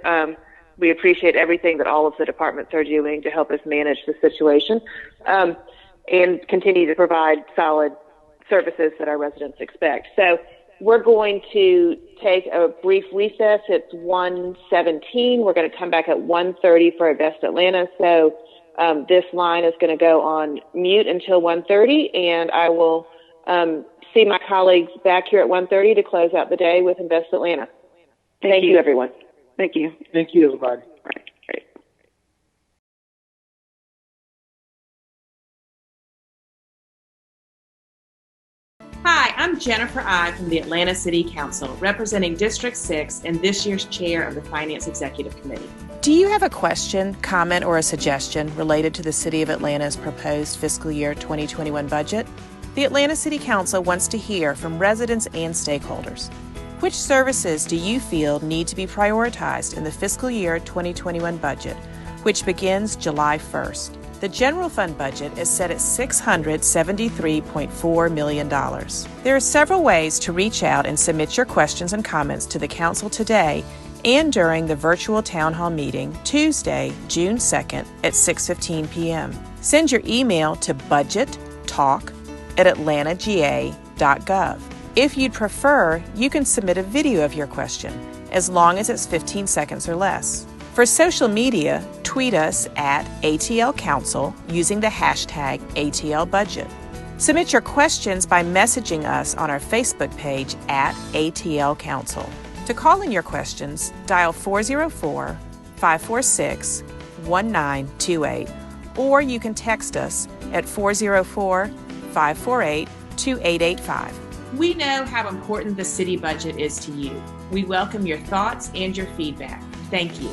We appreciate everything that all of the departments are doing to help us manage the situation and continue to provide solid services that our residents expect. So we're going to take a brief recess. It's 1:17. We're going to come back at 1:30 for Invest Atlanta. So this line is going to go on mute until 1:30, and I will see my colleagues back here at 1:30 to close out the day with Invest Atlanta. Thank you, everyone. Thank you. Thank you, everybody. Hi, I'm Jennifer I from the Atlanta City Council, representing District 6 and this year's chair of the Finance Executive Committee. Do you have a question, comment, or a suggestion related to the City of Atlanta's proposed fiscal year 2021 budget? The Atlanta City Council wants to hear from residents and stakeholders. Which services do you feel need to be prioritized in the fiscal year 2021 budget, which begins July 1st? The general fund budget is set at $673.4 million. There are several ways to reach out and submit your questions and comments to the Council today and during the virtual town hall meeting Tuesday, June 2nd at 6:15 p.m. Send your email to budgettalk@atlantaga.gov. If you'd prefer, you can submit a video of your question, as long as it's 15 seconds or less. For social media, tweet us at ATL Council using the hashtag ATLBudget. Submit your questions by messaging us on our Facebook page at ATL Council. To call in your questions, dial 404-546-1928, or you can text us at 404-548-2885. We know how important the city budget is to you. We welcome your thoughts and your feedback. Thank you.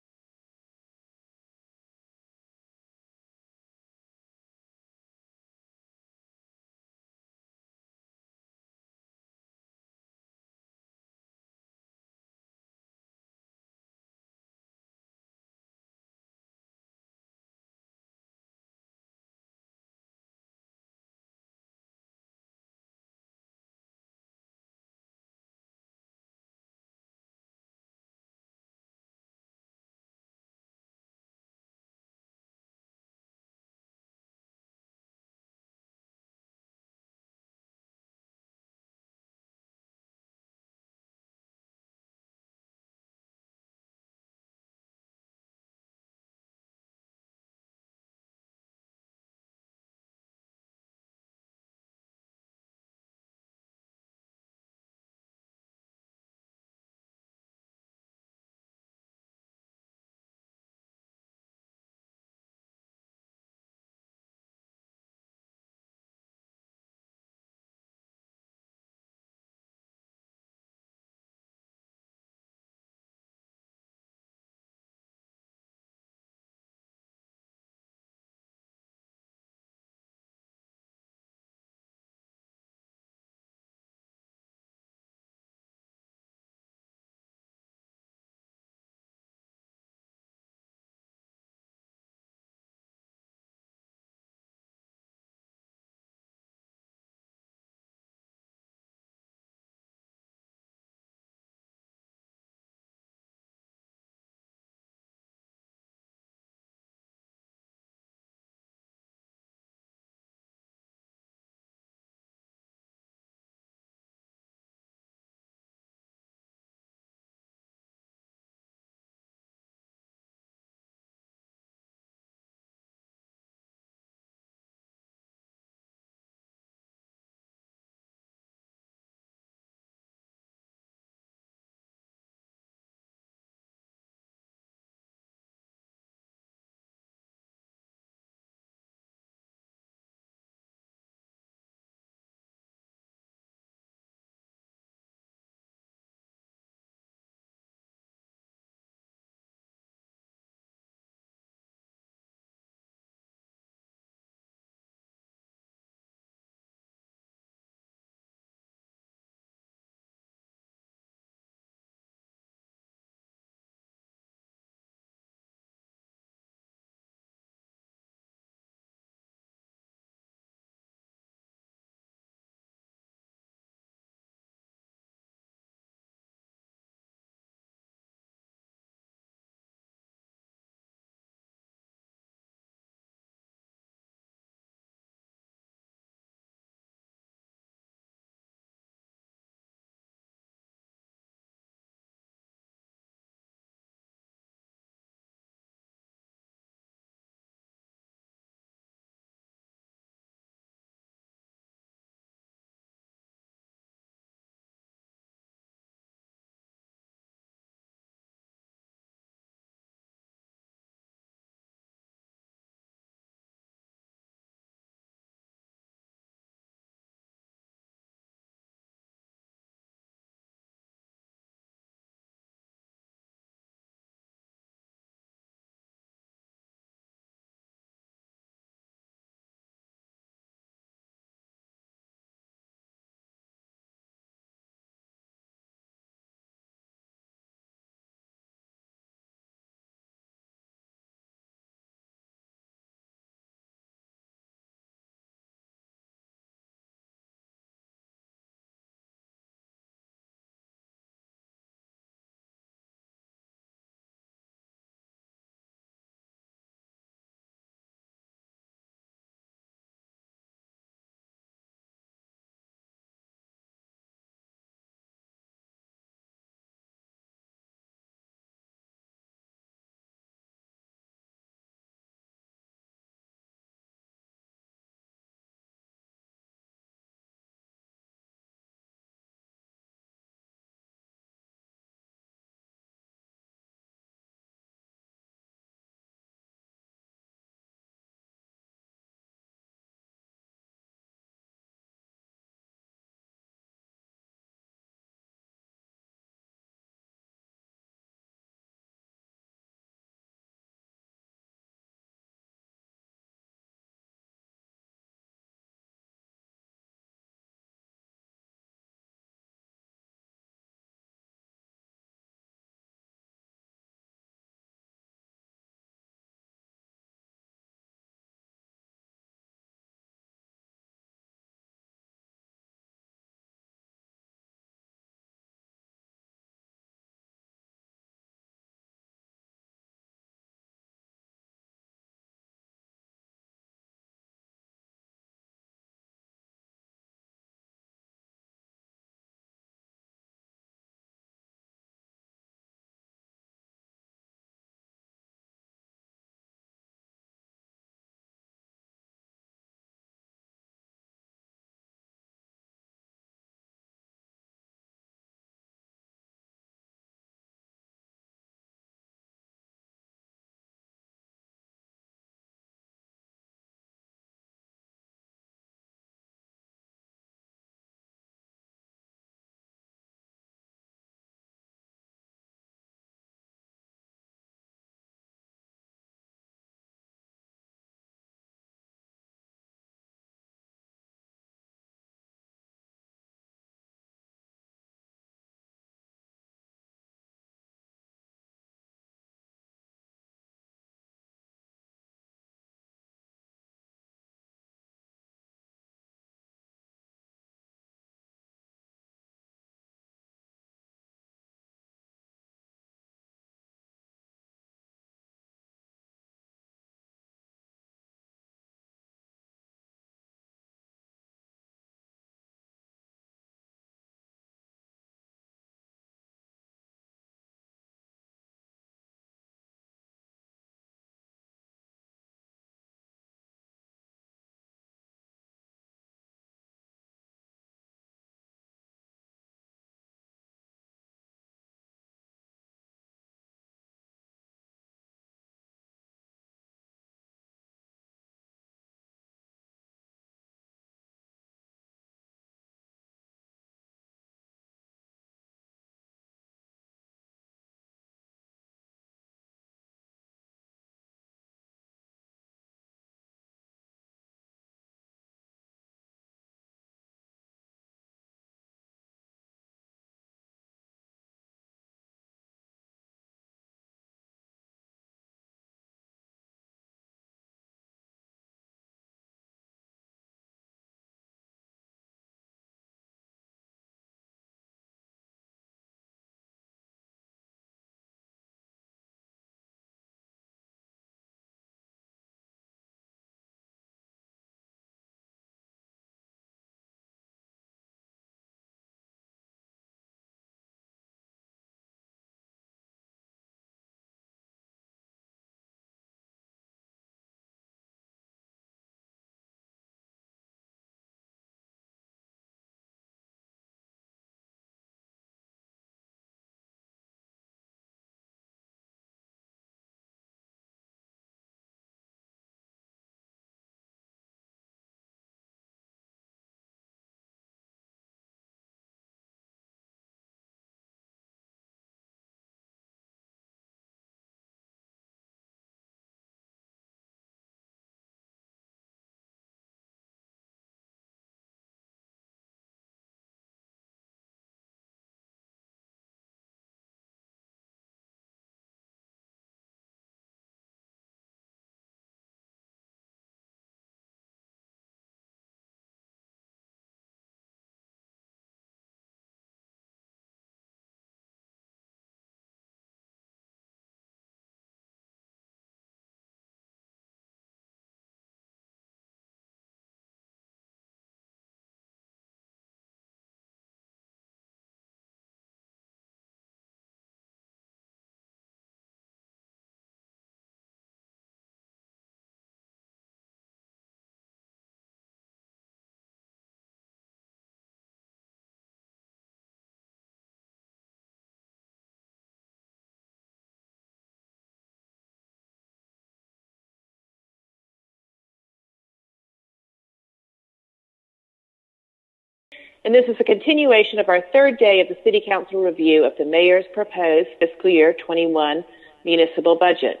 And this is a continuation of our third day of the City Council review of the Mayor's proposed fiscal year 21 municipal budget.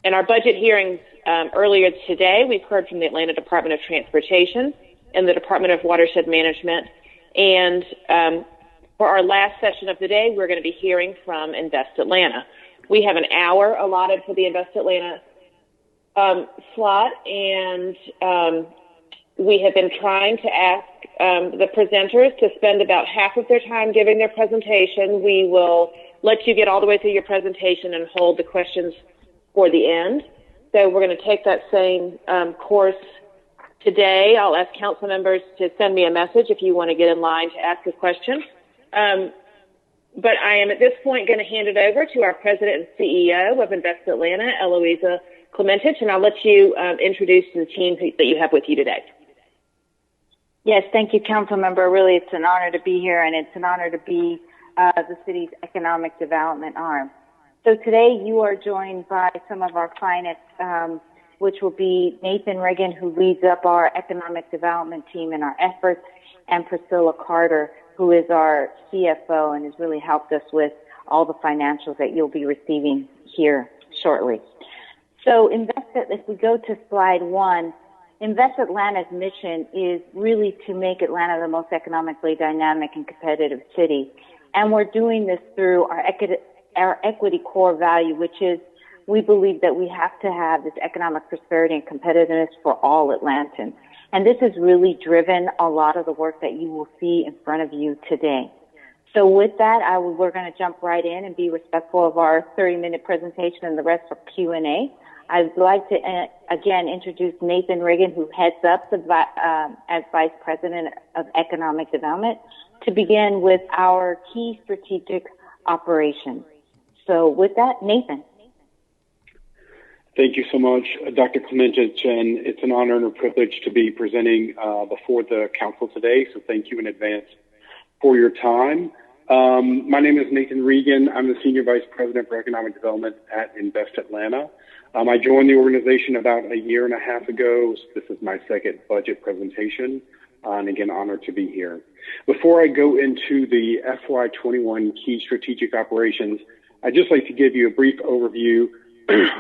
In our budget hearings earlier today, we've heard from the Atlanta Department of Transportation and the Department of Watershed Management. And for our last session of the day, we're going to be hearing from Invest Atlanta. We have an hour allotted for the Invest Atlanta slot, and we have been trying to ask the presenters to spend about half of their time giving their presentation. We will let you get all the way through your presentation and hold the questions for the end. So we're going to take that same course today. I'll ask council members to send me a message if you want to get in line to ask a question. But I am at this point going to hand it over to our president and CEO of Invest Atlanta, Eloisa Clementich, and I'll let you introduce the team that you have with you today. Yes, thank you, council member. Really, it's an honor to be here, and it's an honor to be the city's economic development arm. So today you are joined by some of our finest, which will be Nathan Reagan, who leads up our economic development team and our efforts, and Priscilla Carter, who is our CFO and has really helped us with all the financials that you'll be receiving here shortly. So if we go to slide 1, Invest Atlanta's mission is really to make Atlanta the most economically dynamic and competitive city. And we're doing this through our equity core value, which is we believe that we have to have this economic prosperity and competitiveness for all Atlantans. And this has really driven a lot of the work that you will see in front of you today. So with that, we're going to jump right in and be respectful of our 30-minute presentation and the rest for Q&A. I'd like to, again, introduce Nathan Reagan, who heads up as Vice President of Economic Development, to begin with our key strategic operations. So with that, Nathan. Thank you so much, Dr. Clementich, and it's an honor and a privilege to be presenting before the council today, so thank you in advance for your time. My name is Nathan Reagan. I'm the Senior Vice President for Economic Development at Invest Atlanta. I joined the organization about a year and a half ago. This is my second budget presentation, and again, honored to be here. Before I go into the FY21 key strategic operations, I'd just like to give you a brief overview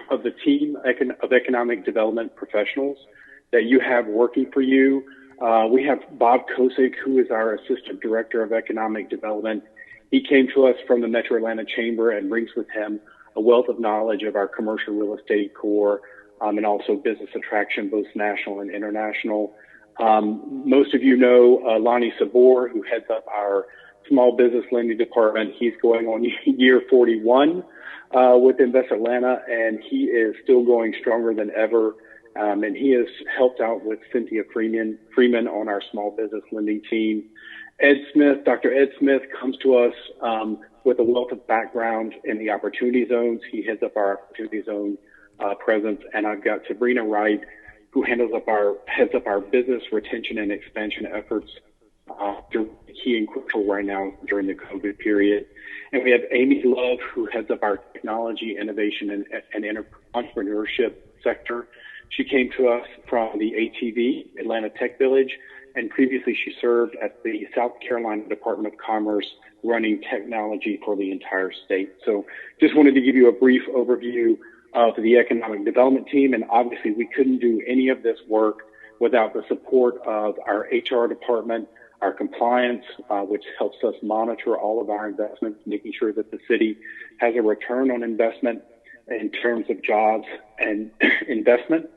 of the team of economic development professionals that you have working for you. We have Bob Kosick, who is our Assistant Director of Economic Development. He came to us from the Metro Atlanta Chamber and brings with him a wealth of knowledge of our commercial real estate core and also business attraction, both national and international. Most of you know Lonnie Sabor, who heads up our small business lending department. He's going on year 41 with Invest Atlanta, and he is still going stronger than ever. And he has helped out with Cynthia Freeman on our small business lending team. Dr. Ed Smith comes to us with a wealth of background in the opportunity zones. He heads up our opportunity zone presence, and I've got Sabrina Wright, who heads up our business retention and expansion efforts. Key and crucial right now during the COVID period. And we have Amy Love, who heads up our technology, innovation, and entrepreneurship sector. She came to us from the ATV, Atlanta Tech Village, and previously she served at the South Carolina Department of Commerce running technology for the entire state. So just wanted to give you a brief overview of the economic development team, and obviously we couldn't do any of this work without the support of our HR department, our compliance, which helps us monitor all of our investments, making sure that the city has a return on investment in terms of jobs and investment.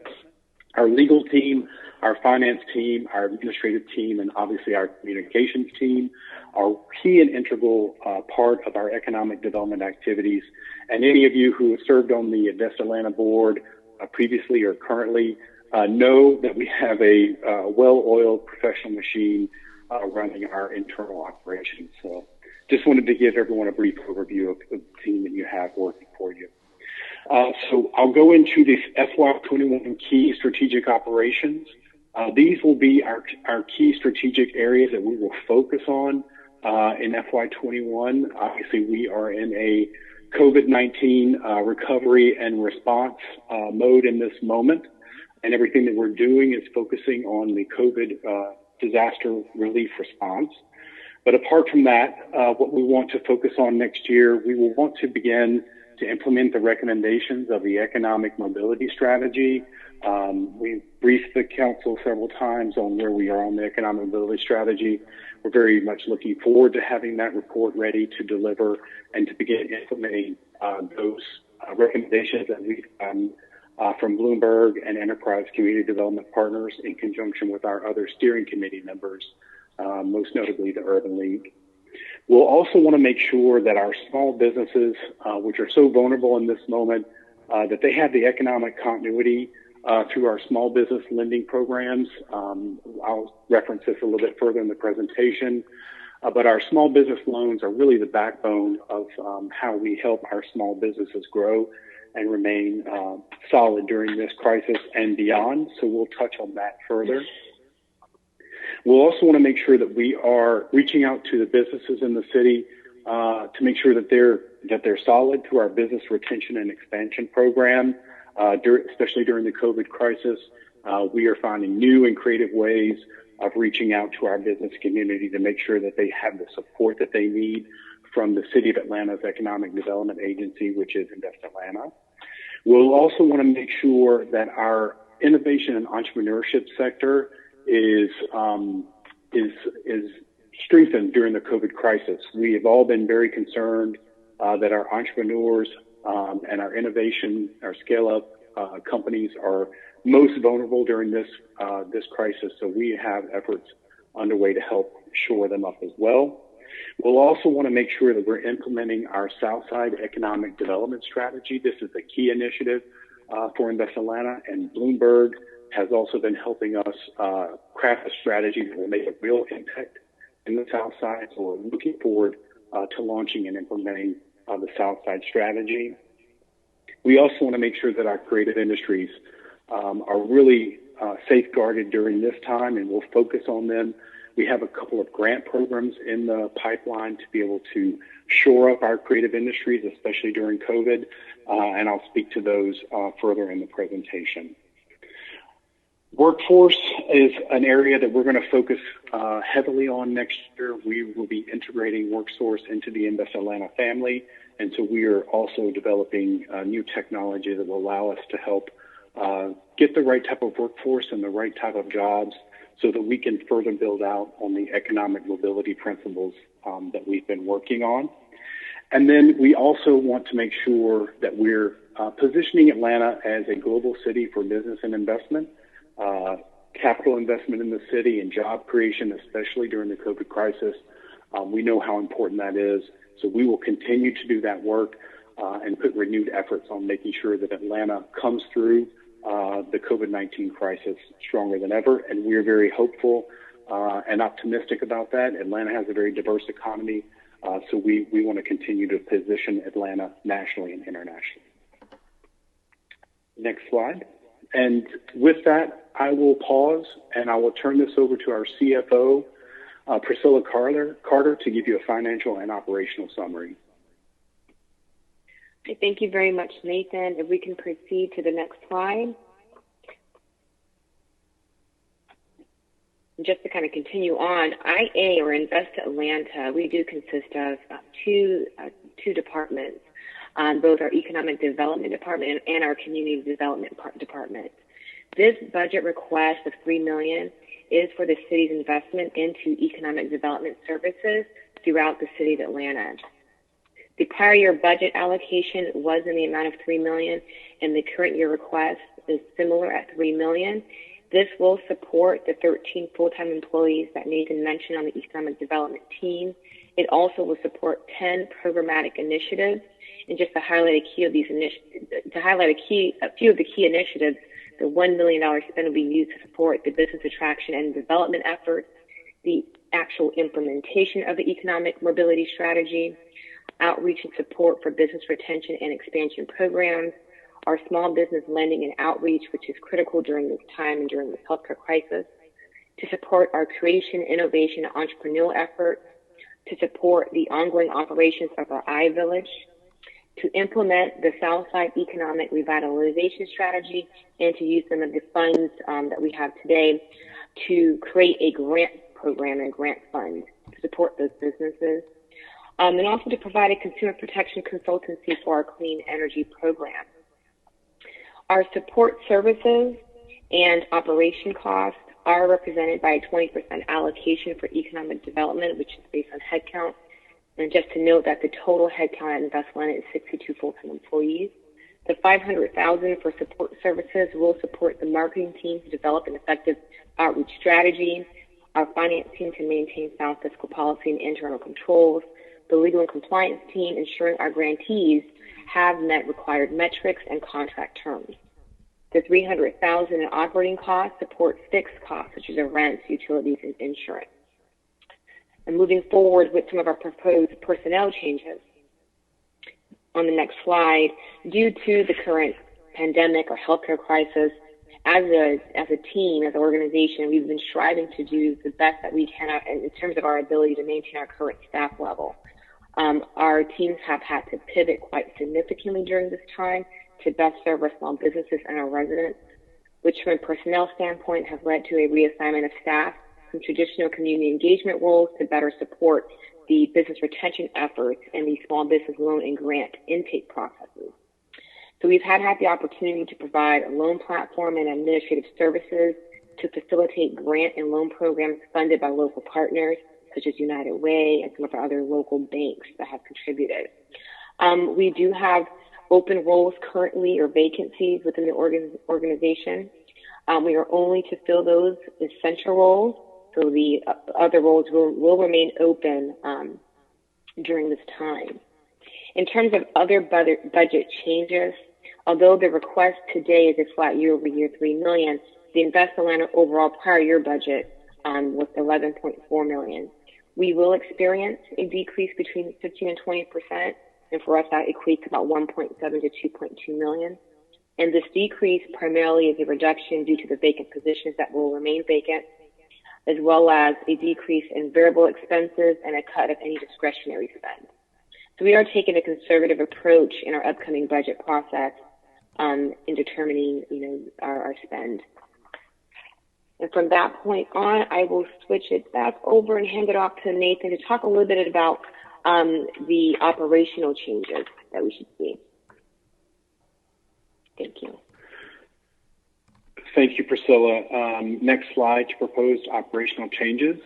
Our legal team, our finance team, our administrative team, and obviously our communications team are key and integral part of our economic development activities. And any of you who have served on the Invest Atlanta board previously or currently know that we have a well-oiled professional machine running our internal operations. So just wanted to give everyone a brief overview of the team that you have working for you. So I'll go into the FY21 key strategic operations. These will be our key strategic areas that we will focus on in FY21. Obviously, we are in a COVID-19 recovery and response mode in this moment, and everything that we're doing is focusing on the COVID disaster relief response. But apart from that, what we want to focus on next year, we will want to begin to implement the recommendations of the economic mobility strategy. We've briefed the council several times on where we are on the economic mobility strategy. We're very much looking forward to having that report ready to deliver and to begin implementing those recommendations that we've done from Bloomberg and Enterprise Community Development Partners in conjunction with our other steering committee members, most notably the Urban League. We'll also want to make sure that our small businesses, which are so vulnerable in this moment, that they have the economic continuity through our small business lending programs. I'll reference this a little bit further in the presentation, but our small business loans are really the backbone of how we help our small businesses grow and remain solid during this crisis and beyond. So we'll touch on that further. We'll also want to make sure that we are reaching out to the businesses in the city to make sure that they're solid through our business retention and expansion program. Especially during the COVID crisis, we are finding new and creative ways of reaching out to our business community to make sure that they have the support that they need from the City of Atlanta's Economic Development Agency, which is Invest Atlanta. We'll also want to make sure that our innovation and entrepreneurship sector is strengthened during the COVID crisis. We have all been very concerned that our entrepreneurs and our innovation, our scale-up companies are most vulnerable during this crisis. So we have efforts underway to help shore them up as well. We'll also want to make sure that we're implementing our Southside Economic Development Strategy. This is a key initiative for Invest Atlanta, and Bloomberg has also been helping us craft a strategy that will make a real impact in the Southside. So we're looking forward to launching and implementing the Southside strategy. We also want to make sure that our creative industries are really safeguarded during this time, and we'll focus on them. We have a couple of grant programs in the pipeline to be able to shore up our creative industries, especially during COVID, and I'll speak to those further in the presentation. Workforce is an area that we're going to focus heavily on next year. We will be integrating WorkSource into the Invest Atlanta family, and so we are also developing new technology that will allow us to help get the right type of workforce and the right type of jobs so that we can further build out on the economic mobility principles that we've been working on. And then we also want to make sure that we're positioning Atlanta as a global city for business and investment, capital investment in the city and job creation, especially during the COVID crisis. We know how important that is. So we will continue to do that work and put renewed efforts on making sure that Atlanta comes through the COVID-19 crisis stronger than ever. And we're very hopeful and optimistic about that. Atlanta has a very diverse economy, so we want to continue to position Atlanta nationally and internationally. Next slide. And with that, I will pause and I will turn this over to our CFO, Priscilla Carter, to give you a financial and operational summary. Thank you very much, Nathan. If we can proceed to the next slide. Just to kind of continue on, IA, or Invest Atlanta, we do consist of two departments, both our Economic Development Department and our Community Development Department. This budget request of $3 million is for the city's investment into economic development services throughout the city of Atlanta. The prior year budget allocation was in the amount of $3 million, and the current year request is similar at $3 million. This will support the 13 full-time employees that Nathan mentioned on the economic development team. It also will support 10 programmatic initiatives. And just to highlight a few of the key initiatives, the $1 million spend will be used to support the business attraction and development efforts, the actual implementation of the economic mobility strategy, outreach and support for business retention and expansion programs, our small business lending and outreach, which is critical during this time and during this healthcare crisis, to support our creation, innovation, and entrepreneurial efforts, to support the ongoing operations of our iVillage, to implement the Southside Economic Revitalization Strategy, and to use some of the funds that we have today to create a grant program and grant fund to support those businesses, and also to provide a consumer protection consultancy for our clean energy program. Our support services and operation costs are represented by a 20% allocation for economic development, which is based on headcount. And just to note that the total headcount at Invest Atlanta is 62 full-time employees. The $500,000 for support services will support the marketing team to develop an effective outreach strategy, our finance team to maintain sound fiscal policy and internal controls, the legal and compliance team ensuring our grantees have met required metrics and contract terms. The $300,000 in operating costs support fixed costs such as our rents, utilities, and insurance. And moving forward with some of our proposed personnel changes, on the next slide, due to the current pandemic or healthcare crisis, as a team, as an organization, we've been striving to do the best that we can in terms of our ability to maintain our current staff level. Our teams have had to pivot quite significantly during this time to best serve our small businesses and our residents, which from a personnel standpoint has led to a reassignment of staff from traditional community engagement roles to better support the business retention efforts and the small business loan and grant intake processes. So we've had the opportunity to provide a loan platform and administrative services to facilitate grant and loan programs funded by local partners, such as United Way and some of our other local banks that have contributed. We do have open roles currently or vacancies within the organization. We are only to fill those essential roles, so the other roles will remain open during this time. In terms of other budget changes, although the request today is a flat year-over-year $3 million, the Invest Atlanta overall prior year budget was $11.4 million. We will experience a decrease between 15 and 20%, and for us that equates to about 1.7 to 2.2 million. And this decrease primarily is a reduction due to the vacant positions that will remain vacant, as well as a decrease in variable expenses and a cut of any discretionary spend. So we are taking a conservative approach in our upcoming budget process in determining, our spend. And from that point on, I will switch it back over and hand it off to Nathan to talk a little bit about the operational changes that we should see. Thank you. Thank you, Priscilla. Next slide to proposed operational changes.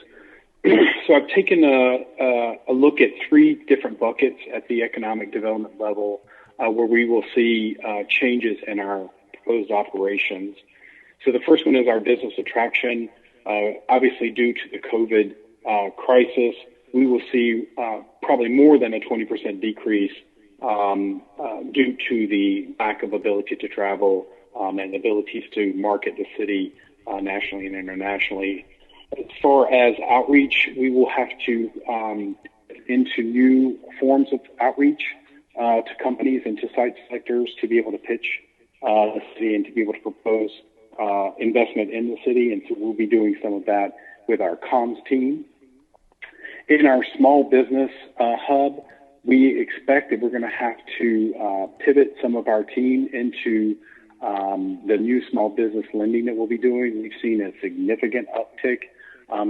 So I've taken a look at three different buckets at the economic development level where we will see changes in our proposed operations. So the first one is our business attraction. Obviously, due to the COVID crisis, we will see probably more than a 20% decrease due to the lack of ability to travel and abilities to market the city nationally and internationally. As far as outreach, we will have to into new forms of outreach to companies and to site sectors to be able to pitch the city and to be able to propose investment in the city. And so we'll be doing some of that with our comms team. In our small business hub, we expect that we're going to have to pivot some of our team into the new small business lending that we'll be doing. We've seen a significant uptick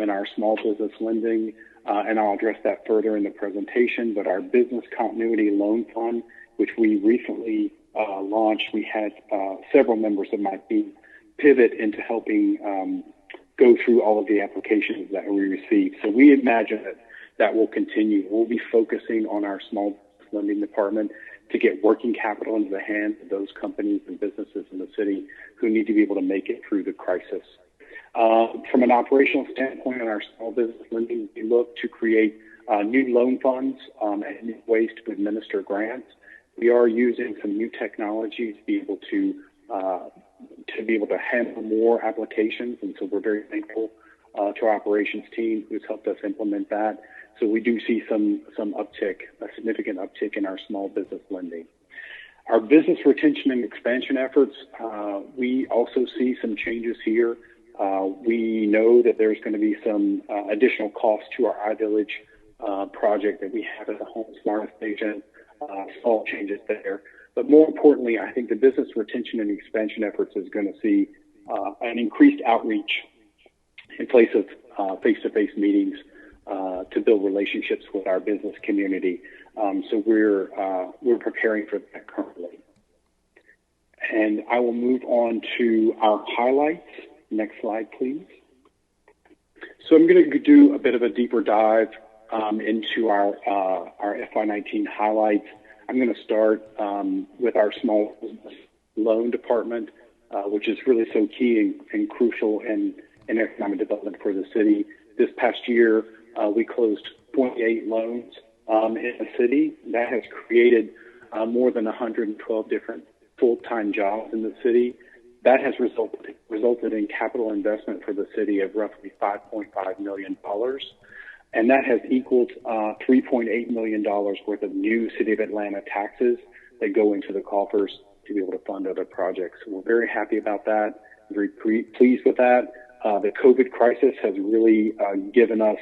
in our small business lending, and I'll address that further in the presentation. But our business continuity loan fund, which we recently launched, we had several members of my team pivot into helping go through all of the applications that we received. So we imagine that will continue. We'll be focusing on our small business lending department to get working capital into the hands of those companies and businesses in the city who need to be able to make it through the crisis. From an operational standpoint in our small business lending, we look to create new loan funds and new ways to administer grants. We are using some new technology to be able to handle more applications, and so we're very thankful to our operations team who's helped us implement that. So we do see some uptick, a significant uptick in our small business lending. Our business retention and expansion efforts, we also see some changes here. We know that there's going to be some additional costs to our iVillage project that we have at the Home Smart Station, small changes there. But more importantly, I think the business retention and expansion efforts is going to see an increased outreach in place of face-to-face meetings to build relationships with our business community. So we're preparing for that currently. And I will move on to our highlights. Next slide, please. So I'm going to do a bit of a deeper dive into our FY19 highlights. I'm going to start with our small business loan department, which is really so key and crucial in economic development for the city. This past year, we closed 28 loans in the city. That has created more than 112 different full-time jobs in the city. That has resulted in capital investment for the city of roughly $5.5 million. And that has equaled $3.8 million worth of new City of Atlanta taxes that go into the coffers to be able to fund other projects. So we're very happy about that, very pleased with that. The COVID crisis has really given us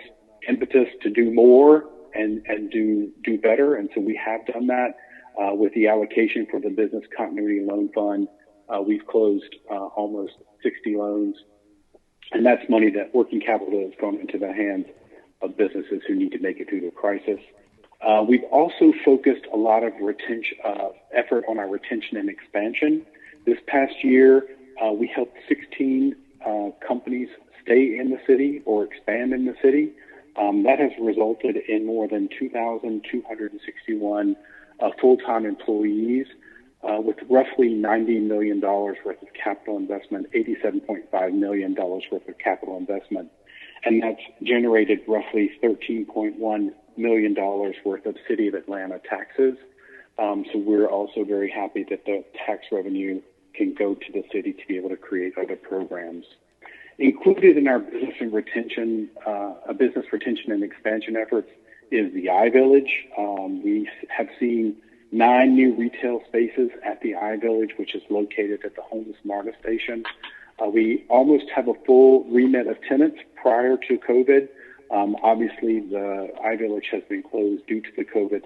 impetus to do more and do better. And so we have done that with the allocation for the Business Continuity Loan Fund. We've closed almost 60 loans, and that's money that working capital has gone into the hands of businesses who need to make it through the crisis. We've also focused a lot of effort on our retention and expansion. This past year, we helped 16 companies stay in the city or expand in the city. That has resulted in more than 2,261 full-time employees with roughly $90 million worth of capital investment, $87.5 million worth of capital investment. And that's generated roughly $13.1 million worth of City of Atlanta taxes. So we're also very happy that the tax revenue can go to the city to be able to create other programs. Included in our business retention and expansion efforts is the iVillage. We have seen 9 new retail spaces at the iVillage, which is located at the Homeless MARTA station. We almost have a full remit of tenants prior to COVID. Obviously, the iVillage has been closed due to the COVID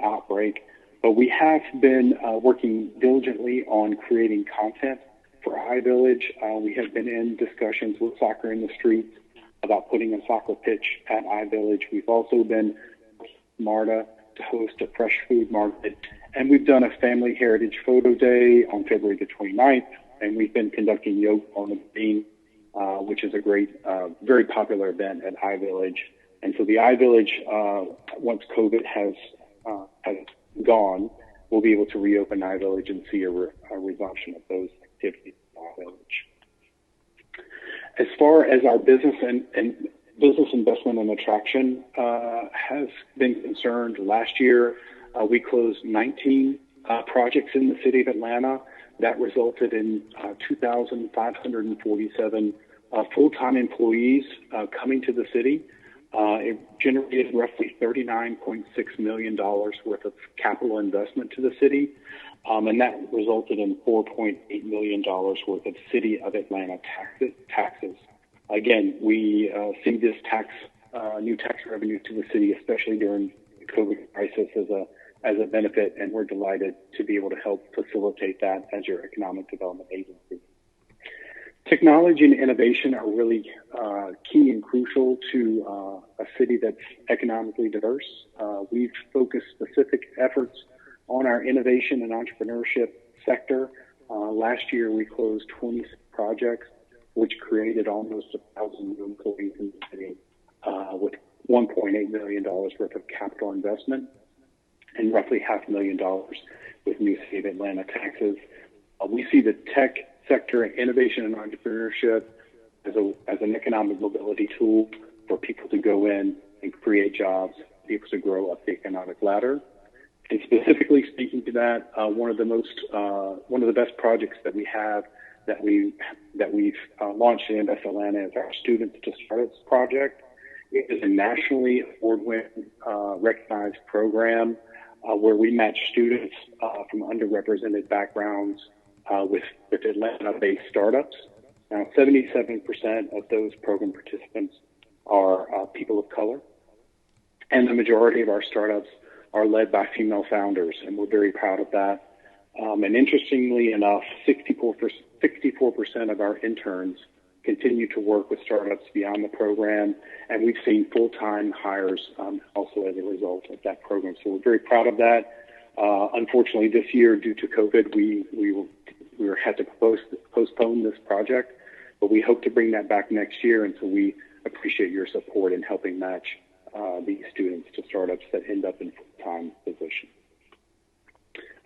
outbreak, but we have been working diligently on creating content for iVillage. We have been in discussions with Soccer in the Streets about putting a soccer pitch at iVillage. We've also been with MARTA to host a fresh food market, and we've done a family heritage photo day on February the 29th, and we've been conducting Yoga on the Bean, which is a great, very popular event at iVillage. And so the iVillage, once COVID has gone, we'll be able to reopen iVillage and see a resumption of those activities at iVillage. As far as our business and business investment and attraction has been concerned, last year we closed 19 projects in the City of Atlanta. That resulted in 2,547 full-time employees coming to the city. It generated roughly $39.6 million worth of capital investment to the city, and that resulted in $4.8 million worth of City of Atlanta taxes. Again, we see this new tax revenue to the city, especially during the COVID crisis, as a benefit, and we're delighted to be able to help facilitate that as your economic development agency. Technology and innovation are really key and crucial to a city that's economically diverse. We've focused specific efforts on our innovation and entrepreneurship sector. Last year, we closed 20 projects, which created almost 1,000 new employees in the city with $1.8 million worth of capital investment and roughly $500,000 with new City of Atlanta taxes. We see the tech sector and innovation and entrepreneurship as an economic mobility tool for people to go in and create jobs, people to grow up the economic ladder. And specifically speaking to that, one of the best projects that we have that we've launched in Invest Atlanta is our Students to Startups project. It is a nationally award-winning, recognized program where we match students from underrepresented backgrounds with Atlanta-based startups. Now, 77% of those program participants are people of color, and the majority of our startups are led by female founders, and we're very proud of that. And interestingly enough, 64% of our interns continue to work with startups beyond the program, and we've seen full-time hires also as a result of that program. So we're very proud of that. Unfortunately, this year, due to COVID, we had to postpone this project, but we hope to bring that back next year, and so we appreciate your support in helping match these students to startups that end up in full-time positions.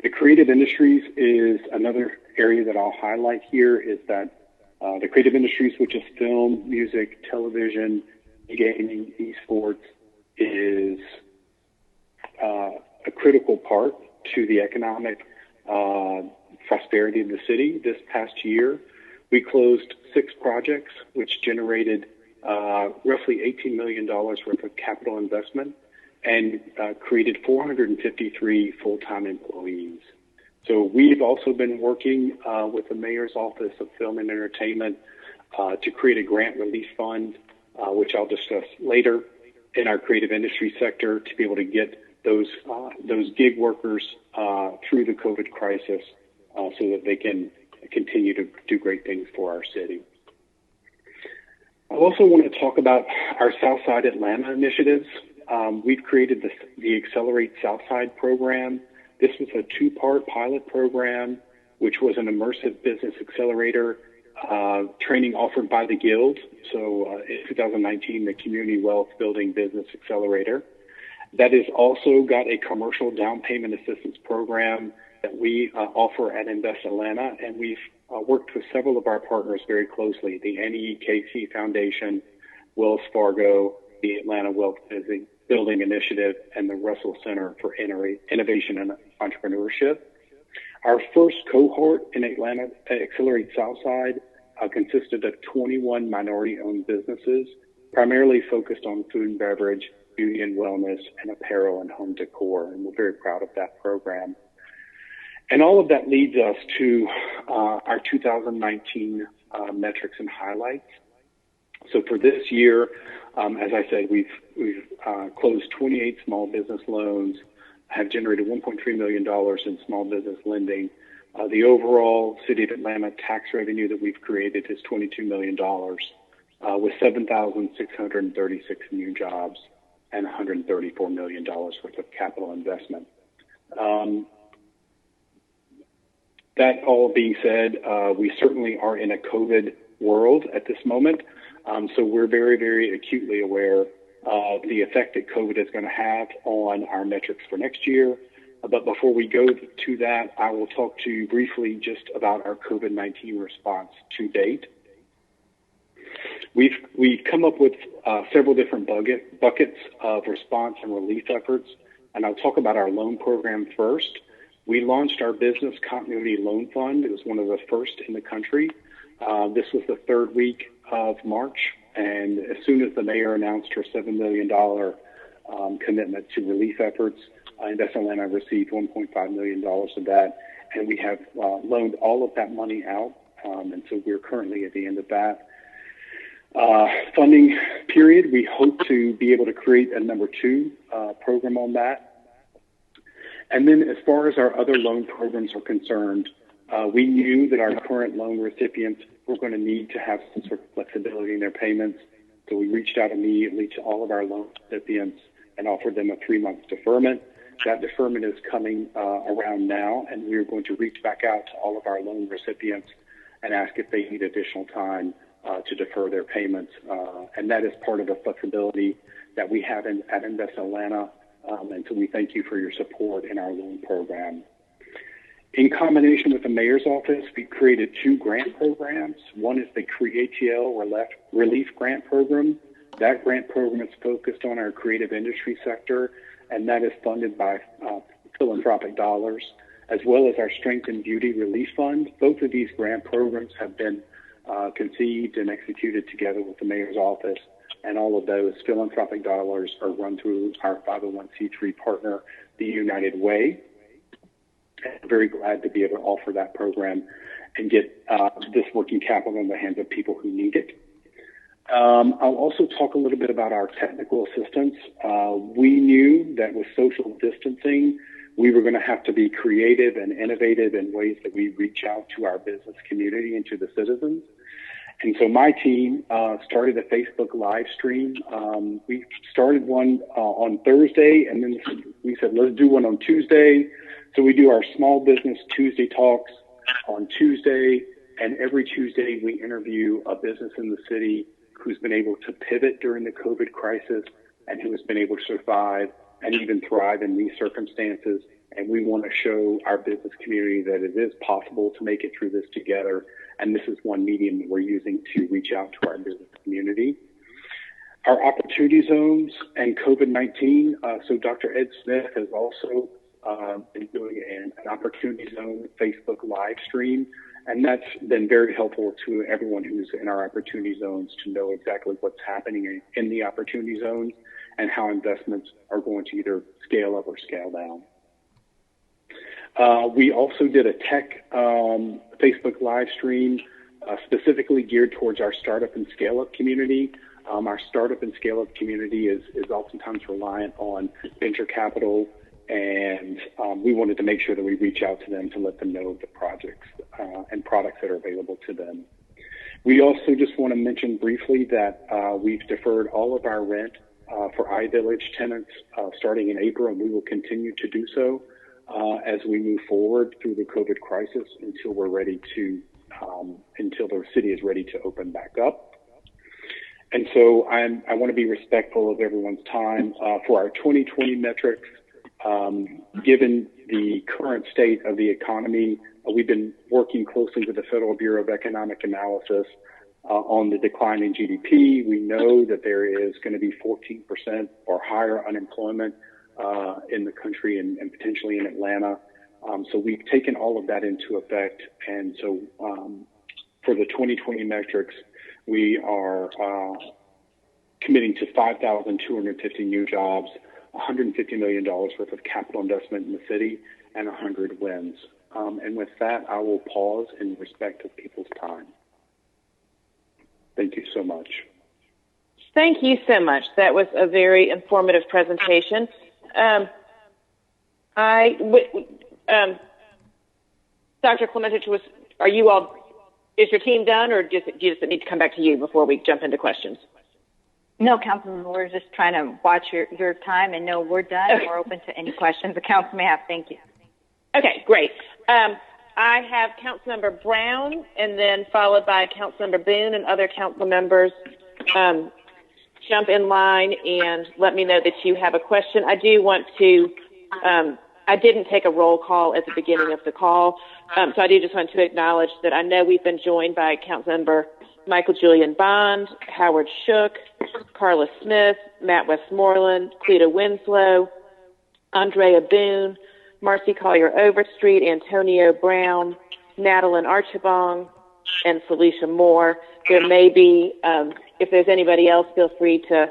The creative industries is another area that I'll highlight here, is that the creative industries, which is film, music, television, gaming, esports, is a critical part to the economic prosperity of the city. This past year, we closed 6 projects, which generated roughly $18 million worth of capital investment and created 453 full-time employees. So we've also been working with the Mayor's Office of Film and Entertainment to create a grant relief fund, which I'll discuss later, in our creative industry sector to be able to get those gig workers through the COVID crisis so that they can continue to do great things for our city. I also want to talk about our Southside Atlanta initiatives. We've created the Accelerate Southside program. This was a 2-part pilot program, which was an immersive business accelerator training offered by the Guild. So in 2019, the Community Wealth Building Business Accelerator. That has also got a commercial down payment assistance program that we offer at Invest Atlanta, and we've worked with several of our partners very closely, the NEKC Foundation, Wells Fargo, the Atlanta Wealth Building Initiative, and the Russell Center for Innovation and Entrepreneurship. Our first cohort in Atlanta Accelerate Southside consisted of 21 minority-owned businesses, primarily focused on food and beverage, beauty and wellness, and apparel and home decor, and we're very proud of that program. And all of that leads us to our 2019 metrics and highlights. So for this year, as I said, we've closed 28 small business loans, have generated $1.3 million in small business lending. The overall City of Atlanta tax revenue that we've created is $22 million, with 7,636 new jobs and $134 million worth of capital investment. That all being said, we certainly are in a COVID world at this moment, so we're very, very acutely aware of the effect that COVID is going to have on our metrics for next year. But before we go to that, I will talk to you briefly just about our COVID-19 response to date. We've come up with several different buckets of response and relief efforts, and I'll talk about our loan program first. We launched our Business Continuity Loan Fund. It was one of the first in the country. This was the 3rd week of March, and as soon as the mayor announced her $7 million commitment to relief efforts, Invest Atlanta received $1.5 million of that, and we have loaned all of that money out, and so we're currently at the end of that funding period. We hope to be able to create a number 2 program on that. And then as far as our other loan programs are concerned, we knew that our current loan recipients were going to need to have some sort of flexibility in their payments. So we reached out immediately to all of our loan recipients and offered them a 3-month deferment. That deferment is coming around now, and we're going to reach back out to all of our loan recipients and ask if they need additional time to defer their payments. And that is part of the flexibility that we have at Invest Atlanta. And so we thank you for your support in our loan program. In combination with the Mayor's Office, we created 2 grant programs. One is the CreATL Relief Grant Program. That grant program is focused on our creative industry sector, and that is funded by philanthropic dollars, as well as our Strength and Beauty Relief Fund. Both of these grant programs have been conceived and executed together with the Mayor's Office, and all of those philanthropic dollars are run through our 501c3 partner, the United Way. I'm very glad to be able to offer that program and get this working capital in the hands of people who need it. I'll also talk a little bit about our technical assistance. We knew that with social distancing, we were going to have to be creative and innovative in ways that we reach out to our business community and to the citizens. And so my team started a Facebook live stream. We started one on Thursday, and then we said, let's do one on Tuesday. So we do our Small Business Tuesday Talks on Tuesday, and every Tuesday we interview a business in the city who's been able to pivot during the COVID crisis and who has been able to survive and even thrive in these circumstances. And we want to show our business community that it is possible to make it through this together. And this is one medium that we're using to reach out to our business community. Our opportunity zones and COVID-19. So Dr. Ed Smith has also been doing an opportunity zone Facebook live stream. And that's been very helpful to everyone who's in our opportunity zones to know exactly what's happening in the opportunity zones and how investments are going to either scale up or scale down. We also did a tech Facebook live stream specifically geared towards our startup and scale-up community. Our startup and scale-up community is oftentimes reliant on venture capital, and we wanted to make sure that we reach out to them to let them know of the projects and products that are available to them. We also just want to mention briefly that we've deferred all of our rent for iVillage tenants starting in April, and we will continue to do so as we move forward through the COVID crisis until we're ready to, until the city is ready to open back up. And so I want to be respectful of everyone's time. For our 2020 metrics, given the current state of the economy, we've been working closely with the Federal Bureau of Economic Analysis on the decline in GDP. We know that there is going to be 14% or higher unemployment in the country and potentially in Atlanta. So we've taken all of that into effect. And so for the 2020 metrics, we are committing to 5,250 new jobs, $150 million worth of capital investment in the city, and 100 wins. And with that, I will pause in respect of people's time. Thank you so much. Thank you so much. That was a very informative presentation. Dr. Klementich, is your team done, or do you just need to come back to you before we jump into questions? No, Councilman, we're just trying to watch your time, and no, we're done. Okay. We're open to any questions the council may have. Thank you. Okay, great. I have Councilmember Brown, and then followed by Councilmember Boone, and other council members jump in line and let me know that you have a question. I do want to, I didn't take a roll call at the beginning of the call, so I do just want to acknowledge that I know we've been joined by Councilmember Michael Julian Bond, Howard Shook, Carla Smith, Matt Westmoreland, Cleta Winslow, Andrea Boone, Marcy Collier Overstreet, Antonio Brown, Madeline Archibong, and Felicia Moore. There may be, if there's anybody else, feel free to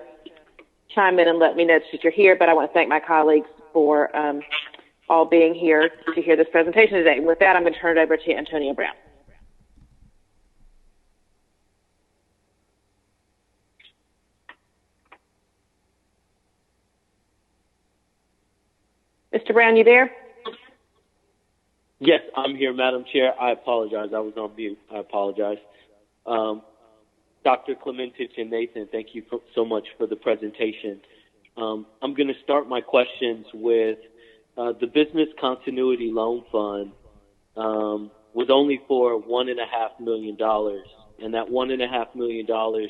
chime in and let me know that you're here, but I want to thank my colleagues for all being here to hear this presentation today. With that, I'm going to turn it over to Antonio Brown. Mr. Brown, you there? Yes, I'm here, Madam Chair. I apologize. I was on mute. I apologize. Dr. Klementich and Nathan, thank you so much for the presentation. I'm going to start my questions with the Business Continuity Loan Fund was only for $1.5 million, and that $1.5 million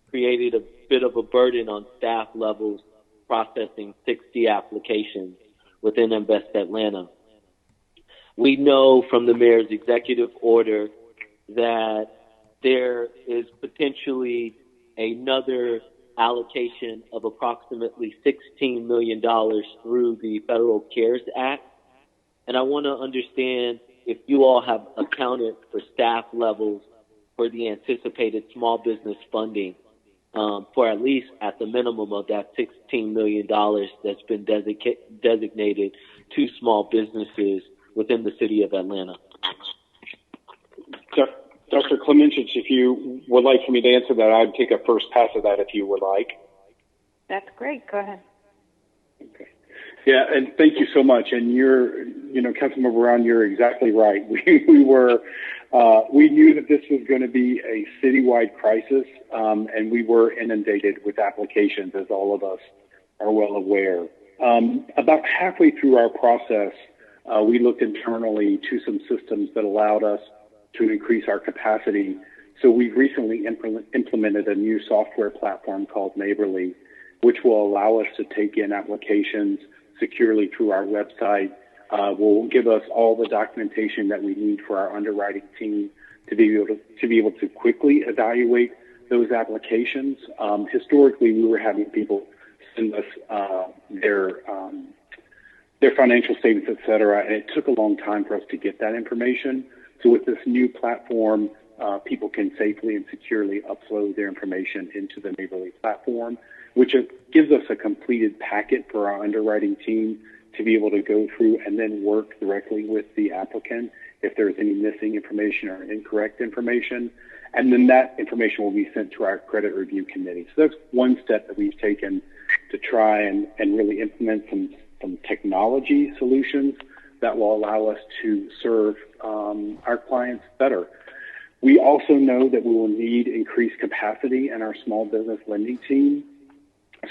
created a bit of a burden on staff levels processing 60 applications within Invest Atlanta. We know from the mayor's executive order that there is potentially another allocation of approximately $16 million through the Federal CARES Act. And I want to understand if you all have accounted for staff levels for the anticipated small business funding for at least at the minimum of that $16 million that's been designated to small businesses within the city of Atlanta. Dr. Klementich, if you would like for me to answer that, I'd take a first pass at that if you would like. That's great. Go ahead. Okay. Yeah, and thank you so much. And Councilmember Brown, you're exactly right. We knew that this was going to be a citywide crisis, and we were inundated with applications, as all of us are well aware. About halfway through our process, we looked internally to some systems that allowed us to increase our capacity. So we've recently implemented a new software platform called Neighborly, which will allow us to take in applications securely through our website, will give us all the documentation that we need for our underwriting team to be able to quickly evaluate those applications. Historically, we were having people send us their financial statements, et cetera, and it took a long time for us to get that information. So with this new platform, people can safely and securely upload their information into the Neighborly platform, which gives us a completed packet for our underwriting team to be able to go through and then work directly with the applicant if there's any missing information or incorrect information. And then that information will be sent to our credit review committee. So that's one step that we've taken to try and really implement some technology solutions that will allow us to serve our clients better. We also know that we will need increased capacity in our small business lending team.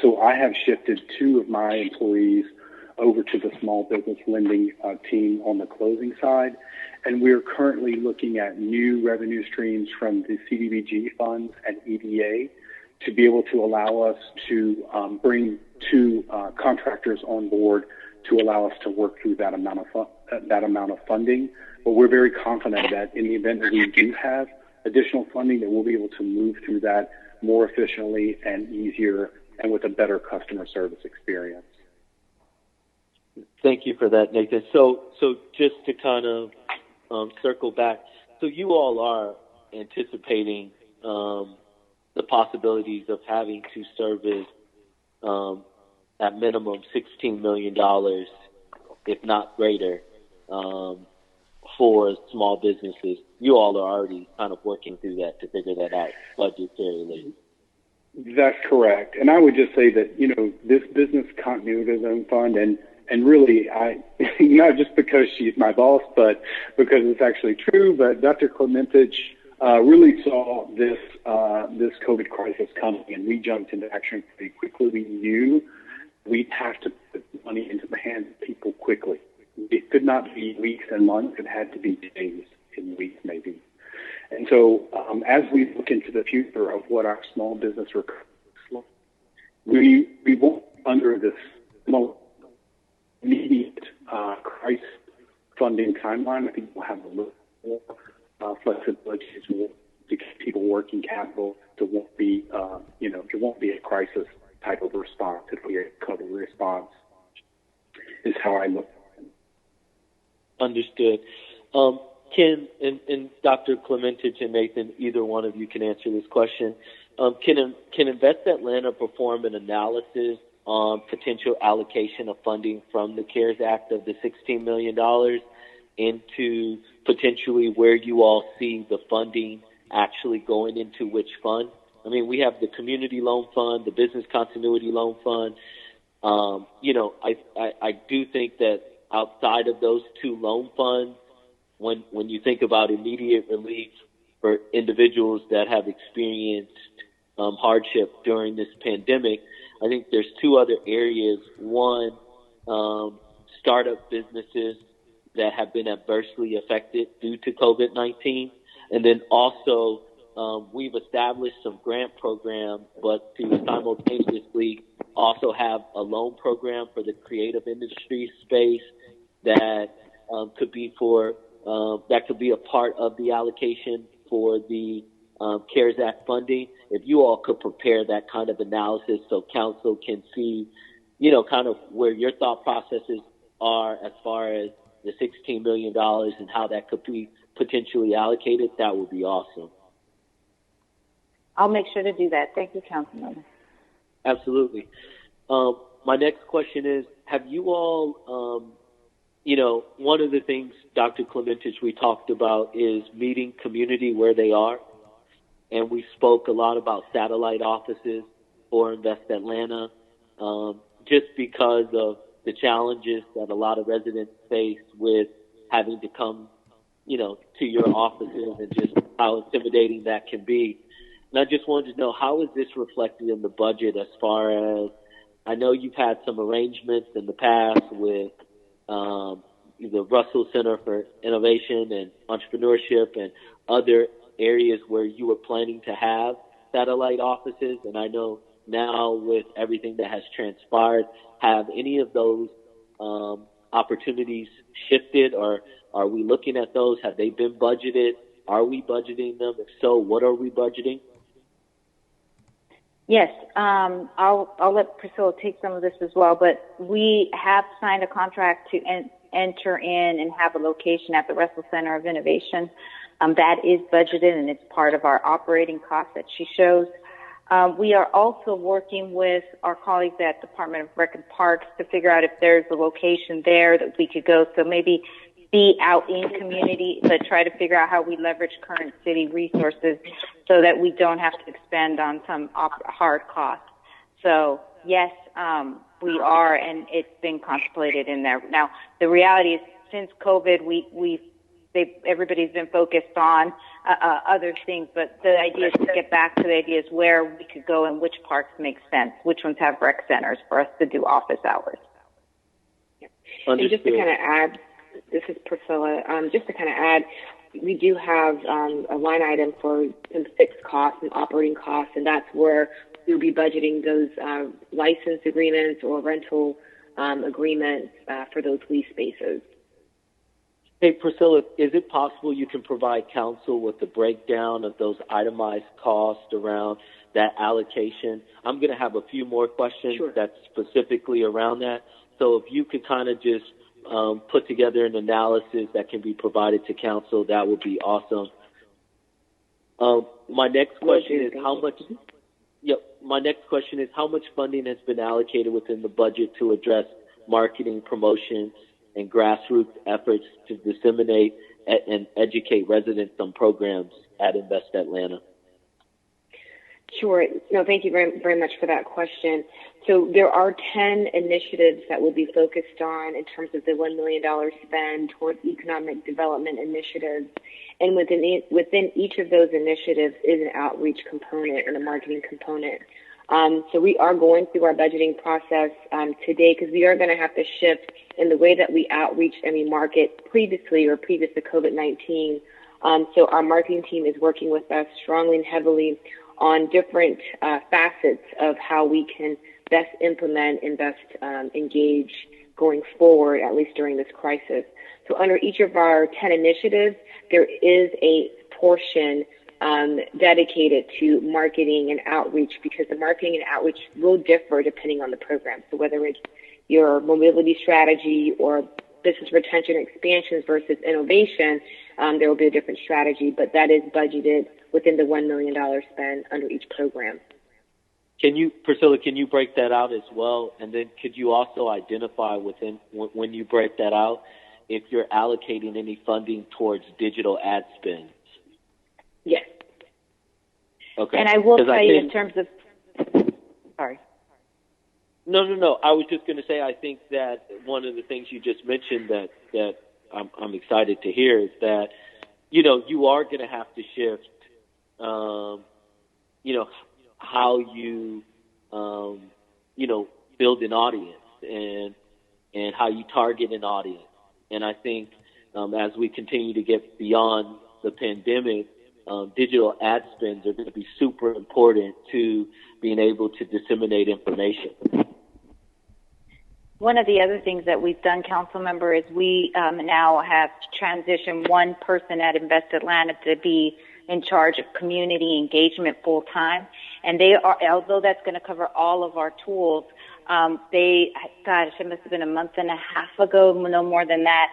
So I have shifted 2 of my employees over to the small business lending team on the closing side. And we're currently looking at new revenue streams from the CDBG funds and EDA to be able to allow us to bring 2 contractors on board to allow us to work through that amount of funding. But we're very confident that in the event that we do have additional funding, that we'll be able to move through that more efficiently and easier and with a better customer service experience. Thank you for that, Nathan. So just to kind of circle back, so you all are anticipating the possibilities of having to service at minimum $16 million, if not greater, for small businesses. You all are already kind of working through that to figure that out budgetarily. That's correct. And I would just say that, this business continuity loan fund, and really, not just because she's my boss, but because it's actually true, but Dr. Clementich really saw this COVID crisis coming, and we jumped into action pretty quickly. We knew we'd have to put money into the hands of people quickly. It could not be weeks and months. It had to be days and weeks, maybe. And so as we look into the future of what our small business recovery looks like, we won't under this immediate crisis funding timeline. I think we'll have a little more flexibility to keep people working capital. There won't be, there won't be a crisis type of response. It'll be a recovery response. Is how I look. Understood. Can and Dr. Clementich and Nathan, either one of you can answer this question. Can Invest Atlanta perform an analysis on potential allocation of funding from the CARES Act of the $16 million into potentially where you all see the funding actually going into which fund? I mean, we have the Community Loan Fund, the Business Continuity Loan Fund. I do think that outside of those 2 loan funds, when you think about immediate relief for individuals that have experienced hardship during this pandemic, I think there's 2 other areas. One, startup businesses that have been adversely affected due to COVID-19. And then also, we've established some grant programs, but to simultaneously also have a loan program for the creative industry space that could be a part of the allocation for the CARES Act funding. If you all could prepare that kind of analysis so council can see, kind of where your thought processes are as far as the $16 million and how that could be potentially allocated, that would be awesome. I'll make sure to do that. Thank you, Councilmember. Absolutely. My next question is, have you all, one of the things, Dr. Clementich, we talked about is meeting community where they are. And we spoke a lot about satellite offices for Invest Atlanta, just because of the challenges that a lot of residents face with having to come, to your offices and just how intimidating that can be. And I just wanted to know, how is this reflected in the budget as far as, I know you've had some arrangements in the past with the Russell Center for Innovation and Entrepreneurship and other areas where you were planning to have satellite offices. And I know now with everything that has transpired, have any of those opportunities shifted, or are we looking at those? Have they been budgeted? Are we budgeting them? If so, what are we budgeting? Yes, I'll let Priscilla take some of this as well, but we have signed a contract to enter in and have a location at the Russell Center of Innovation. That is budgeted, and it's part of our operating cost that she shows. We are also working with our colleagues at Department of Rec and Parks to figure out if there's a location there that we could go. So maybe be out in community, but try to figure out how we leverage current city resources so that we don't have to expend on some hard costs. So yes, we are, and it's been contemplated in there. Now, the reality is, since COVID, everybody's been focused on other things, but the idea is to get back to the idea is where we could go and which parks make sense, which ones have rec centers for us to do office hours. And just to kind of add, this is Priscilla, just to kind of add, we do have a line item for some fixed costs and operating costs, and that's where we'll be budgeting those license agreements or rental agreements for those lease spaces. Hey, Priscilla, is it possible you can provide council with the breakdown of those itemized costs around that allocation? I'm going to have a few more questions that's specifically around that. So if you could kind of just put together an analysis that can be provided to council, that would be awesome. My next question is how much funding has been allocated within the budget to address marketing, promotion, and grassroots efforts to disseminate and educate residents on programs at Invest Atlanta? Sure. No, thank you very, very much for that question. So there are 10 initiatives that will be focused on in terms of the $1 million spend towards economic development initiatives. And within each of those initiatives is an outreach component and a marketing component. So we are going through our budgeting process today, because we are going to have to shift in the way that we outreach and market previous to COVID-19. So our marketing team is working with us strongly and heavily on different facets of how we can best implement and best engage going forward, at least during this crisis. So under each of our 10 initiatives, there is a portion dedicated to marketing and outreach, because the marketing and outreach will differ depending on the program. So whether it's your mobility strategy or business retention expansions versus innovation, there will be a different strategy, but that is budgeted within the $1 million spend under each program. Priscilla, can you break that out as well? And then could you also identify when you break that out, if you're allocating any funding towards digital ad spend? Yes. Okay. And I will tell you in terms of, sorry. No. I was just going to say, I think that one of the things you just mentioned that I'm excited to hear is that, you are going to have to shift, how you, build an audience and how you target an audience. And I think as we continue to get beyond the pandemic, digital ad spends are going to be super important to being able to disseminate information. One of the other things that we've done, council member, is we now have transitioned one person at Invest Atlanta to be in charge of community engagement full time. And they are, although that's going to cover all of our tools, it must have been a month and a half ago, no more than that,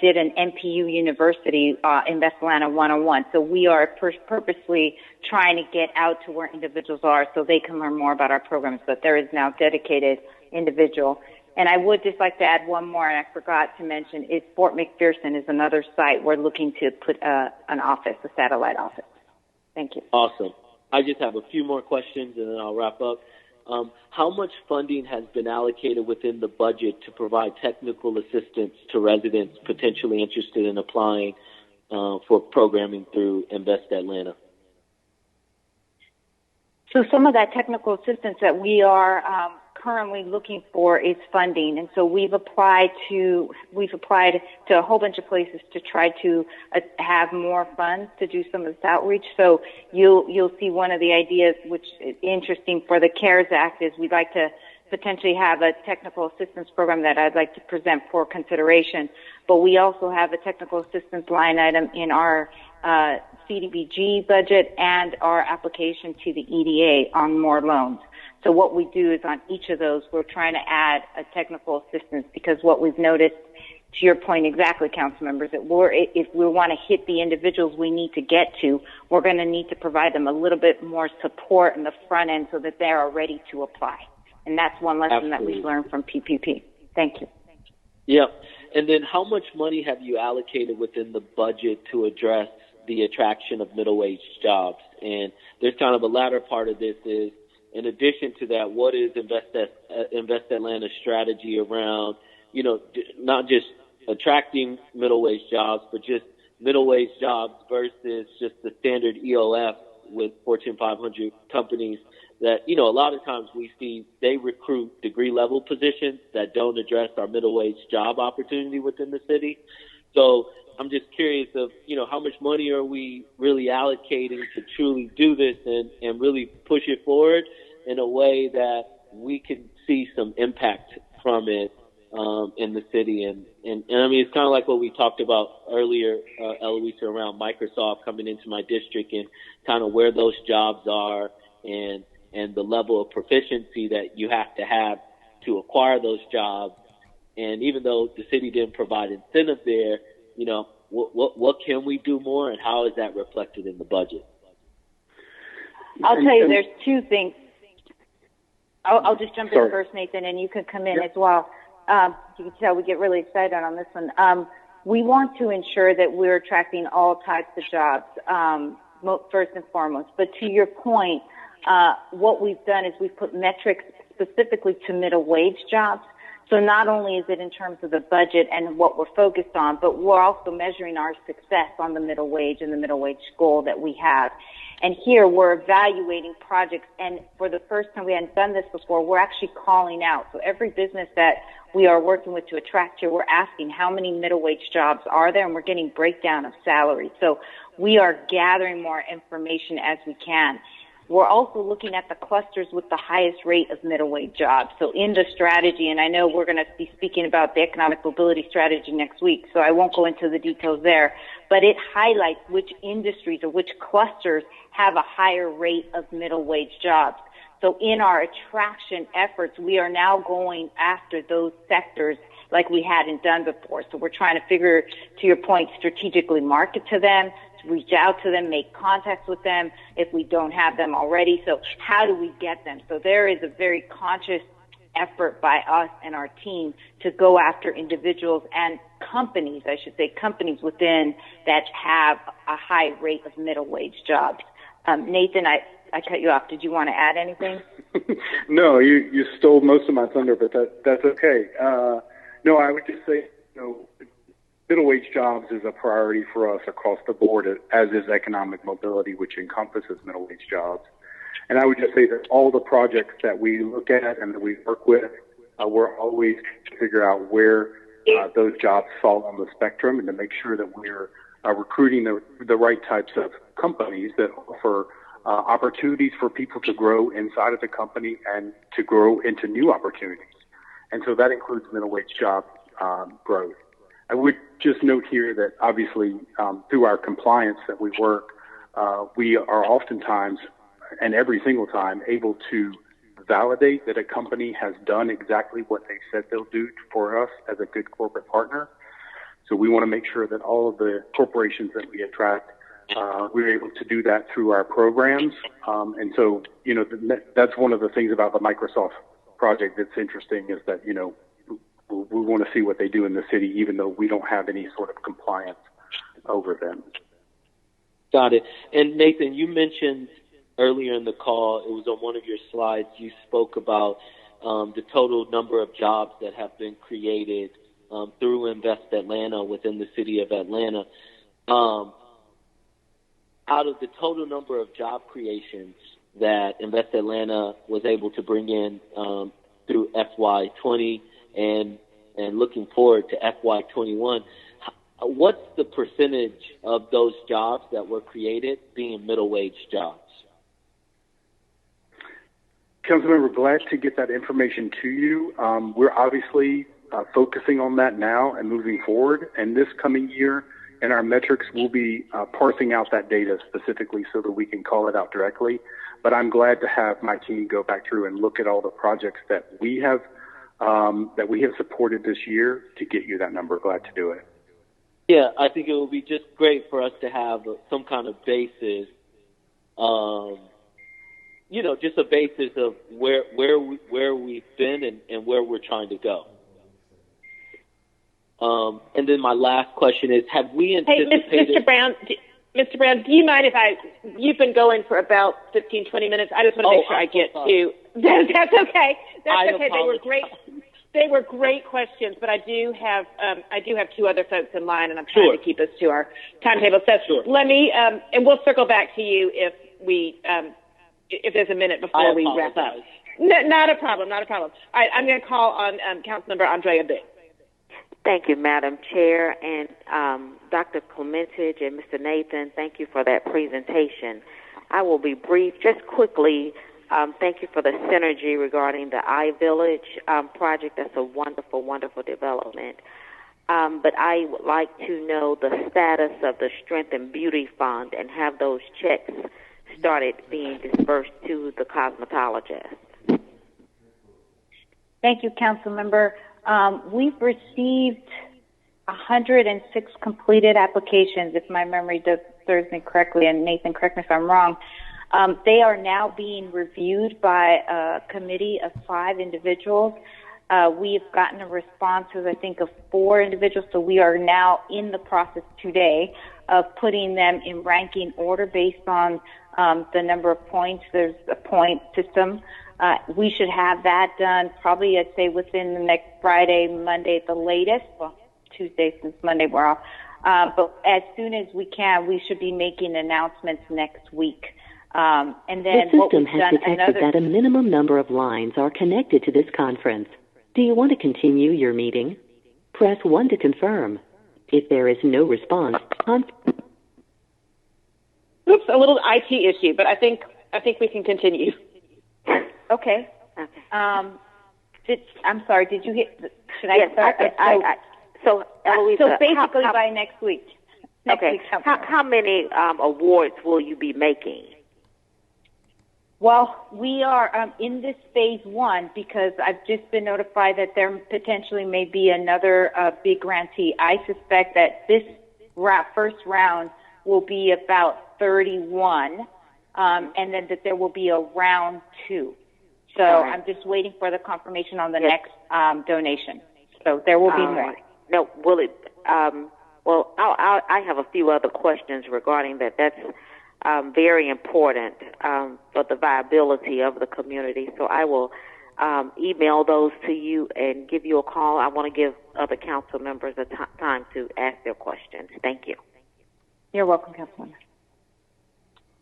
did an NPU University Invest Atlanta 101. So we are purposely trying to get out to where individuals are so they can learn more about our programs. But there is now dedicated individual. And I would just like to add one more, and I forgot to mention, is Fort McPherson is another site we're looking to put an office, a satellite office. Thank you. Awesome. I just have a few more questions, and then I'll wrap up. how much funding has been allocated within the budget to provide technical assistance to residents potentially interested in applying for programming through Invest Atlanta? So some of that technical assistance that we are currently looking for is funding, and so we've applied to a whole bunch of places to try to have more funds to do some of this outreach. So you'll see one of the ideas, which is interesting for the CARES Act, is we'd like to potentially have a technical assistance program that I'd like to present for consideration. But we also have a technical assistance line item in our CDBG budget and our application to the EDA on more loans. So what we do is on each of those, we're trying to add a technical assistance, because what we've noticed, to your point exactly, council members, that if we want to hit the individuals we need to get to, we're going to need to provide them a little bit more support in the front end so that they are ready to apply. And that's one lesson that we've learned from PPP. Thank you. Yeah. And then how much money have you allocated within the budget to address the attraction of middle wage jobs? And there's kind of a latter part of this is, in addition to that, what is Invest Atlanta's strategy around, not just attracting middle wage jobs, but just middle wage jobs versus just the standard EOF with Fortune 500 companies that, a lot of times we see they recruit degree level positions that don't address our middle wage job opportunity within the city. So I'm just curious of, how much money are we really allocating to truly do this and really push it forward in a way that we can see some impact from it in the city. And I mean, it's kind of like what we talked about earlier, Eloisa, around Microsoft coming into my district and kind of where those jobs are and the level of proficiency that you have to acquire those jobs. And even though the city didn't provide incentive there, what can we do more, and how is that reflected in the budget? I'll tell you, there's two things. I'll just jump in first, Nathan, and you can come in as well. You can tell we get really excited on this one. We want to ensure that we're attracting all types of jobs, first and foremost. But to your point, what we've done is we've put metrics specifically to middle wage jobs. So not only is it in terms of the budget and what we're focused on, but we're also measuring our success on the middle wage and the middle wage goal that we have. And here we're evaluating projects, and for the first time, we hadn't done this before, we're actually calling out. So every business that we are working with to attract here, we're asking how many middle wage jobs are there, and we're getting breakdown of salary. So we are gathering more information as we can. We're also looking at the clusters with the highest rate of middle wage jobs. So in the strategy, and I know we're going to be speaking about the economic mobility strategy next week, so I won't go into the details there, but it highlights which industries or which clusters have a higher rate of middle wage jobs. So in our attraction efforts, we are now going after those sectors like we hadn't done before. So we're trying to figure, to your point, strategically market to them, reach out to them, make contacts with them if we don't have them already. So how do we get them? So there is a very conscious effort by us and our team to go after individuals and companies, I should say, companies within that have a high rate of middle wage jobs. Nathan, I cut you off. Did you want to add anything? No, you stole most of my thunder, but that's okay. No, I would just say, middle wage jobs is a priority for us across the board, as is economic mobility, which encompasses middle wage jobs. And I would just say that all the projects that we look at and that we work with, we're always to figure out where those jobs fall on the spectrum and to make sure that we're recruiting the right types of companies that offer opportunities for people to grow inside of the company and to grow into new opportunities. And so that includes middle wage job growth. I would just note here that obviously through our compliance that we work, we are oftentimes and every single time able to validate that a company has done exactly what they said they'll do for us as a good corporate partner. So we want to make sure that all of the corporations that we attract, we're able to do that through our programs. And so, that's one of the things about the Microsoft project that's interesting is that, we want to see what they do in the city, even though we don't have any sort of compliance over them. Got it. And Nathan, you mentioned earlier in the call, it was on one of your slides, you spoke about the total number of jobs that have been created through Invest Atlanta within the city of Atlanta. Out of the total number of job creations that Invest Atlanta was able to bring in through FY20 and looking forward to FY21, what's the percentage of those jobs that were created being middle wage jobs? Councilmember, glad to get that information to you. We're obviously focusing on that now and moving forward. And this coming year, in our metrics, we'll be parsing out that data specifically so that we can call it out directly. But I'm glad to have my team go back through and look at all the projects that we have supported this year to get you that number. Glad to do it. Yeah, I think it would be just great for us to have some kind of basis, just a basis of where we've been and where we're trying to go. And then my last question is, have we anticipated... Hey, Mr. Brown, do you mind if you've been going for about 15, 20 minutes. I just want to make sure I get to... That's okay. That's okay. They were great. They were great questions, but I do have two other folks in line, and I'm trying to keep us to our timetable. So let me, and we'll circle back to you if there's a minute before we wrap up. Not a problem. Not a problem. All right, I'm going to call on Councilmember Andrea Big. Thank you, Madam Chair, and Dr. Clementage and Mr. Nathan, thank you for that presentation. I will be brief. Just quickly, thank you for the synergy regarding the iVillage project. That's a wonderful, wonderful development. But I would like to know the status of the Strength and Beauty Fund and have those checks started being dispersed to the cosmetologists. Thank you, Councilmember. We've received 106 completed applications, if my memory serves me correctly, and Nathan, correct me if I'm wrong. They are now being reviewed by a committee of 5 individuals. We've gotten a responses, I think, of 4 individuals, so we are now in the process today of putting them in ranking order based on the number of points. There's a point system. We should have that done probably, I'd say, within the next Friday, Monday at the latest. Well, Tuesday since Monday we're off. But as soon as we can, we should be making announcements next week. And then the system has detected that a minimum number of lines are connected to this conference. Do you want to continue your meeting? Press 1 to confirm. If there is no response, Oops, a little IT issue, but I think we can continue. Okay. I'm sorry. Did you get? Should I start? So, Eloisa, so basically by next week. Okay. How many awards will you be making? Well, we are in this phase 1 because I've just been notified that there potentially may be another big grantee. I suspect that this first round will be about 31, and then that there will be a round 2. So I'm just waiting for the confirmation on the next donation. So there will be more. No, will it? Well, I have a few other questions regarding that. That's very important for the viability of the community. So I will email those to you and give you a call. I want to give other council members a time to ask their questions. Thank you. You're welcome, Councilmember.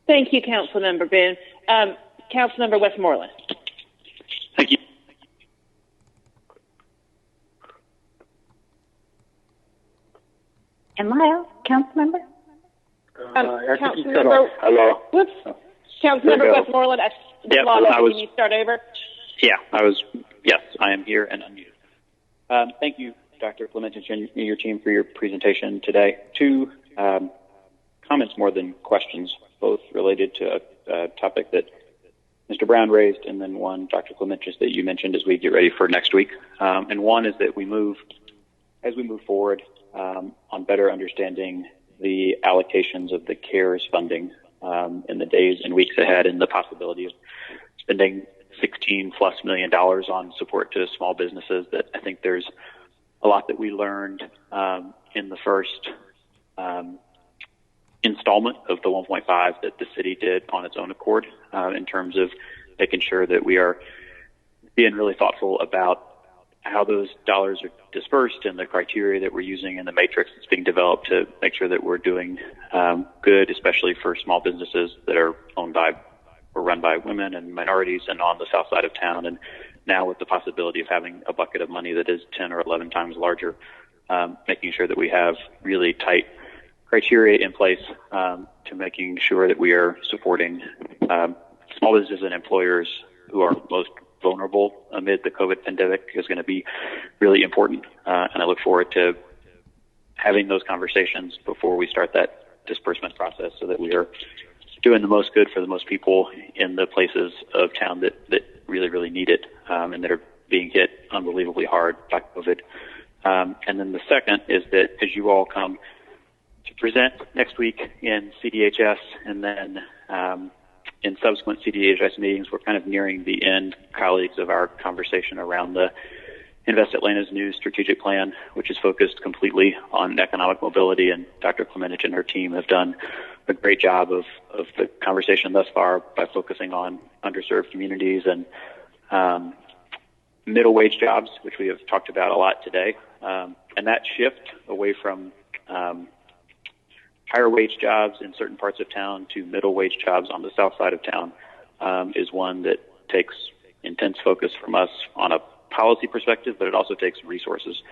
Thank you, Councilmember Ben. Councilmember Westmoreland. Thank you. Am I out, Councilmember? Councilmember. Hello. Whoops. Councilmember Westmoreland. Can you start over? Yeah, yes, I am here and unmuted. Thank you, Dr. Clementage and your team for your presentation today. 2 comments more than questions, both related to a topic that Mr. Brown raised, and then one, Dr. Clementage, that you mentioned as we get ready for next week. And one is that as we move forward on better understanding the allocations of the CARES funding in the days and weeks ahead, and the possibility of spending $16+ million on support to small businesses, that I think there's a lot that we learned in the first installment of the 1.5 that the city did on its own accord in terms of making sure that we are being really thoughtful about how those dollars are dispersed and the criteria that we're using and the matrix that's being developed to make sure that we're doing good, especially for small businesses that are owned by or run by women and minorities and on the south side of town. And now with the possibility of having a bucket of money that is 10 or 11 times larger, making sure that we have really tight criteria in place to making sure that we are supporting small businesses and employers who are most vulnerable amid the COVID pandemic is going to be really important. And I look forward to having those conversations before we start that disbursement process so that we are doing the most good for the most people in the places of town that really, really need it and that are being hit unbelievably hard by COVID. And then the second is that as you all come to present next week in CDHS and then in subsequent CDHS meetings, we're kind of nearing the end, colleagues, of our conversation around the Invest Atlanta's new strategic plan, which is focused completely on economic mobility. And Dr. Klemenich and her team have done a great job of the conversation thus far by focusing on underserved communities and middle wage jobs, which we have talked about a lot today. And that shift away from higher wage jobs in certain parts of town to middle wage jobs on the south side of town is one that takes intense focus from us on a policy perspective, but it also takes resources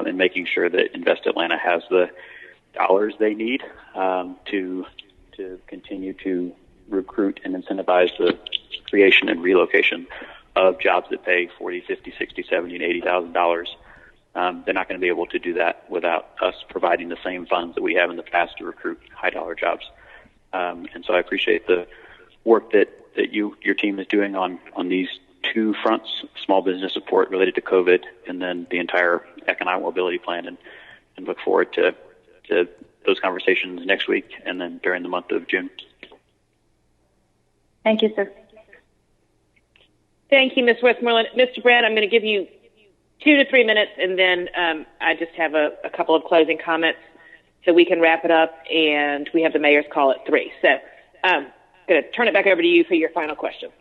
in making sure that Invest Atlanta has the dollars they need to continue to recruit and incentivize the creation and relocation of jobs that pay $40, $50, $60, $70, and $80,000. They're not going to be able to do that without us providing the same funds that we have in the past to recruit high-dollar jobs. And so I appreciate the work that your team is doing on these two fronts, small business support related to COVID, and then the entire economic mobility plan, and look forward to those conversations next week and then during the month of June. Thank you, sir. Thank you, Ms. Westmoreland. Mr. Brand, I'm going to give you 2 to 3 minutes, and then I just have a couple of closing comments so we can wrap it up, and we have the mayor's call at 3. So I'm going to turn it back over to you for your final question.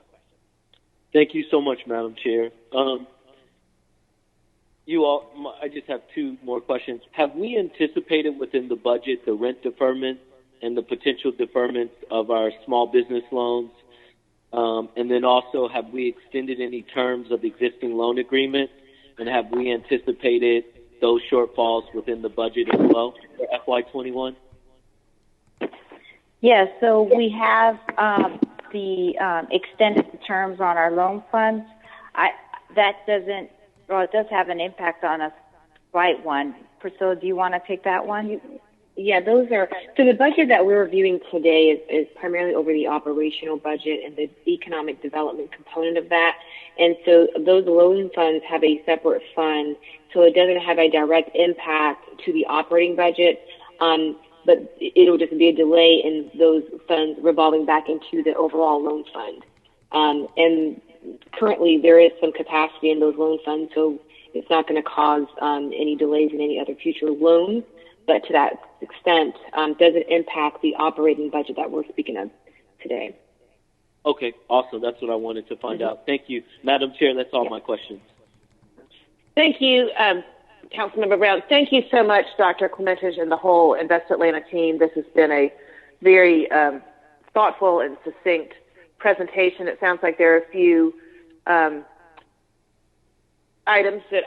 Thank you so much, Madam Chair. I just have 2 more questions. Have we anticipated within the budget the rent deferment and the potential deferment of our small business loans? And then also, have we extended any terms of existing loan agreements? And have we anticipated those shortfalls within the budget as well for FY21? Yes, so we have extended the terms on our loan funds. It does have an impact on a slight one. Priscilla, do you want to take that one? Yeah, so the budget that we're reviewing today is primarily over the operational budget and the economic development component of that. And so those loan funds have a separate fund, so it doesn't have a direct impact to the operating budget, but it'll just be a delay in those funds revolving back into the overall loan fund. And currently there is some capacity in those loan funds, so it's not going to cause any delays in any other future loans. But to that extent, doesn't impact the operating budget that we're speaking of today. Okay, awesome. That's what I wanted to find out. Thank you. Madam Chair, that's all my questions. Thank you, Councilmember Brown. Thank you so much, Dr. Klemenich, and the whole Invest Atlanta team. This has been a very thoughtful and succinct presentation. It sounds like there are a few items that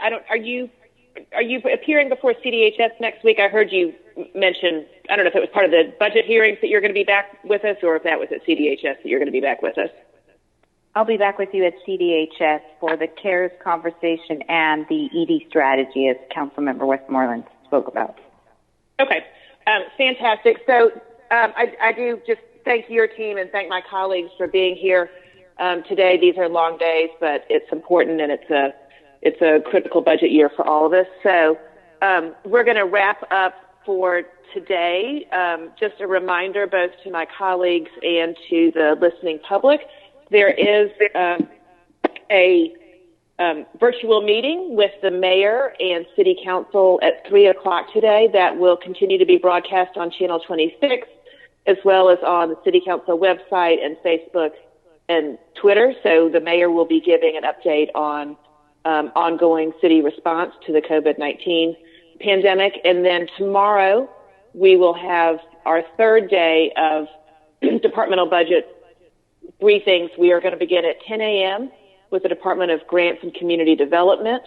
Are you appearing before CDHS next week? I heard you mention, I don't know if it was part of the budget hearings that you're going to be back with us, or if that was at CDHS that you're going to be back with us. I'll be back with you at CDHS for the CARES conversation and the ED strategy, as Councilmember Westmoreland spoke about. Okay, fantastic. So I do just thank your team and thank my colleagues for being here today. These are long days, but it's important, and it's a critical budget year for all of us. So we're going to wrap up for today. Just a reminder both to my colleagues and to the listening public, there is a virtual meeting with the mayor and city council at 3 o'clock today that will continue to be broadcast on Channel 26, as well as on the city council website and Facebook and Twitter. So the mayor will be giving an update on ongoing city response to the COVID-19 pandemic. And then tomorrow we will have our third day of departmental budget briefings. We are going to begin at 10 a.m. with the Department of Grants and Community Development,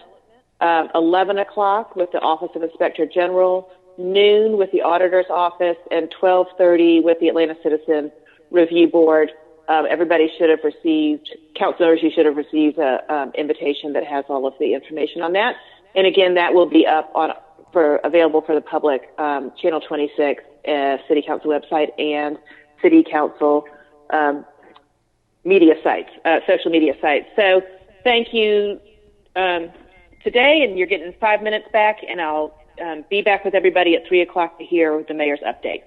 11 o'clock with the Office of Inspector General, noon with the Auditor's Office, and 12:30 with the Atlanta Citizen Review Board. Everybody should have received, councilors, you should have received an invitation that has all of the information on that. And again, that will be up available for the public, Channel 26, City Council website, and City Council media sites, social media sites. So thank you today, and you're getting 5 minutes back, and I'll be back with everybody at 3 o'clock to hear the mayor's update.